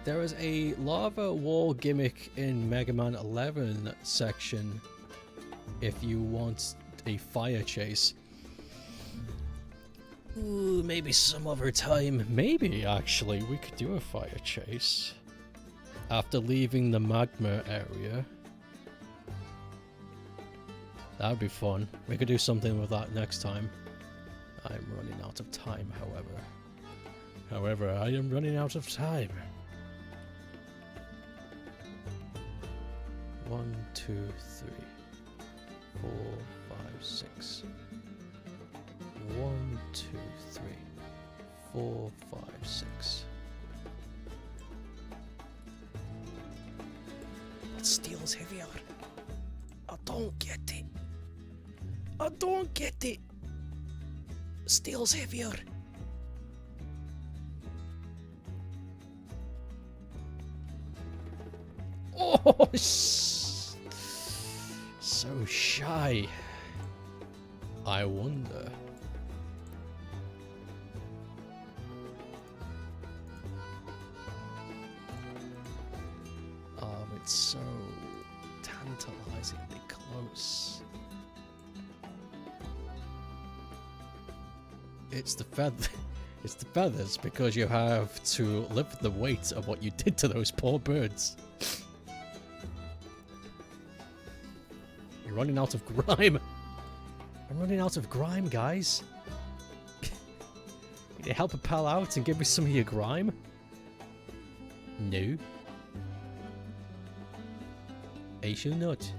There is a lava wall gimmick in Mega Man 11 section if you want a fire chase. Ooh, maybe some other time. Maybe, actually, we could do a fire chase after leaving the magma area. That would be fun. We could do something with that next time. I'm running out of time, however. I am running out of time. 1, 2, 3, 4, 5, 6. 1, 2, 3, 4, 5, 6. But steel's heavier. I don't get it. I don't get it. Steel's heavier. Oh, so shy. I wonder. It's so tantalizingly close. It's the feathers because you have to lift the weight of what you did to those poor birds. You're running out of grime. I'm running out of grime, guys. Can you help a pal out and give me some of your grime? No. I shall not.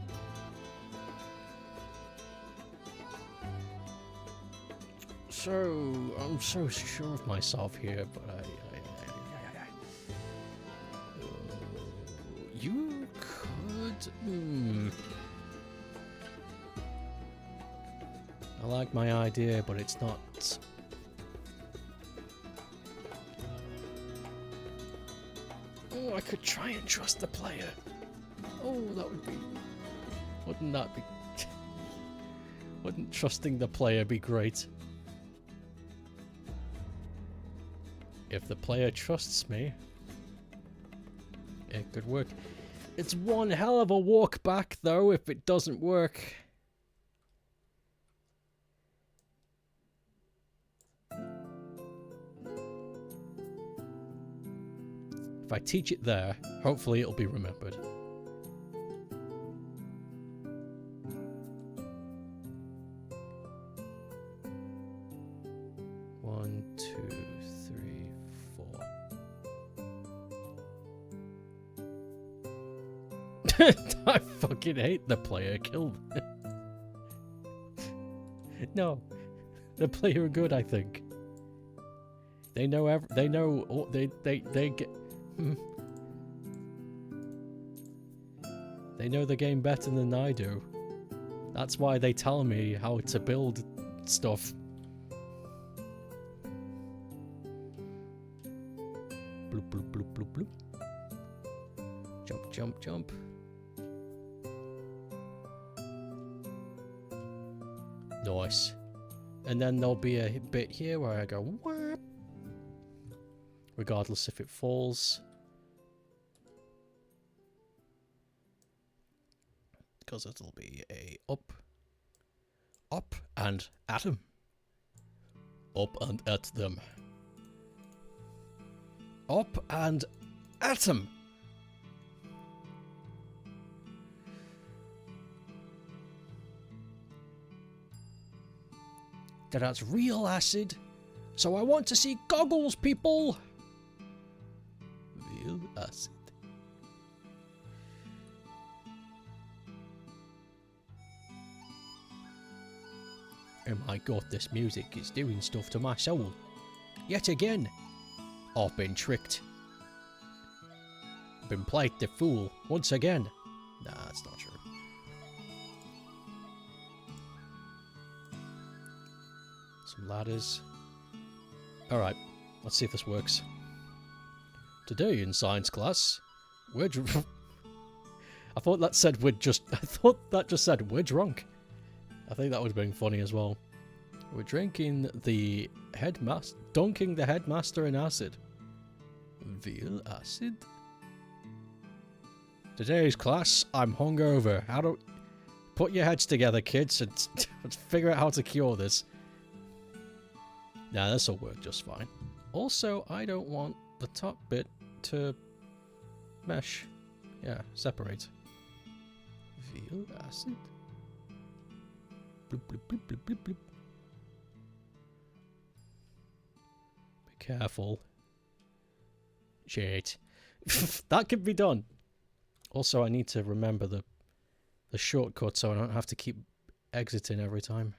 So, I'm so sure of myself here, but you could... I like my idea, but it's not... Oh, I could try and trust the player. Oh, that would be... Wouldn't that be... Wouldn't trusting the player be great? If the player trusts me, it could work. It's one hell of a walk back, though, if it doesn't work. If I teach it there, hopefully it'll be remembered. One, 2, 3, 4. I fucking hate the player killed. No. The player are good, I think. They know they get they know the game better than I do. That's why they tell me how to build stuff. Bloop bloop bloop bloop bloop. Jump jump jump. Nice. And then there'll be a bit here where I go whap, regardless if it falls. Because it'll be a up and at them. Up and at them. Up and at them. That's real acid. So I want to see goggles, people. Real acid. Oh my god, this music is doing stuff to my soul. Yet again. I've been tricked. Been played the fool once again. Nah, that's not true. Some ladders. Alright, let's see if this works. Today in science class, we're I thought that said we're just... I thought that just said we're drunk. I think that would have been funny as well. We're drinking the headmaster... Dunking the headmaster in acid. Real acid? Today's class, I'm hungover. How do... Put your heads together, kids, and figure out how to cure this. Nah, this'll work just fine. Also, I don't want the top bit to mesh. Yeah, separate. Real acid? Bloop, bloop, bloop, bloop, bloop, bloop. Be careful. Shit. That could be done. Also, I need to remember the shortcut so I don't have to keep exiting every time.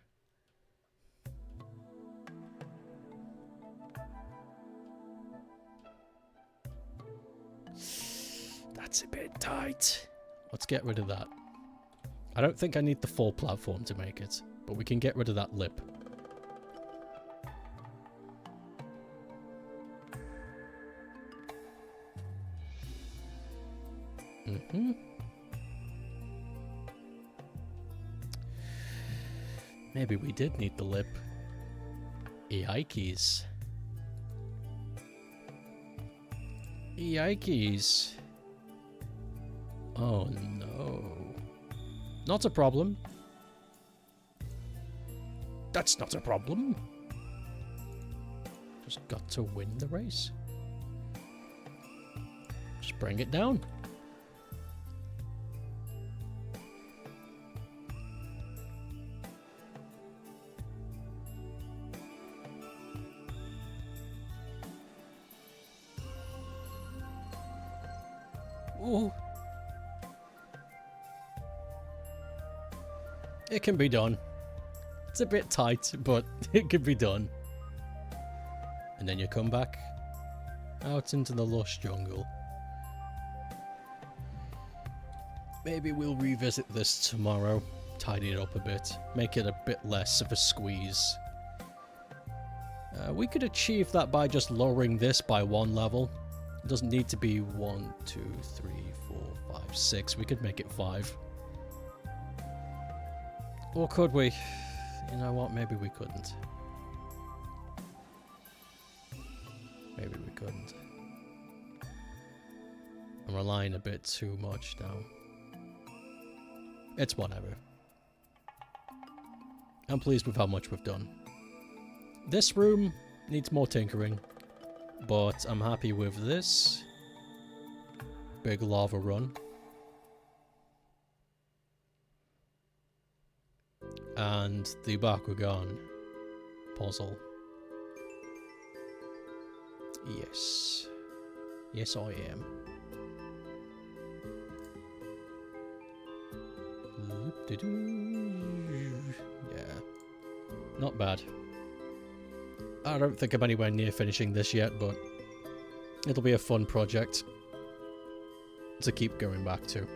That's a bit tight. Let's get rid of that. I don't think I need the full platform to make it, but we can get rid of that lip. Maybe we did need the lip. Yikes. Yikes. Oh no. Not a problem. That's not a problem. Just got to win the race. Just bring it down. Ooh. It can be done. It's a bit tight, but it can be done. And then you come back out into the lush jungle. Maybe we'll revisit this tomorrow, tidy it up a bit, make it a bit less of a squeeze. We could achieve that by just lowering this by one level. It doesn't need to be 1, 2, 3, 4, 5, 6. We could make it 5. Or could we? You know what? Maybe we couldn't. Maybe we couldn't. I'm relying a bit too much now. It's whatever. I'm pleased with how much we've done. This room needs more tinkering, but I'm happy with this. Big lava run. And the Bakugan puzzle. Yes. Yes, I am. Yeah. Not bad. I don't think I'm anywhere near finishing this yet, but it'll be a fun project to keep going back to.